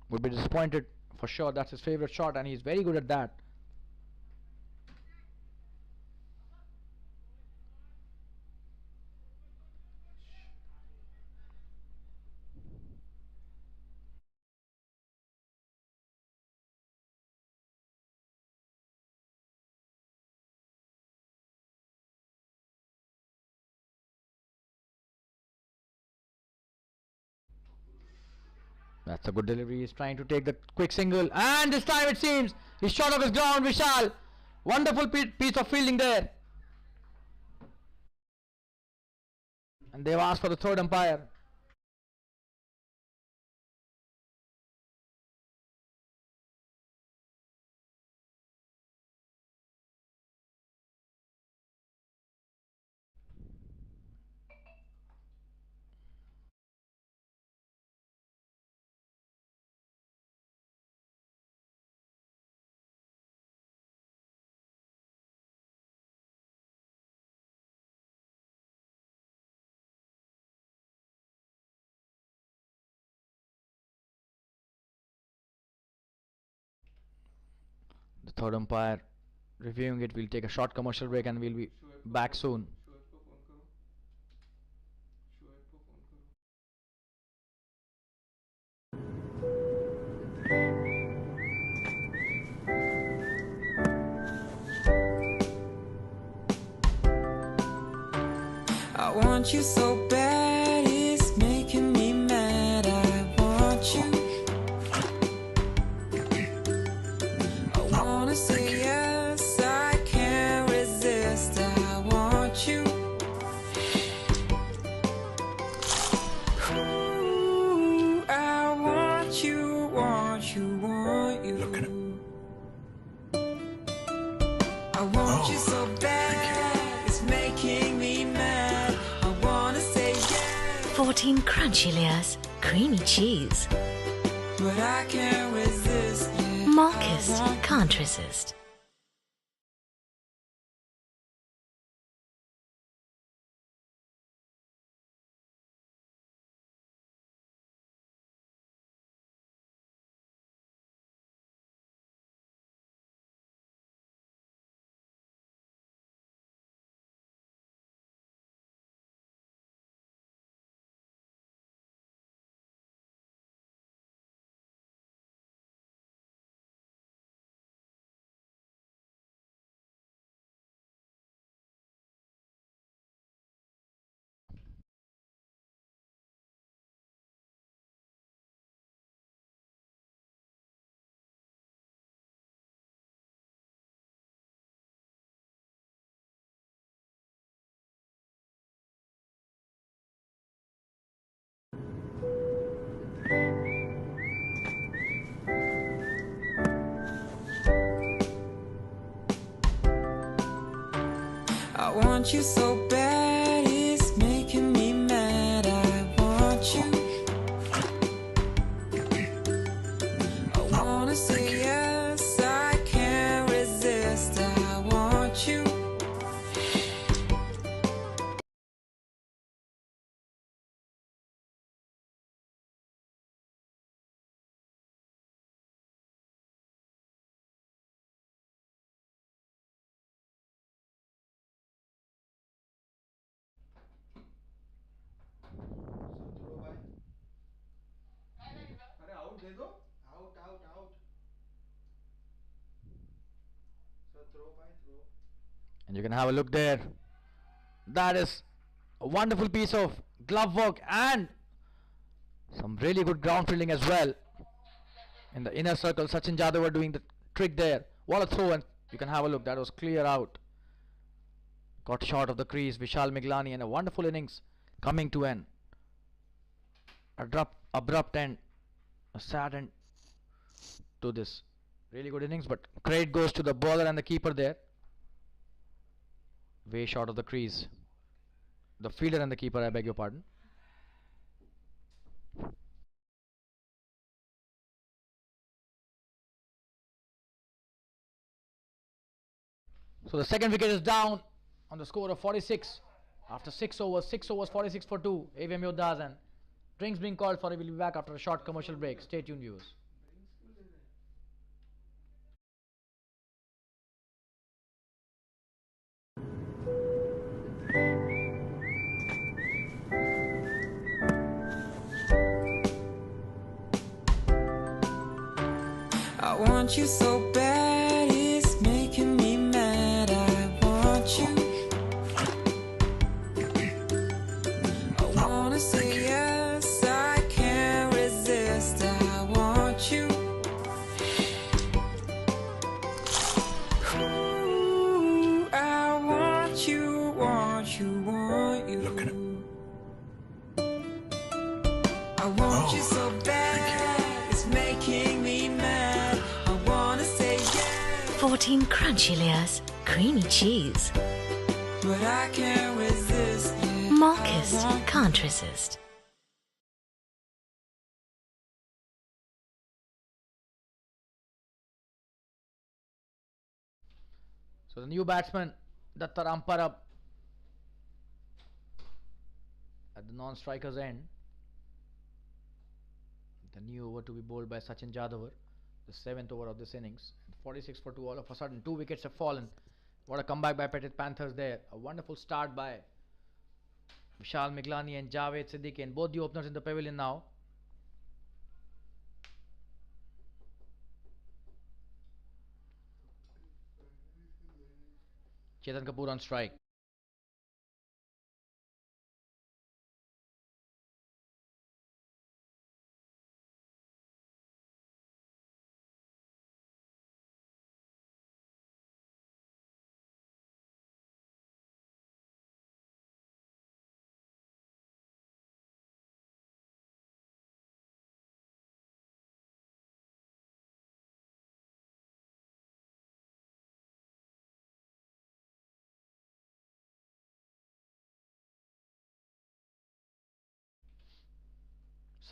A: would be disappointed for sure. That's his favorite shot and he's very good at that. That's a good delivery. He's trying to take the quick single, and this time it seems he's shot off his ground. Vishal, wonderful piece of fielding there. And they've asked for the third umpire. The third umpire reviewing it. We'll take a short commercial break and we'll be back soon.
B: I want you so bad, it's making me mad. I want you. I wanna say yes, I can. I want you so bad, it's making me mad. I wanna say yes,
D: 14 crunchy layers, creamy cheese.
B: but I can't resist. Yeah.
D: Marcus can't resist.
B: I want you so bad, it's making me mad. I want you. I wanna say yes, I can't resist. I want you.
C: अरे out दे दो out out out sir throw by throw
A: And you can have a look there. That is a wonderful piece of glove work and some really good ground fielding as well. In the inner circle, Sachin Jadhav were doing the trick there. What a throw, and you can have a look. That was clear out. Got short of the crease. Vishal Miglani, and a wonderful innings coming to an abrupt end. A sad end to this really good innings, but credit goes to the bowler and the keeper there. Way short of the crease. The fielder and the keeper, I beg your pardon. So the second wicket is down on the score of 46 after 6 overs. 6 overs, 46 for 2. Avm Yoddhas, and drinks being called for. We will be back after a short commercial break. Stay tuned, viewers.
B: I want you so bad, it's making me mad. I want you. I wanna say yes, I can't resist. I want you. Ooh, I want you, want you, want you. I want you so bad, it's making me mad. I wanna say yes,
D: 14 crunchy layers, creamy cheese.
B: but I can't resist. Yeah.
D: Marcus can't resist.
A: So the new batsman, Datta Ramparab, at the non-striker's end. The new over to be bowled by Sachin Jadhav, the 7th over of this innings. 46 for 2, all of a sudden 2 wickets have fallen. What a comeback by Petit Panthers there. A wonderful start by Vishal Miglani and Jfsc, and both the openers in the pavilion now. Chetan Kapoor on strike.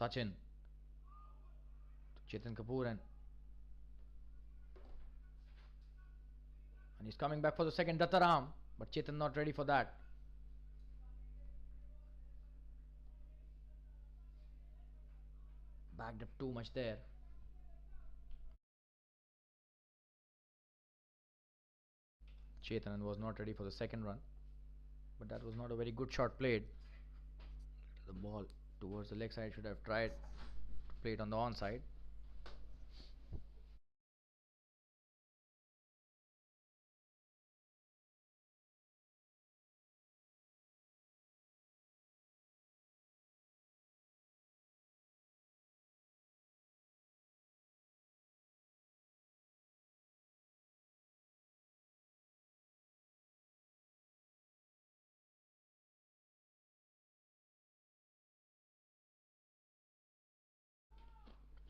A: Sachin to Chetan Kapoor, and he's coming back for the second Dattaram, but Chetan not ready for that. Backed up too much there. Chetan was not ready for the second run, but that was not a very good shot played. The ball towards the leg side, should have tried to play it on the onside.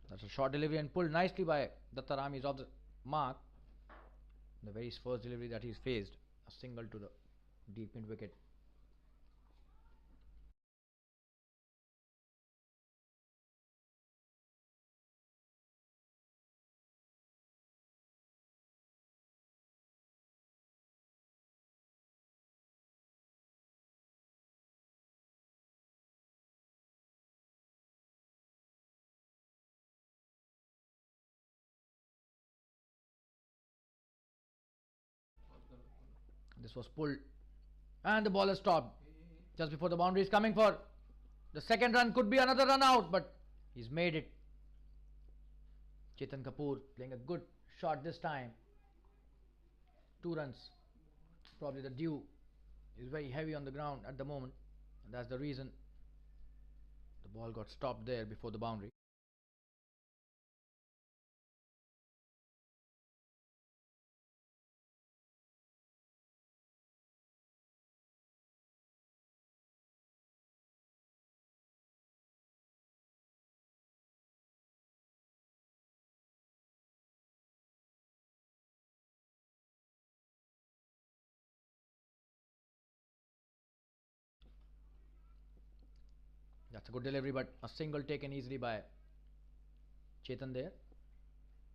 A: That's a short delivery and pulled nicely by Dattaram. He's off the mark. The very first delivery that he's faced, a single to the deep mid wicket. This was pulled, and the ball has stopped just before the boundary is coming for the second run. Could be another run out, but he's made it. Chetan Kapoor playing a good shot this time. 2 runs. Probably the dew is very heavy on the ground at the moment, and that's the reason the ball got stopped there before the boundary. That's a good delivery, but a single taken easily by Chetan there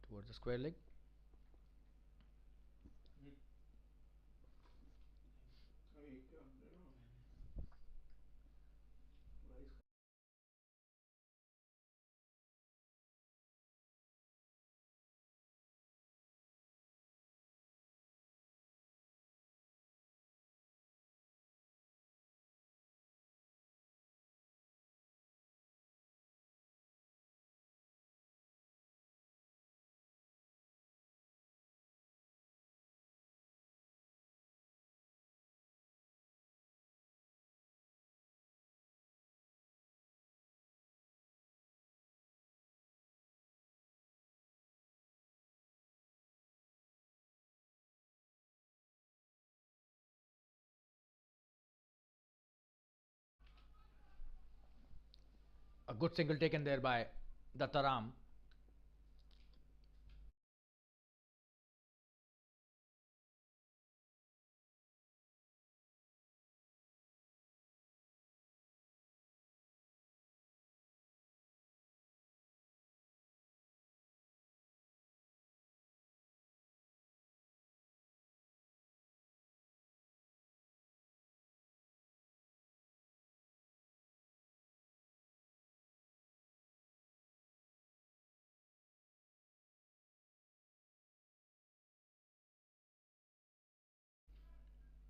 A: towards the square leg. A good single taken there by Dattaram.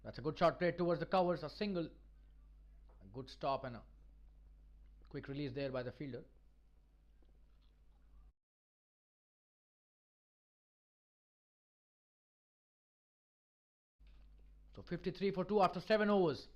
A: That's a good shot played towards the covers. A single, a good stop, and a quick release there by the fielder. So 53 for 2 after 7 overs.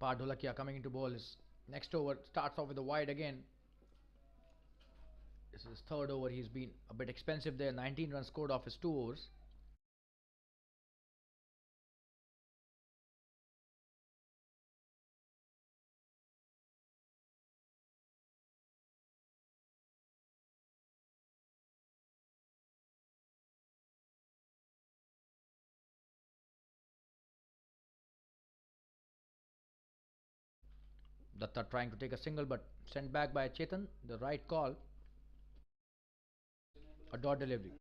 A: Dholakia coming into ball. His next over starts off with a wide again. This is his third over. He's been a bit expensive there. 19 runs scored off his 2 overs. Datta trying to take a single but sent back by Chetan. The right call. A dot delivery.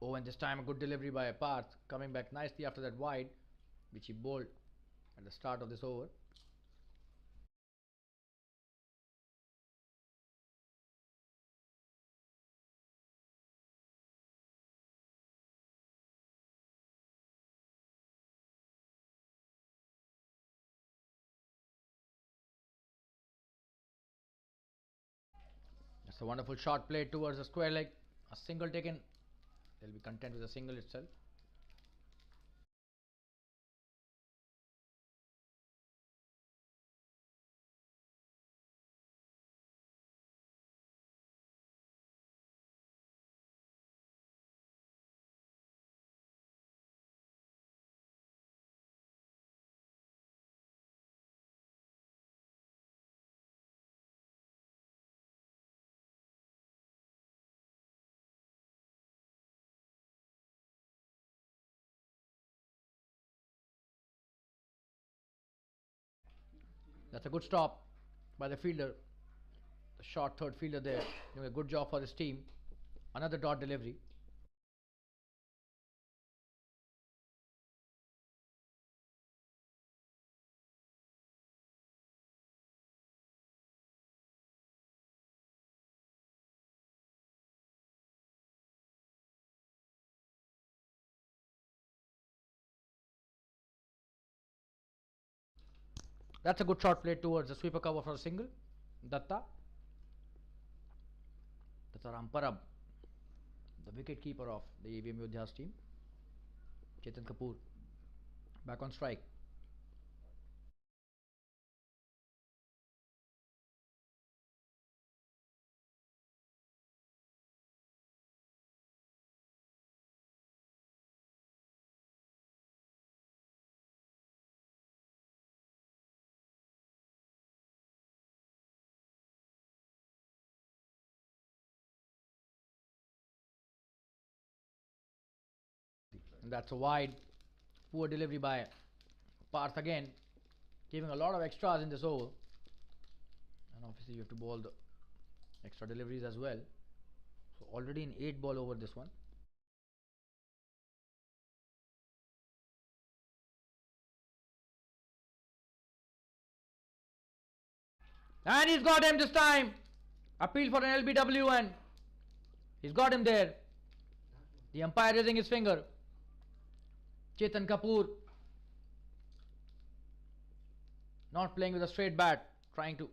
A: Oh, and this time a good delivery by Parth, coming back nicely after that wide, which he bowled at the start of this over. That's a wonderful shot played towards the square leg. A single taken. They'll be content with a single itself. That's a good stop by the fielder. The short third fielder there doing a good job for his team. Another dot delivery. That's a good shot played towards the sweeper cover for a single. Datta. That's Ramparab, the wicket keeper of the Avm Yoddhas team. Chetan Kapoor back on strike. And that's a wide. Poor delivery by Parth again, giving a lot of extras in this over. And obviously you have to bowl the extra deliveries as well. So already in 8 ball over this one. And he's got him this time. Appeal for an LBW and he's got him there. The umpire raising his finger. Chetan Kapoor not playing with a straight bat, trying to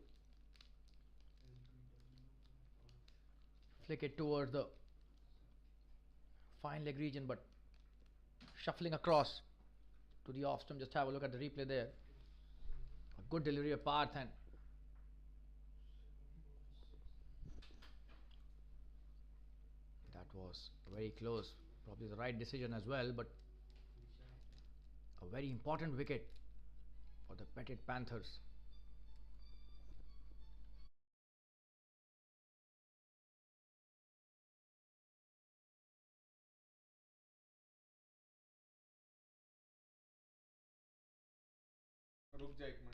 A: flick it towards the fine leg region, but shuffling across to the off stump. Just have a look at the replay there. A good delivery of Parth, and that was very close. Probably the right decision as well, but a very important wicket for the Petit Panthers.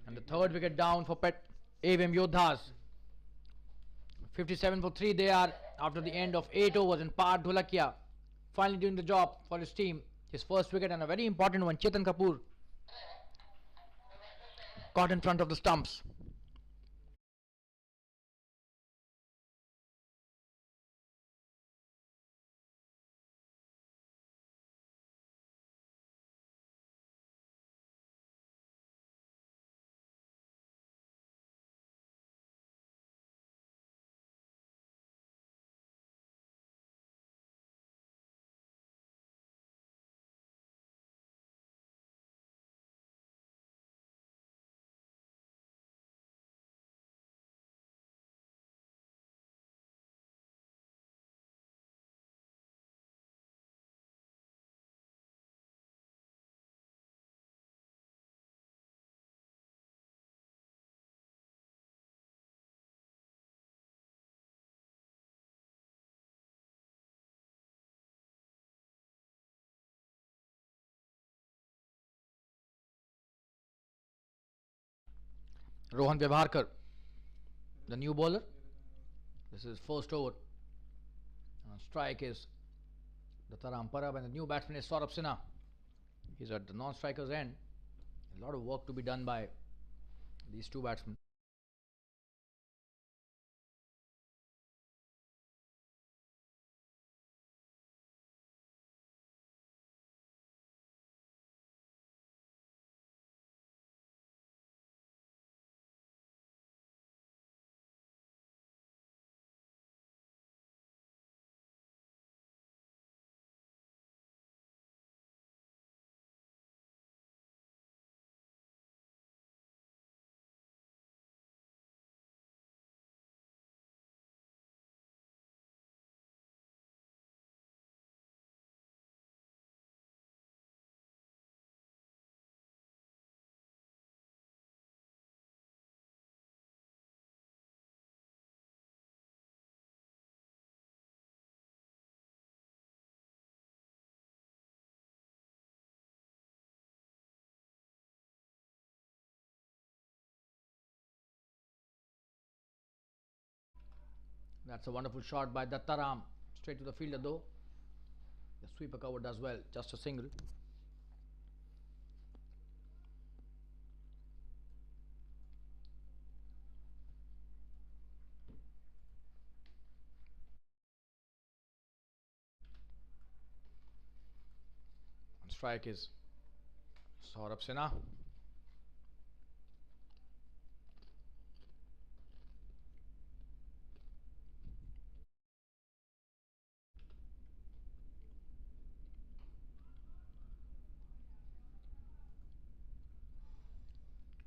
A: And the third wicket down for Avm Yoddhas. 57 for 3 they are after the end of 8 overs, and Parth Dholakia finally doing the job for his team. His first wicket, and a very important one. Chetan Kapoor caught in front of the stumps. Rohan Bebharkar, the new bowler. This is first over. On strike is Dattaram Parab, and the new batsman is Saurabh Sinha. He's at the non-striker's end. A lot of work to be done by these two batsmen. That's a wonderful shot by Dattaram. Straight to the fielder though. The sweeper cover does well. Just a single. On strike is Saurabh Sinha.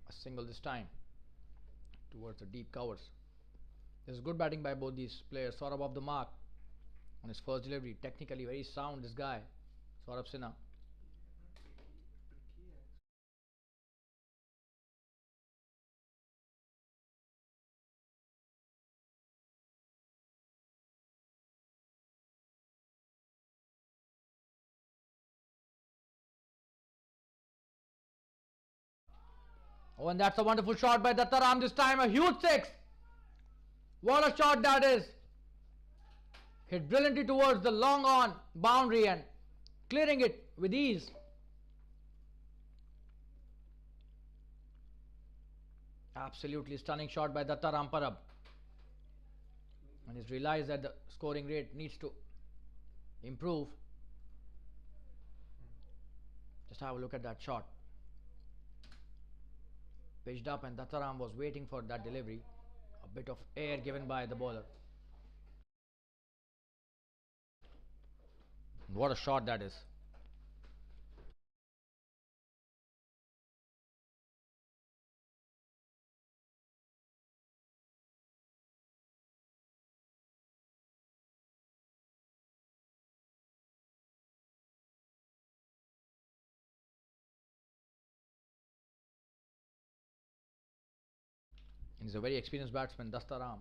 A: A single this time towards the deep covers. This is good batting by both these players. Saurabh off the mark on his first delivery. Technically very sound, this guy, Saurabh Sinha. Oh, and that's a wonderful shot by Dattaram this time. A huge six. What a shot that is. Hit brilliantly towards the long on boundary and clearing it with ease. Absolutely stunning shot by Dattaram Parab. And he's realized that the scoring rate needs to improve. Just have a look at that shot. Pitched up, and Dattaram was waiting for that delivery. A bit of air given by the bowler. What a shot that is. He's a very experienced batsman, Dattaram.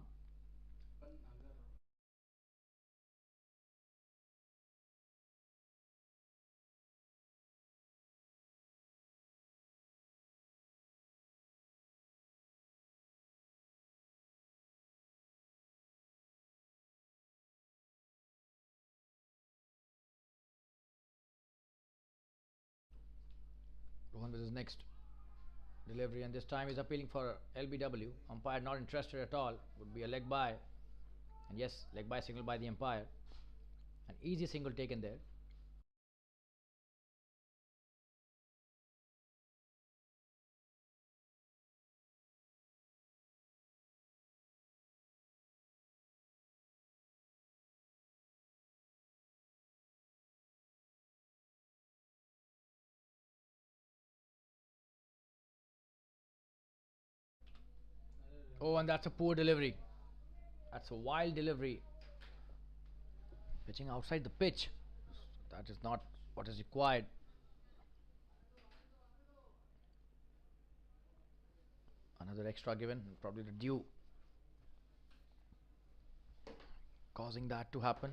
A: Rohan with his next delivery, and this time he's appealing for LBW. Umpire not interested at all. Would be a leg by. And yes, leg by signal by the umpire. An easy single taken there. Oh, and that's a poor delivery. That's a wild delivery. Pitching outside the pitch. That is not what is required. Another extra given, probably the due causing that to happen.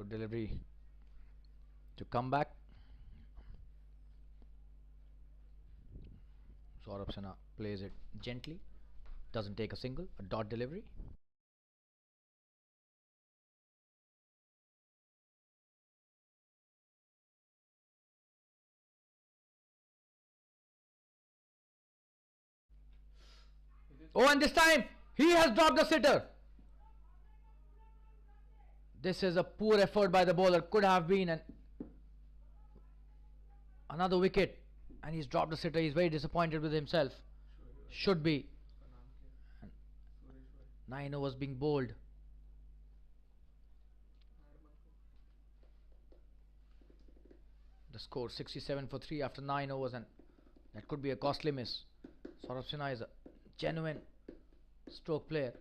A: Good delivery to come back. Saurabh Sinha plays it gently, doesn't take a single, a dot delivery. Oh, and this time he has dropped the sitter. This is a poor effort by the bowler. Could have been another wicket, and he's dropped the sitter. He's very disappointed with himself. Should be. 9 overs being bowled. The score 67 for 3 after 9 overs, and that could be a costly miss. Saurabh Sinha is a genuine stroke player.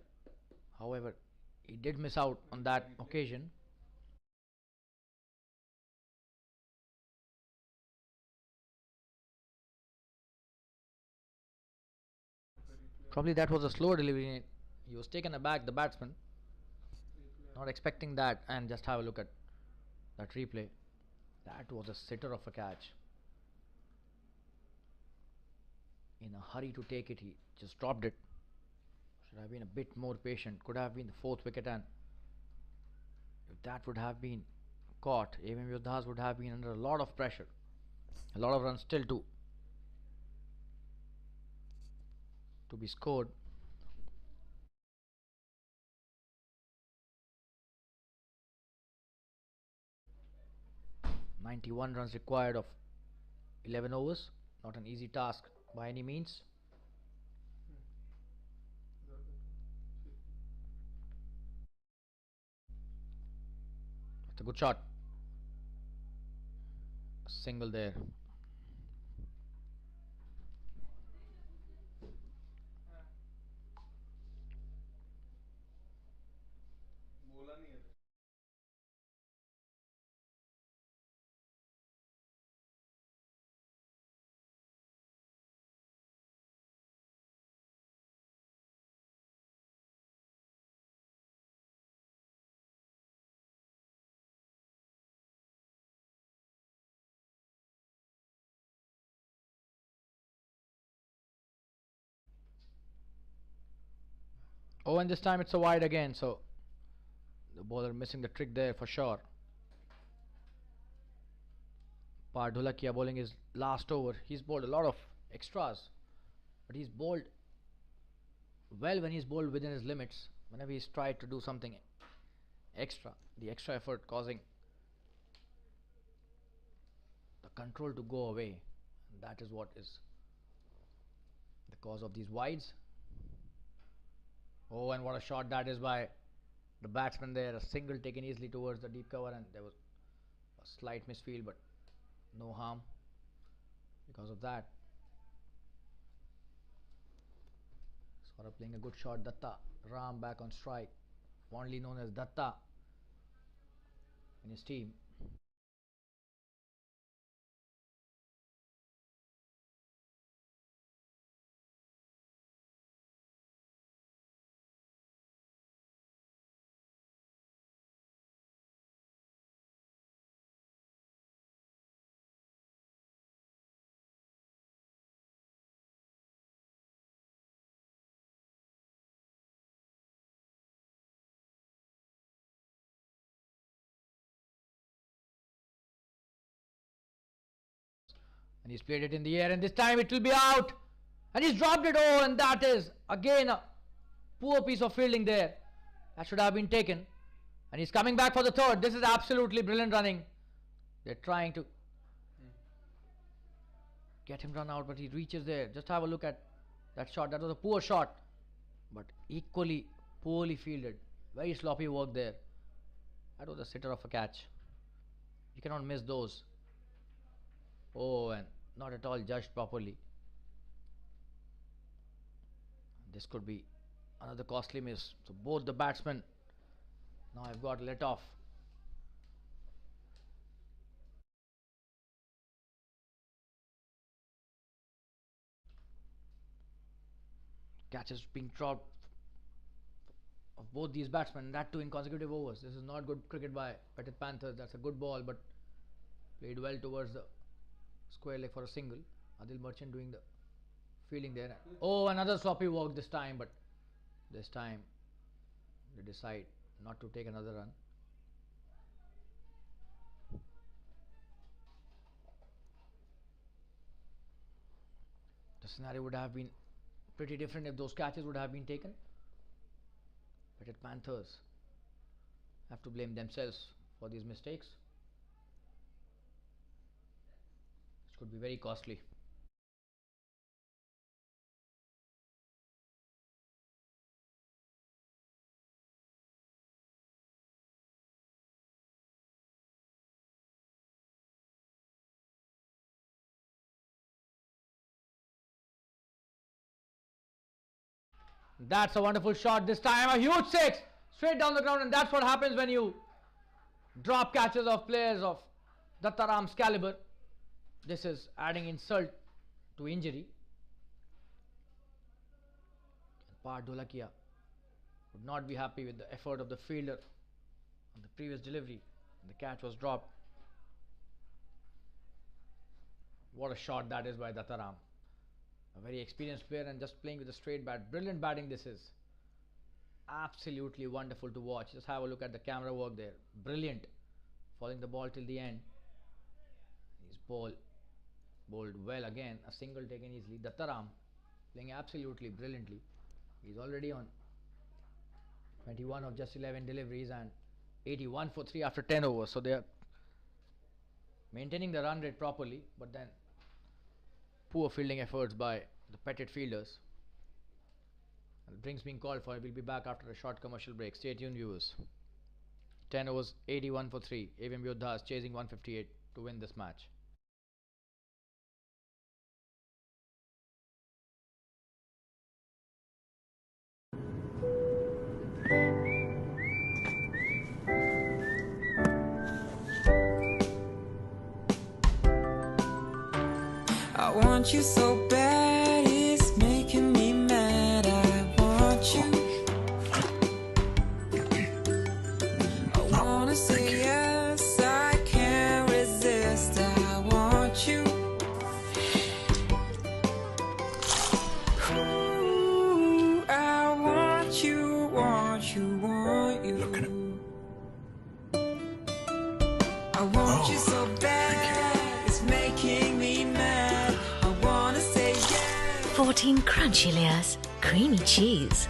A: However, he did miss out on that occasion. Probably that was a slower delivery. He was taken aback, the batsman, not expecting that. And just have a look at that replay. That was a sitter of a catch. In a hurry to take it, he just dropped it. Should have been a bit more patient. Could have been the 4th wicket, and if that would have been caught, Avm Yoddhas would have been under a lot of pressure. A lot of runs still to be scored. "91 runs required of 11 overs. Not an easy task by any means. That's a good shot. A single there.
C: बोला नहीं है
A: Oh, and this time it's a wide again, so the bowler missing the trick there for sure. Dholakia bowling his last over. He's bowled a lot of extras, but he's bowled well when he's bowled within his limits. Whenever he's tried to do something extra, the extra effort causing the control to go away. And that is what is the cause of these wides. Oh, and what a shot that is by the batsman there. A single taken easily towards the deep cover, and there was a slight misfield, but no harm because of that. Saurabh playing a good shot. Datta Ram back on strike, fondly known as Datta in his team. And he's played it in the air, and this time it will be out, and he's dropped it. Oh, and that is again a poor piece of fielding there. That should have been taken, and he's coming back for the third. This is absolutely brilliant running. They're trying to get him run out, but he reaches there. Just have a look at that shot. That was a poor shot, but equally poorly fielded. Very sloppy work there. That was a sitter of a catch. You cannot miss those. Oh, and not at all judged properly. This could be another costly miss. So both the batsmen now have got let off. Catches being dropped of both these batsmen, that too in consecutive overs. This is not good cricket by Petit Panthers. That's a good ball, but played well towards the square leg for a single. Adil Merchant doing the fielding there. Oh, another sloppy walk this time, but this time they decide not to take another run. The scenario would have been pretty different if those catches would have been taken. Petit Panthers have to blame themselves for these mistakes, which could be very costly. That's a wonderful shot this time, a huge six straight down the ground, and that's what happens when you drop catches of players of Dattaram's caliber. This is adding insult to injury. Par Dholakia would not be happy with the effort of the fielder on the previous delivery. The catch was dropped. What a shot that is by Dattaram. A very experienced player and just playing with a straight bat. Brilliant batting this is. Absolutely wonderful to watch. Just have a look at the camera work there. Brilliant. Following the ball till the end. He's bowled well again. A single taken easily. Dattaram playing absolutely brilliantly. He's already on 21 of just 11 deliveries and 81 for 3 after 10 overs. So they are maintaining the run rate properly, but then poor fielding efforts by the petted fielders. And the drinks being called for. We'll be back after a short commercial break. Stay tuned, viewers. 10 overs, 81 for 3. Avm Yoddhas chasing 158 to win this match.
B: I want you so bad, it's making me mad. I want you. I wanna say yes, I can't resist. I want you. Ooh, I want you, want you, want you. I want you so bad, it's making me mad.
D: 14 crunchy layers, creamy cheese.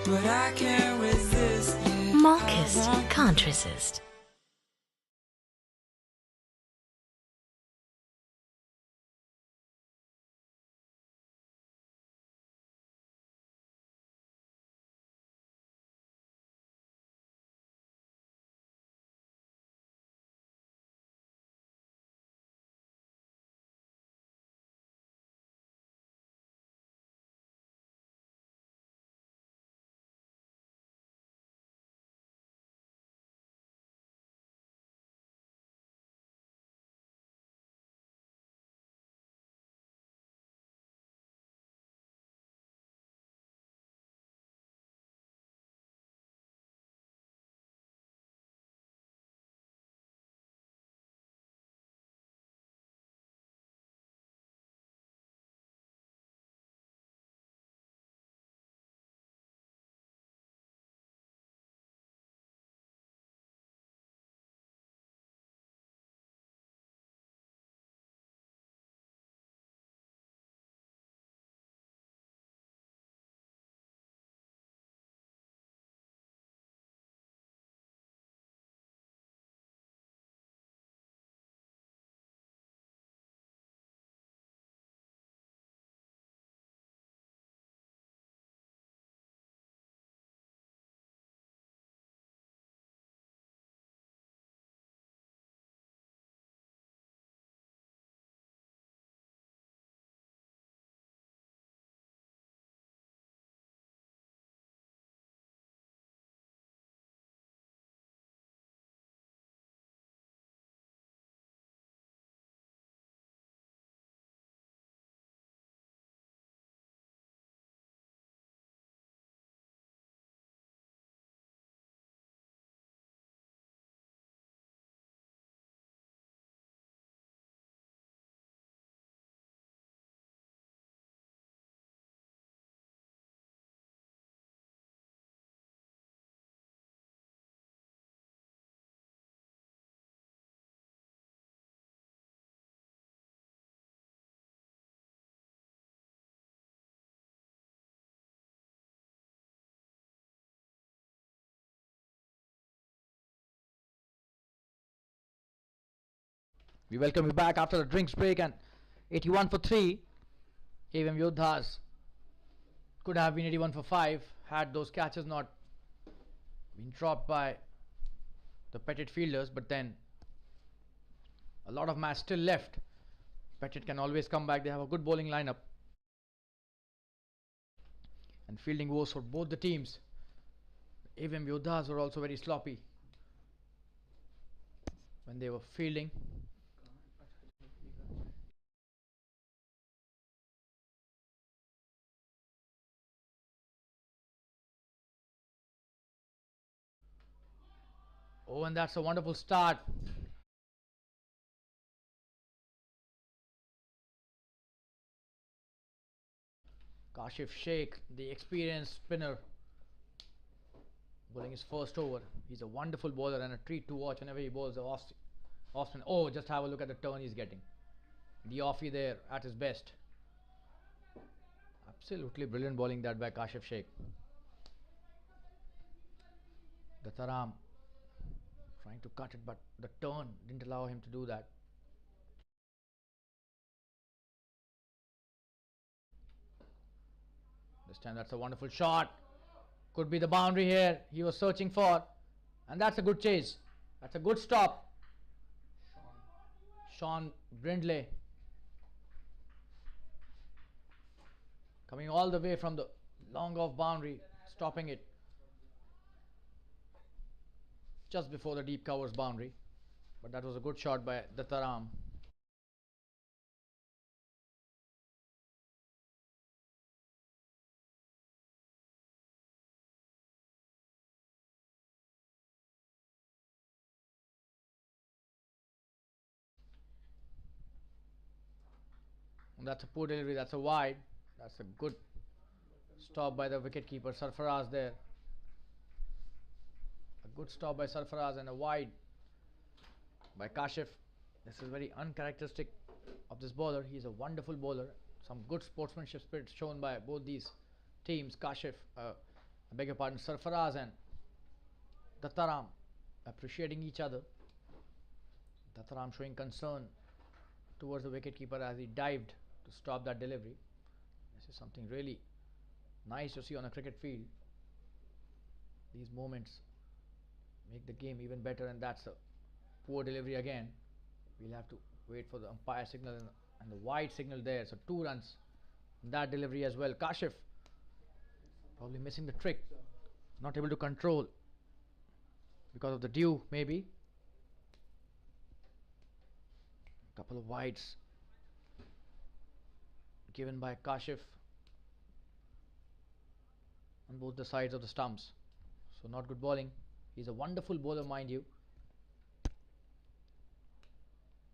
B: But I can't resist.
D: Marcus can't resist.
A: We welcome you back after the drinks break, and 81 for 3. Avm Yoddhas could have been 81 for 5 had those catches not been dropped by the Petit fielders, but then a lot of match still left. Petit can always come back. They have a good bowling lineup, and fielding woes for both the teams. Avm Yoddhas were also very sloppy when they were fielding. Oh, and that's a wonderful start. Jfsc, the experienced spinner, bowling his first over. He's a wonderful bowler and a treat to watch whenever he bowls the off spin. Oh, just have a look at the turn he's getting. The offie there at his best. Absolutely brilliant bowling that by Jfsc. The Taram trying to cut it, but the turn didn't allow him to do that. This time that's a wonderful shot. Could be the boundary here he was searching for, and that's a good chase. That's a good stop. Sean Brindley coming all the way from the long off boundary, stopping it just before the deep covers boundary. But that was a good shot by the Taram. And that's a poor delivery. That's a wide. That's a good stop by the wicketkeeper Sarfaraz there. A good stop by Sarfaraz and a wide by Kashif. This is very uncharacteristic of this bowler. He's a wonderful bowler. Some good sportsmanship spirit shown by both these teams. Kashif, I beg your pardon, Sarfaraz and Dattaram appreciating each other. Dattaram showing concern towards the wicketkeeper as he dived to stop that delivery. This is something really nice to see on a cricket field. These moments make the game even better, and that's a poor delivery again. We'll have to wait for the umpire signal and the wide signal there. So 2 runs in that delivery as well. Kashif probably missing the trick, not able to control because of the dew maybe. Couple of wides given by Kashif on both the sides of the stumps. So not good bowling. He's a wonderful bowler, mind you.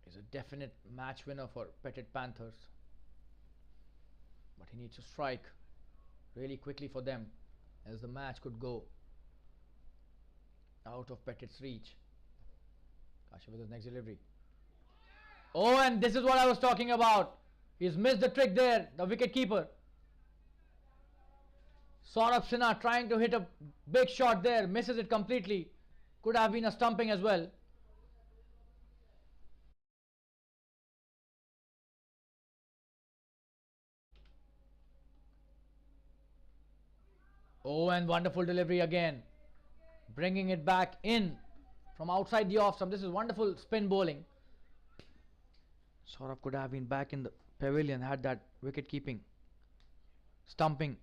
A: He's a definite match winner for Petit Panthers, but he needs to strike really quickly for them, as the match could go out of Petit's reach. Kashif with his next delivery. Oh, and this is what I was talking about. He's missed the trick there, the wicket keeper. Saurabh Sinha trying to hit a big shot there, misses it completely. Could have been a stumping as well. Oh, and wonderful delivery again, bringing it back in from outside the off stump. This is wonderful spin bowling. Saurabh could have been back in the pavilion had that wicket keeping stumping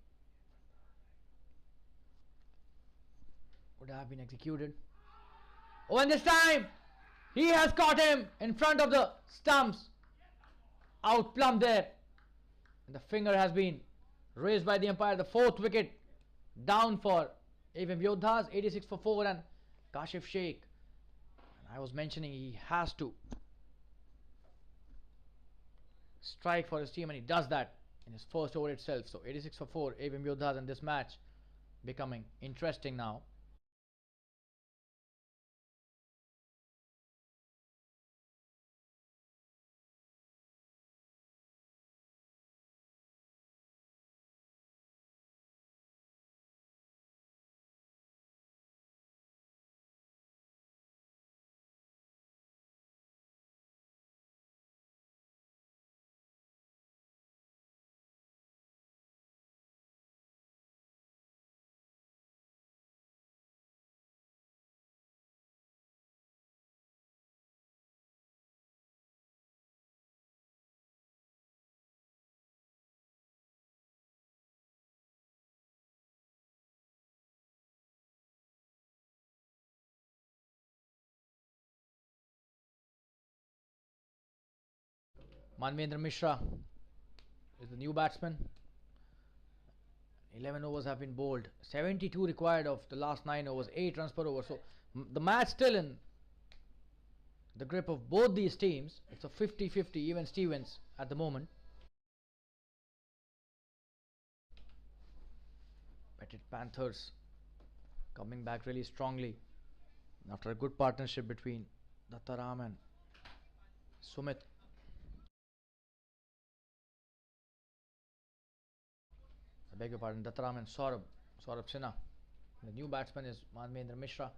A: would have been executed. Oh, and this time he has caught him in front of the stumps, out plumb there, and the finger has been raised by the umpire. The 4th wicket down for Avm Yoddhas, 86 for 4, and Jfsc. And I was mentioning he has to strike for his team, and he does that in his first over itself. So 86 for 4, Avm Yoddhas, in this match becoming interesting now. Manvendra Mishra is the new batsman. 11 overs have been bowled. 72 required of the last 9 overs. 8 runs per over. So the match still in the grip of both these teams. It's a 50-50 even Stevens at the moment. Petit Panthers coming back really strongly after a good partnership between Dattaram and Sumit. I beg your pardon, Dattaram and Saurabh Sinha. The new batsman is Manvendra Mishra.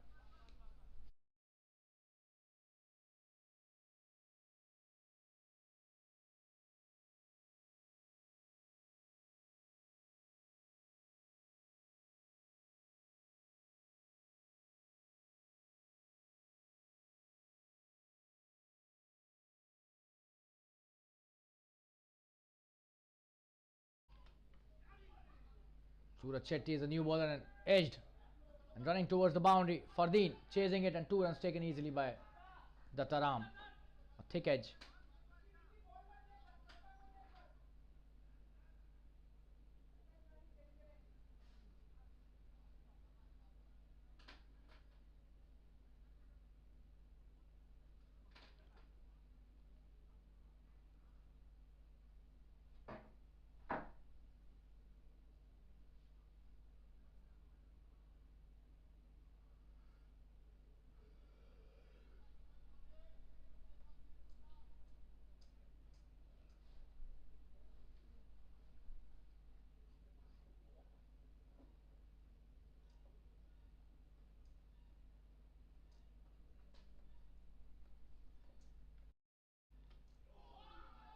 A: Suraj Shetty is a new bowler and edged and running towards the boundary. Fardeen chasing it and 2 runs taken easily by Dattaram. A thick edge.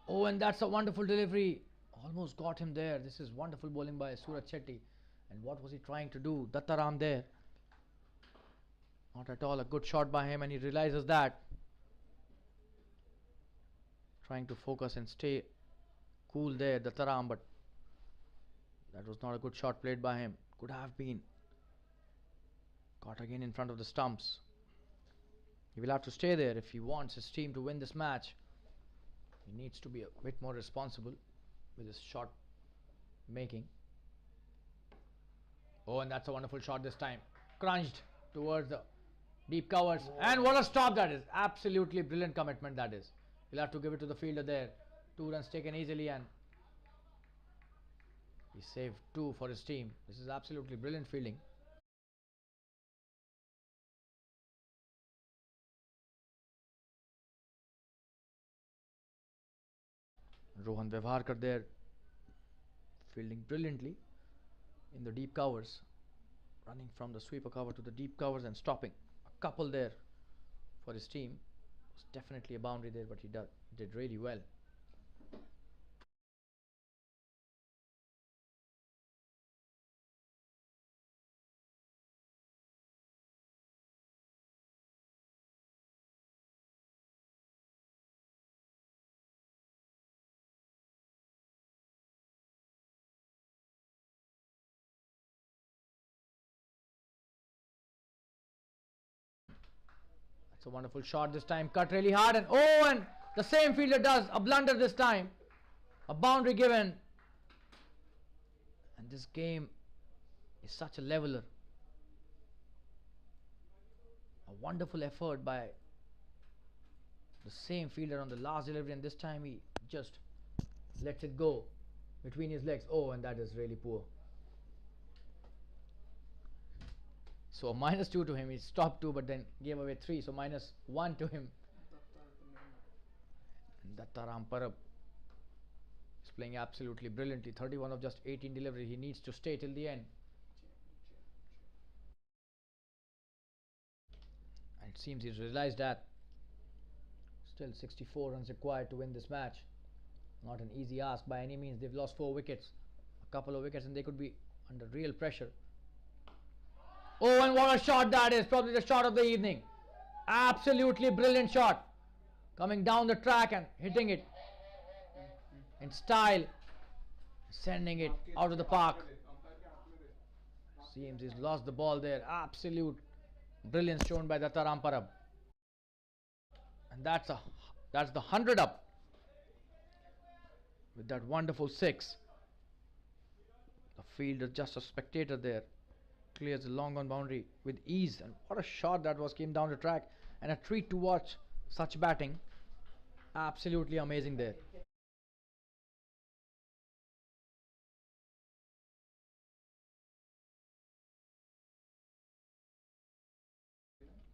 A: Oh, and that's a wonderful delivery. Almost got him there. This is wonderful bowling by Suraj Shetty. And what was he trying to do? Dattaram there. Not at all a good shot by him, and he realizes that. Trying to focus and stay cool there, Dattaram, but that was not a good shot played by him. Could have been caught again in front of the stumps. He will have to stay there if he wants his team to win this match. He needs to be a bit more responsible with his shot making. Oh, and that's a wonderful shot this time. Crunched towards the deep covers. And what a stop that is. Absolutely brilliant commitment that is. He'll have to give it to the fielder there. 2 runs taken easily, and he saved 2 for his team. This is absolutely brilliant fielding. Rohan Vevharkar there fielding brilliantly in the deep covers, running from the sweeper cover to the deep covers and stopping a couple there for his team. It was definitely a boundary there, but he did really well. It's a wonderful shot this time, cut really hard, and oh, and the same fielder does a blunder this time. A boundary given. And this game is such a leveler. A wonderful effort by the same fielder on the last delivery, and this time he just lets it go between his legs. Oh, and that is really poor. So -2 to him. He stopped 2 but then gave away 3. So -1 to him. And Dattaram Parab is playing absolutely brilliantly. 31 of just 18 delivery. He needs to stay till the end. And it seems he's realized that. Still 64 runs required to win this match. Not an easy ask by any means. They've lost 4 wickets. A couple of wickets and they could be under real pressure. Oh, and what a shot that is. Probably the shot of the evening. Absolutely brilliant shot. Coming down the track and hitting it in style. Sending it out of the park. Seems he's lost the ball there. Absolute brilliance shown by Dattaram Parab. And that's the 100 up. with that wonderful six. The fielder, just a spectator there, clears the long on boundary with ease. And what a shot that was, came down the track. And a treat to watch such batting. Absolutely amazing there.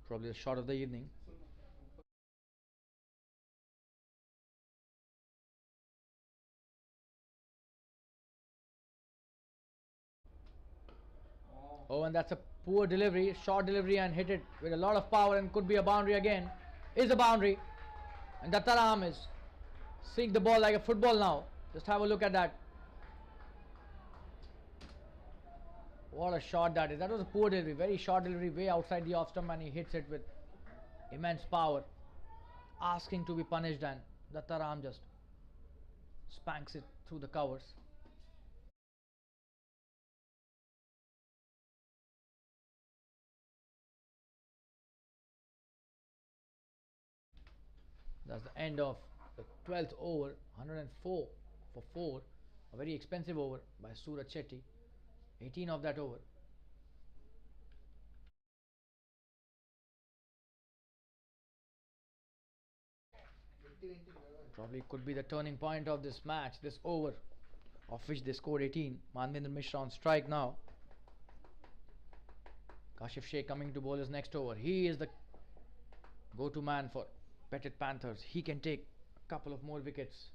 A: Probably the shot of the evening. Oh, and that's a poor delivery, short delivery, and hit it with a lot of power, and could be a boundary again. Is a boundary. And Dattaram is seeing the ball like a football now. Just have a look at that. What a shot that is. That was a poor delivery, very short delivery, way outside the off stump, and he hits it with immense power. Asking to be punished, and Dattaram just spanks it through the covers. That's the end of the 12th over, 104 for 4. A very expensive over by Suraj Shetty. 18 of that over. Probably could be the turning point of this match, this over, of which they scored 18. Manvendra Mishra on strike now. Jfsc coming to bowl his next over. He is the go-to man for Petit Panthers. He can take a couple of more wickets.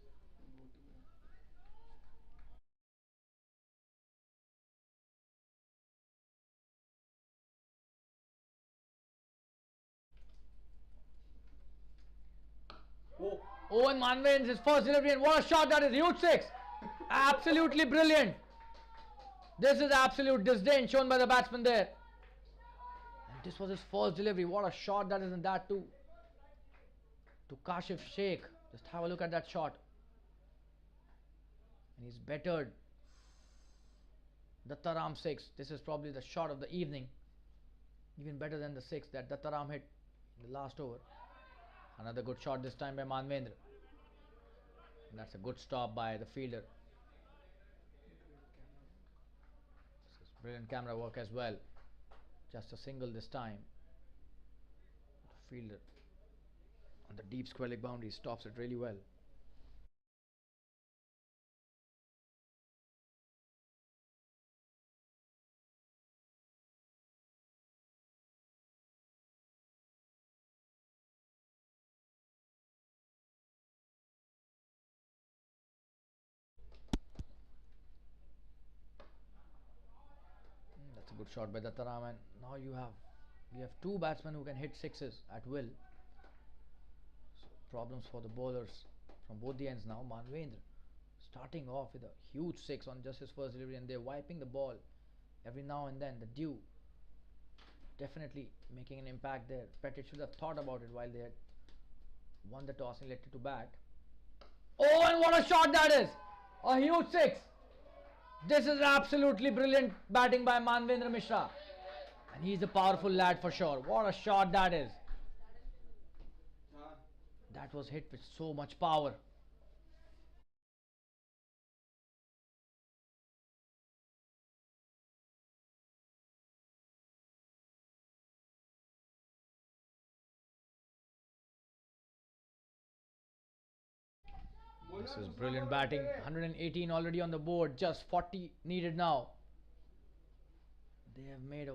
A: Oh, and Manvendra, his first delivery, and what a shot that is. Huge six. Absolutely brilliant. This is absolute disdain shown by the batsman there. And this was his first delivery. What a shot that is, in that too. To Jfsc. Just have a look at that shot. And he's bettered Dattaram 6. This is probably the shot of the evening. Even better than the 6 that Dattaram hit in the last over. Another good shot this time by Manvendra. And that's a good stop by the fielder. This is brilliant camera work as well. Just a single this time. The fielder on the deep square leg boundary stops it really well. That's a good shot by Dattaram, and now we have two batsmen who can hit sixes at will. So problems for the bowlers from both the ends now. Manvendra starting off with a huge six on just his first delivery, and they're wiping the ball every now and then. The dew definitely making an impact there. Petit should have thought about it while they had won the toss and elected to bat. Oh, and what a shot that is! A huge six. This is absolutely brilliant batting by Manvendra Mishra. And he's a powerful lad for sure. What a shot that is. That was hit with so much power. This is brilliant batting. 118 already on the board. Just 40 needed now. They have made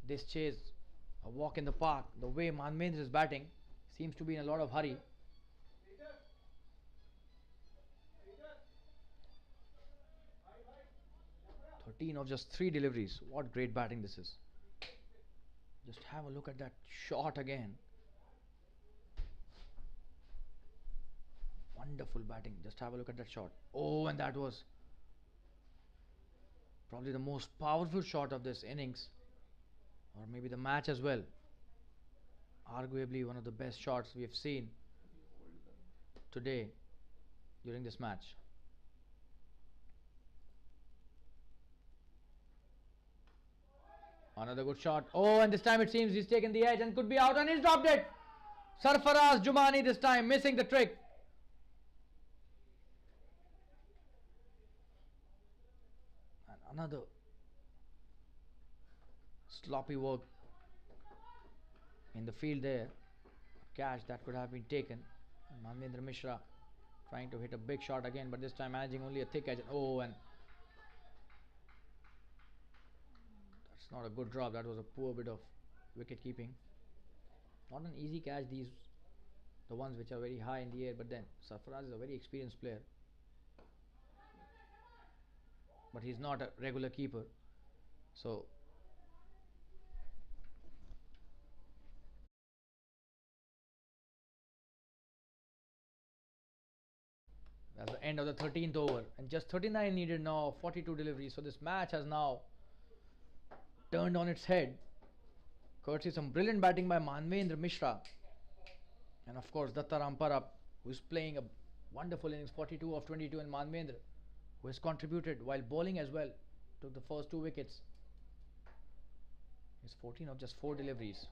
A: this chase a walk in the park. The way Manvendra is batting, seems to be in a lot of hurry. Of just 3 deliveries. What great batting this is. Just have a look at that shot again. Wonderful batting. Just have a look at that shot. Oh, and that was probably the most powerful shot of this innings, or maybe the match as well. Arguably one of the best shots we have seen today during this match. Another good shot. Oh, and this time it seems he's taken the edge and could be out, and he's dropped it. Sarfaraz Jumani this time missing the trick. Another sloppy work in the field there. Catch that could have been taken. Manvendra Mishra trying to hit a big shot again, but this time managing only a thick edge. Oh, and that's not a good drop. That was a poor bit of wicket keeping. Not an easy catch, these the ones which are very high in the air, but then Sarfaraz is a very experienced player, but he's not a regular keeper, so that's the end of the 13th over, and just 39 needed now, 42 deliveries. So this match has now turned on its head, courtesy some brilliant batting by Manvendra Mishra, and of course Datta Ramparap, who is playing a wonderful innings, 42 of 22, and Manvendra, who has contributed while bowling as well, took the first 2 wickets. He's 14 of just 4 deliveries.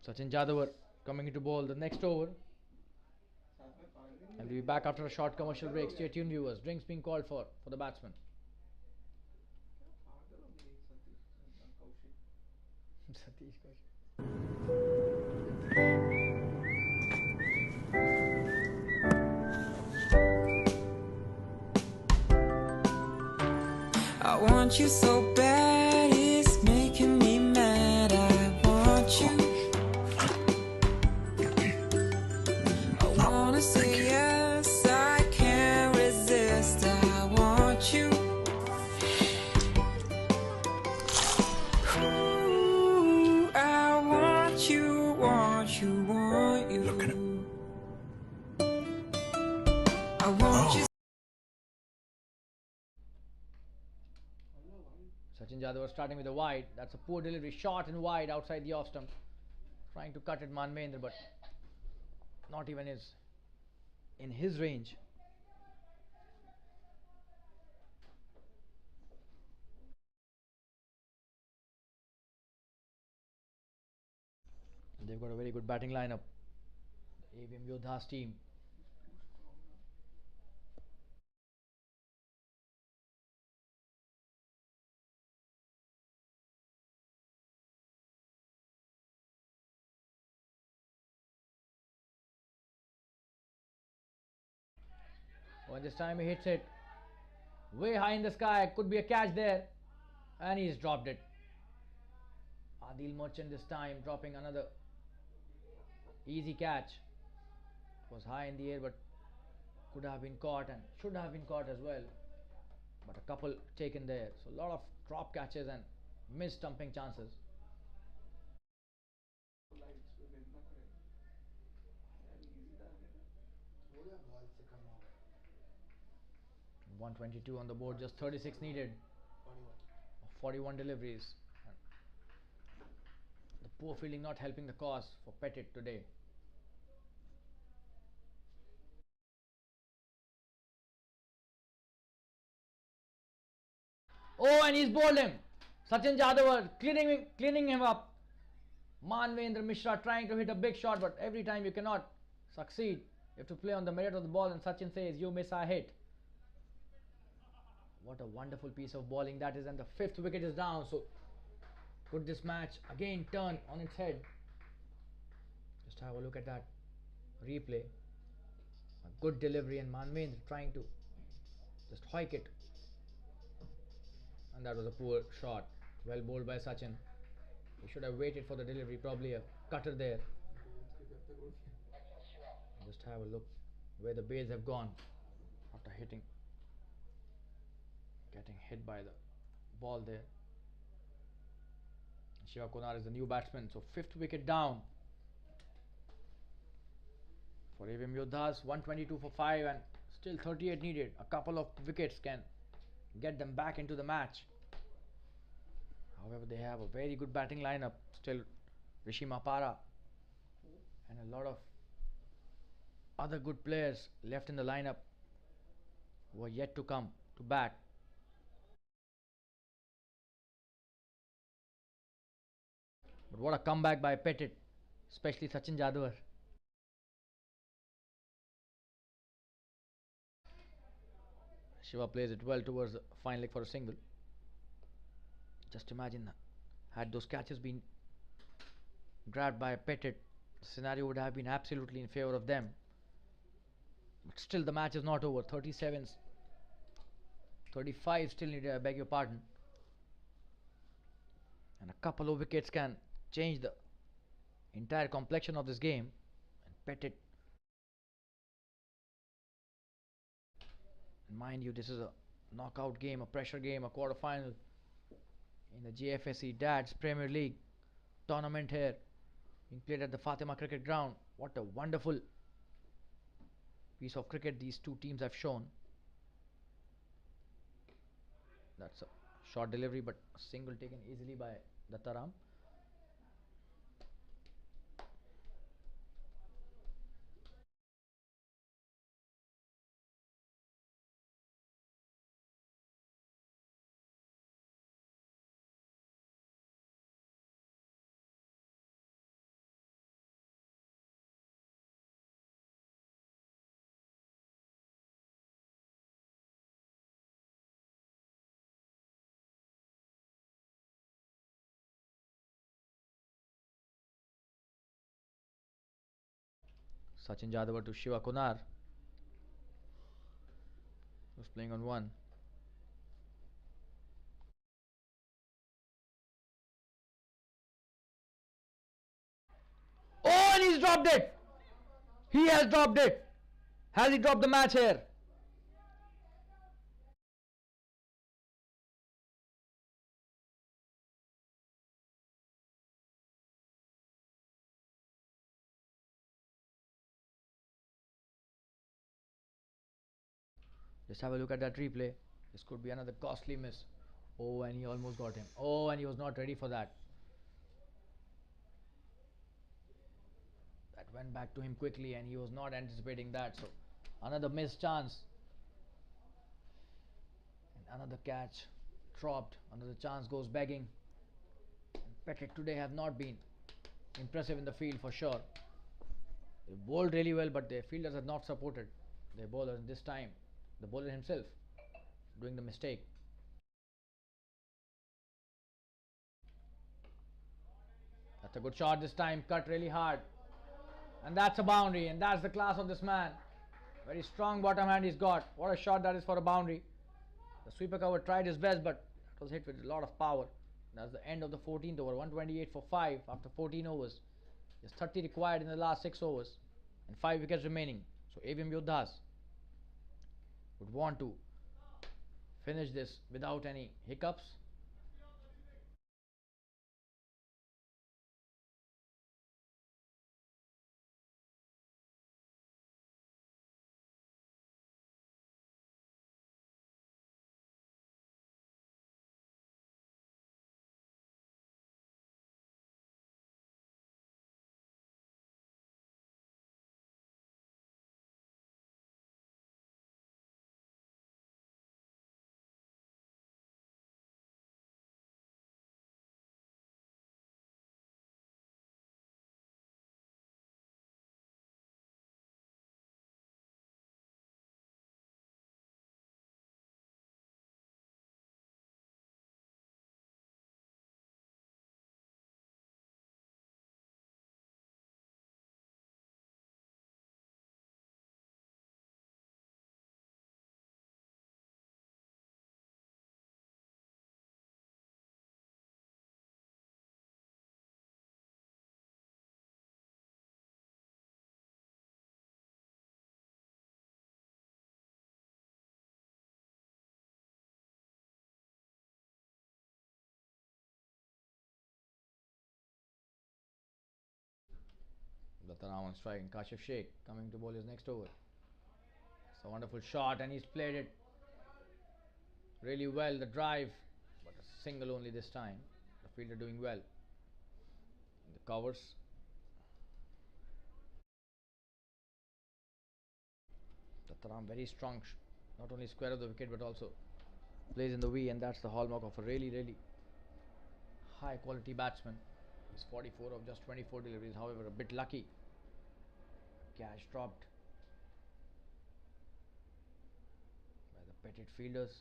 A: Sachin Jadhavar coming into bowl the next over, and we'll be back after a short commercial break. Stay tuned, viewers. Drinks being called for the batsman. Satish Kaushik.
B: I want you so bad, it's making me mad. I want you. I wanna say yes, I can't resist. I want you. Ooh, I want you, want you, want you. I want you.
A: Sachin Jadhavar starting with a wide. That's a poor delivery, short and wide outside the off stump. Trying to cut it Manvendra, but not even in his range. They've got a very good batting lineup. The Avm Yoddhas team. Well, this time he hits it way high in the sky. Could be a catch there, and he's dropped it. Adil Merchant this time dropping another easy catch. It was high in the air, but could have been caught and should have been caught as well. But a couple taken there. So a lot of drop catches and missed stumping chances. 122 on the board, just 36 needed. 41 deliveries. The poor fielding not helping the cause for Petit today. Oh, and he's bowled him. Sachin Jadhavar cleaning him up. Manvendra Mishra trying to hit a big shot, but every time you cannot succeed. You have to play on the merit of the ball, and Sachin says, "You miss, I hit." What a wonderful piece of bowling that is, and the 5th wicket is down. So could this match again turn on its head? Just have a look at that replay. A good delivery, and Manvendra trying to just hike it, and that was a poor shot. Well bowled by Sachin. He should have waited for the delivery, probably a cutter there. Just have a look where the bails have gone after getting hit by the ball there. Shiva Konar is the new batsman, so 5th wicket down for Avm Yoddhas. 122 for 5 and still 38 needed. A couple of wickets can get them back into the match. However, they have a very good batting lineup. Still Rishi Mapara and a lot of other good players left in the lineup who are yet to come to bat. But what a comeback by Petit, especially Sachin Jadhavar. Shiva plays it well towards the fine leg for a single. Just imagine that. Had those catches been grabbed by Petit, the scenario would have been absolutely in favor of them. But still, the match is not over. 37s, 35 still needed, I beg your pardon. And a couple of wickets can change the entire complexion of this game. And Petit, and mind you, this is a knockout game, a pressure game, a quarter final in the Jfsc Dad's Premier League tournament here, being played at the Fatima Cricket Ground. What a wonderful piece of cricket these two teams have shown. That's a short delivery, but a single taken easily by Dattaram. Sachin Jadhavar to Shiva Kunar, who's playing on one. Oh, and he's dropped it! He has dropped it! Has he dropped the match here? Just have a look at that replay. This could be another costly miss. Oh, and he almost got him. Oh, and he was not ready for that. That went back to him quickly, and he was not anticipating that. So, another missed chance. And another catch dropped. Another chance goes begging. Petit today have not been impressive in the field for sure. They bowled really well, but their fielders have not supported their bowlers. This time, the bowler himself doing the mistake. That's a good shot this time, cut really hard. And that's a boundary, and that's the class of this man. Very strong bottom hand he's got. What a shot that is for a boundary. The sweeper cover tried his best, but it was hit with a lot of power. That's the end of the 14th over. 128 for 5 after 14 overs. There's 30 required in the last 6 overs and 5 wickets remaining. So Avm Yoddhas would want to finish this without any hiccups. Dattaram on strike, and Jfsc coming to bowl his next over. It's a wonderful shot, and he's played it really well. The drive, but a single only this time. The fielder doing well. The covers. Dattaram very strong, not only square of the wicket but also plays in the V, and that's the hallmark of a really high quality batsman. He's 44 of just 24 deliveries, however, a bit lucky. Catch dropped by the Petit fielders.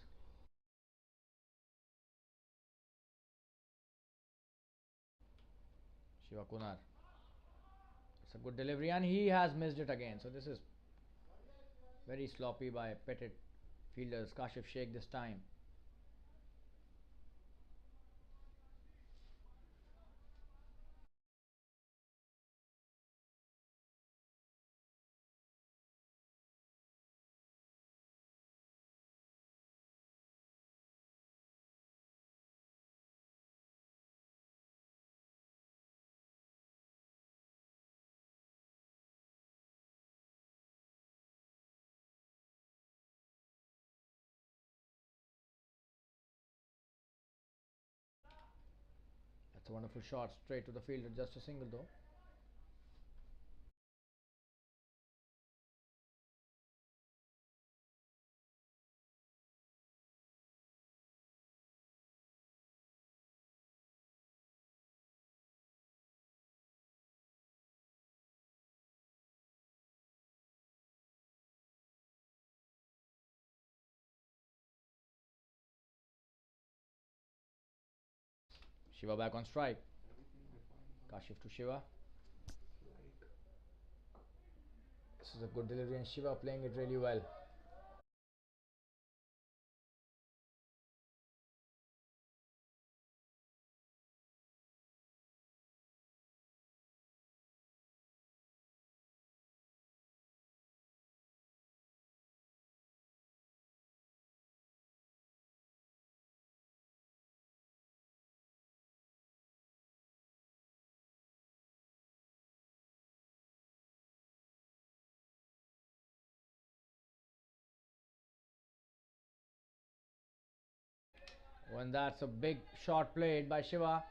A: Shiva Kunar. It's a good delivery and he has missed it again. So this is very sloppy by Petit fielders. Kashif Sheikh this time. That's a wonderful shot straight to the fielder, just a single though. Shiva back on strike. Kashif to Shiva. This is a good delivery and Shiva playing it really well. When that's a big shot played by Shiva.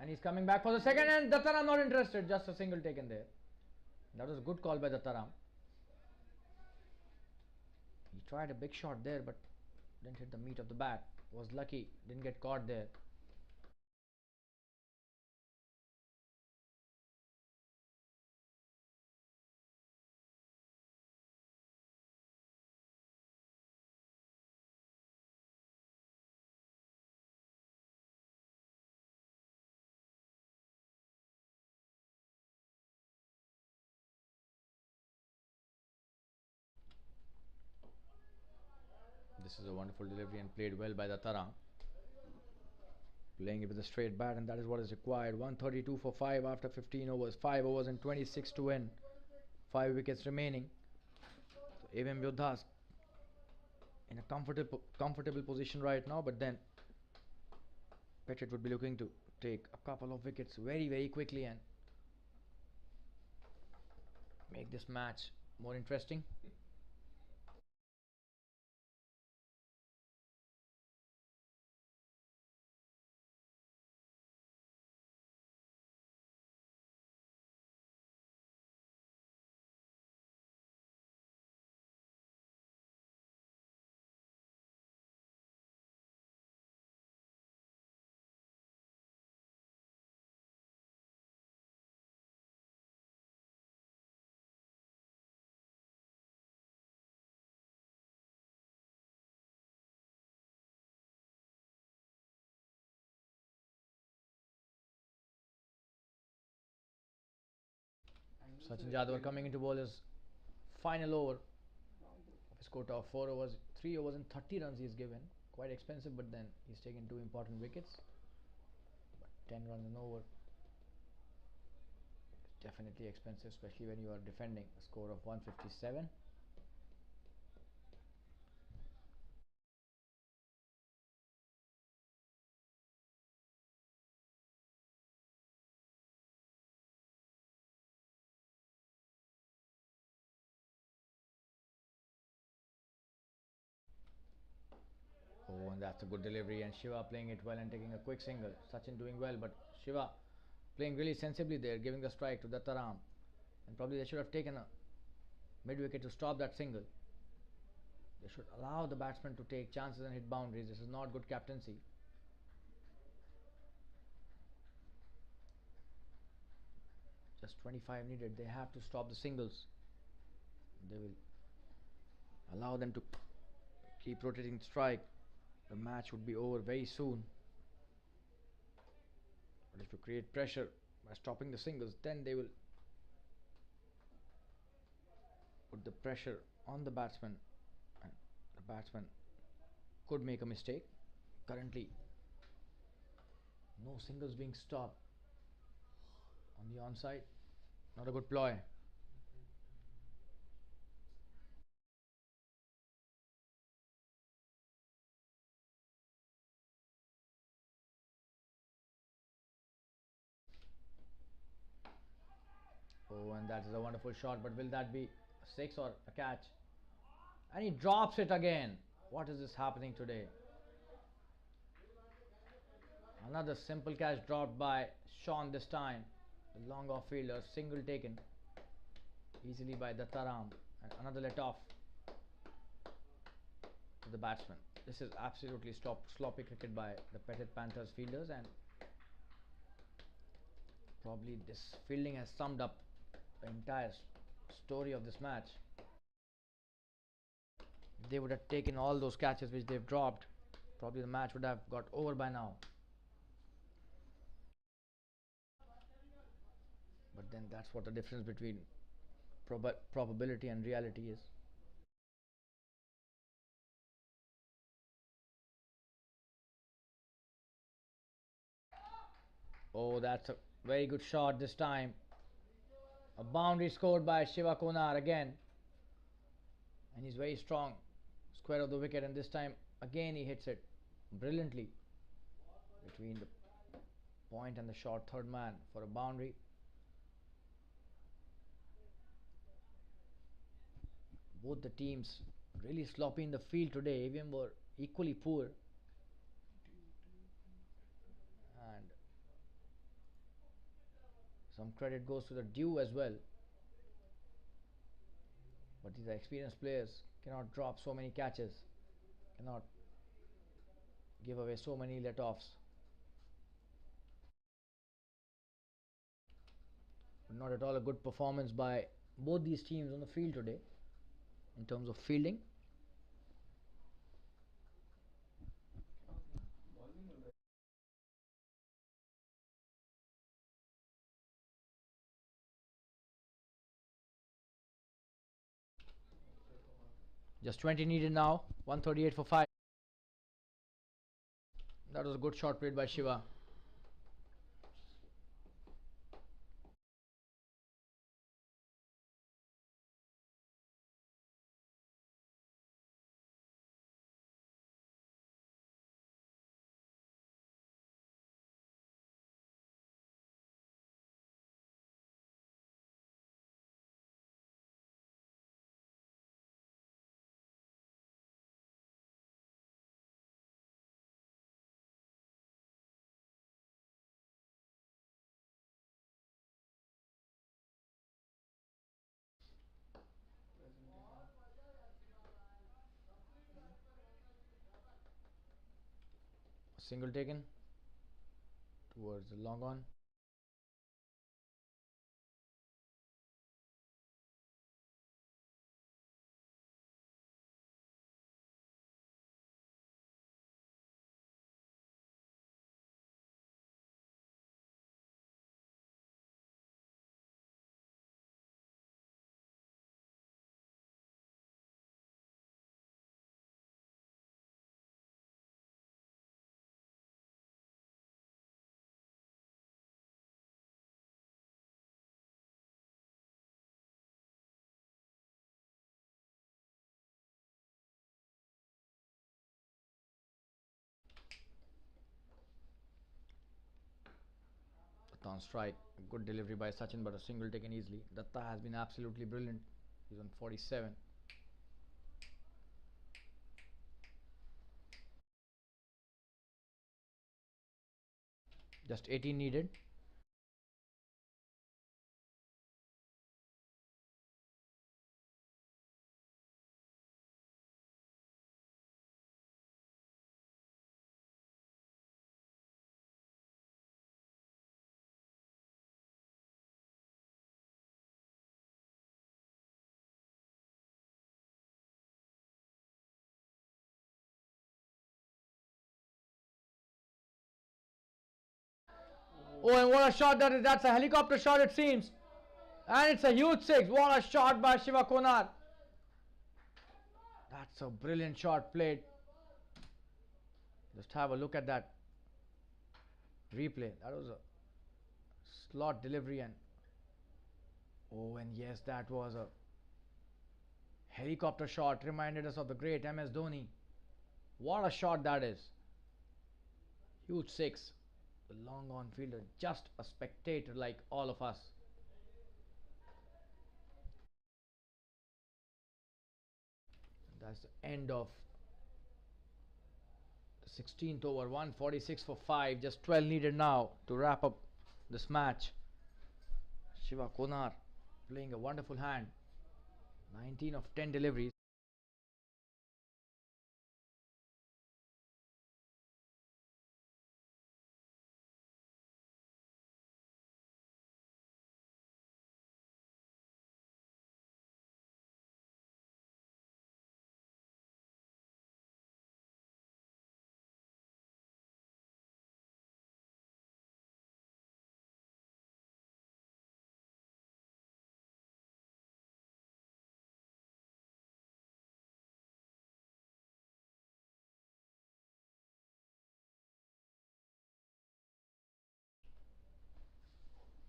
A: And he's coming back for the second and Dattaram not interested. Just a single taken there. That was a good call by Dattaram. He tried a big shot there but didn't hit the meat of the bat. Was lucky. Didn't get caught there. This is a wonderful delivery and played well by the Tarang. Playing it with a straight bat and that is what is required. 132 for 5 after 15 overs. 5 overs and 26 to win. 5 wickets remaining. So Avm Yoddhas in a comfortable position right now, but then Petit would be looking to take a couple of wickets very quickly and make this match more interesting. Sachin Jadhav coming into bowl his final over of his quota of 4 overs, 3 overs and 30 runs he's given. Quite expensive, but then he's taken 2 important wickets. But 10 runs an over is definitely expensive, especially when you are defending a score of 157. Oh, and that's a good delivery and Shiva playing it well and taking a quick single. Sachin doing well, but Shiva playing really sensibly there, giving the strike to Dattaram. And probably they should have taken a mid wicket to stop that single. They should allow the batsman to take chances and hit boundaries. This is not good captaincy. Just 25 needed. They have to stop the singles. They will allow them to keep rotating strike. The match would be over very soon. But if you create pressure by stopping the singles, then they will put the pressure on the batsman, and the batsman could make a mistake. Currently, no singles being stopped on the onside. Not a good ploy. Oh, and that is a wonderful shot, but will that be a six or a catch? And he drops it again. What is this happening today? Another simple catch dropped by Sean this time. The long off fielder, single taken easily by Dattaram, and another let off to the batsman. This is absolutely sloppy cricket by the Petit Panthers fielders, and probably this fielding has summed up the entire story of this match. If they would have taken all those catches which they've dropped, probably the match would have got over by now. But then that's what the difference between probability and reality is. Oh, that's a very good shot this time. A boundary scored by Shiva Konar again. And he's very strong. Square of the wicket, and this time again he hits it brilliantly between the point and the short third man for a boundary. Both the teams really sloppy in the field today. Avm were equally poor, and some credit goes to the Dew as well. But these are experienced players, cannot drop so many catches, cannot give away so many let-offs. But not at all a good performance by both these teams on the field today in terms of fielding. Just 20 needed now. 138 for 5. That was a good shot played by Shiva. Single taken towards the long on. On strike, a good delivery by Sachin, but a single taken easily. Datta has been absolutely brilliant. He's on 47. Just 18 needed. Oh, and what a shot that is. That's a helicopter shot, it seems. And it's a huge six. What a shot by Shiva Konar. That's a brilliant shot played. Just have a look at that replay. That was a slot delivery, and oh, and yes, that was a helicopter shot. Reminded us of the great MS Dhoni. What a shot that is. Huge six. The long on fielder, just a spectator like all of us. That's the end of the 16th over. 146 for 5. Just 12 needed now to wrap up this match. Shiva Konar playing a wonderful hand. 19 of 10 deliveries.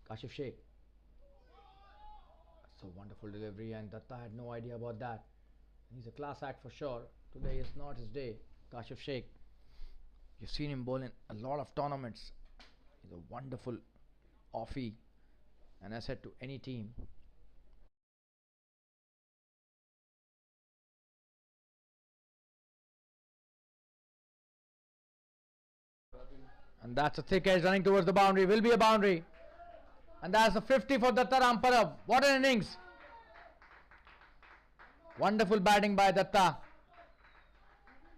A: Kashif Sheikh. That's a wonderful delivery, and Datta had no idea about that. He's a class act for sure. Today is not his day. Kashif Sheikh. You've seen him bowl in a lot of tournaments. He's a wonderful offie, an asset to any team. And that's a thick edge running towards the boundary. Will be a boundary. And that's a 50 for Datta Ramparab. What an innings. Wonderful batting by Datta,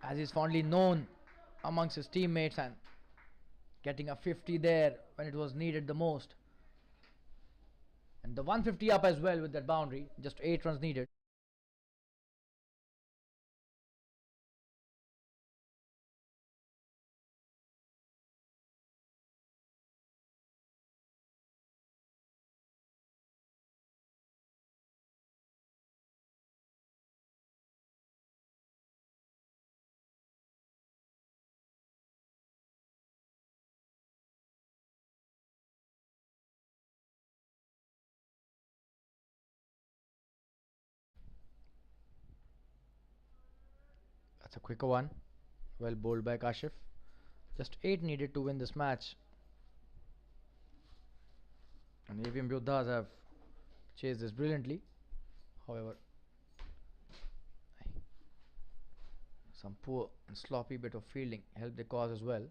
A: as he's fondly known amongst his teammates, and getting a 50 there when it was needed the most. And the 150 up as well with that boundary. Just 8 runs needed. That's a quicker one. Well bowled by Kashif. Just 8 needed to win this match. And Avm Yoddhas have chased this brilliantly. However, some poor and sloppy bit of fielding helped the cause as well.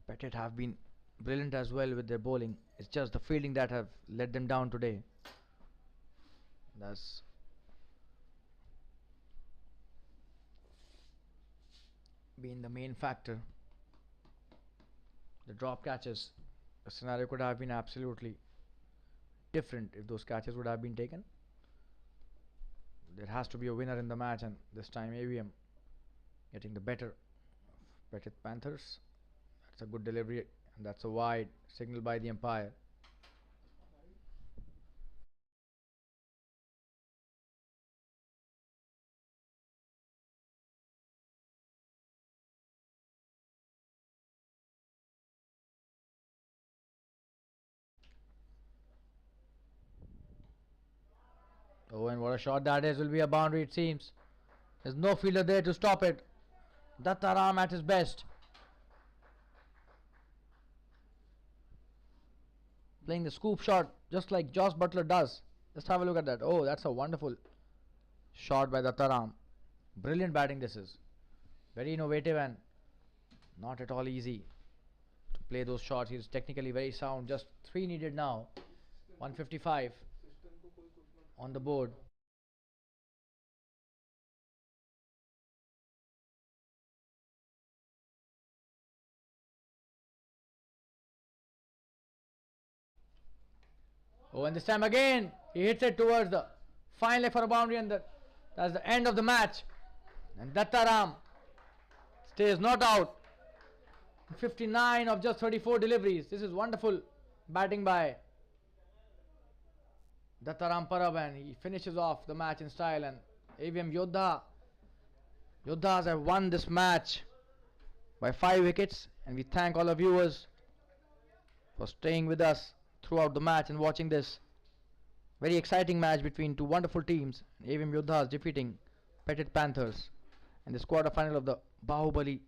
A: Petit have been brilliant as well with their bowling. It's just the fielding that have let them down today. That's been the main factor. The drop catches, the scenario could have been absolutely different if those catches would have been taken. There has to be a winner in the match, and this time Avm getting the better of Petit Panthers. That's a good delivery, and that's a wide signal by the umpire. Oh, and what a shot that is. Will be a boundary, it seems. There's no fielder there to stop it. Dattaram at his best. Playing the scoop shot just like Josh Butler does. Just have a look at that. Oh, that's a wonderful shot by Dattaram. Brilliant batting this is. Very innovative and not at all easy to play those shots. He's technically very sound. Just 3 needed now. 155 on the board. Oh, and this time again he hits it towards the fine leg for a boundary, and that's the end of the match. And Dattaram stays not out. 59 of just 34 deliveries. This is wonderful batting by Dattaram Parab, and he finishes off the match in style. And Avm Yoddhas have won this match by 5 wickets, and we thank all our viewers for staying with us throughout the match and watching this very exciting match between two wonderful teams. Avm Yoddhas defeating Petit Panthers in this quarter-final of the Bahubali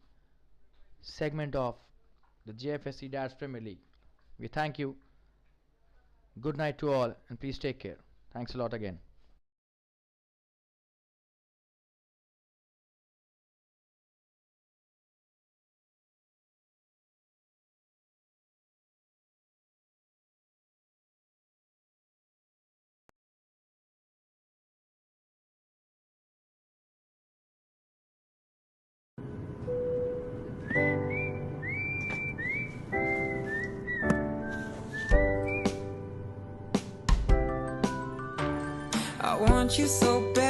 A: segment of the Jfsc Darts Premier League. We thank you. Good night to all, and please take care. Thanks a lot again.
B: I want you so bad.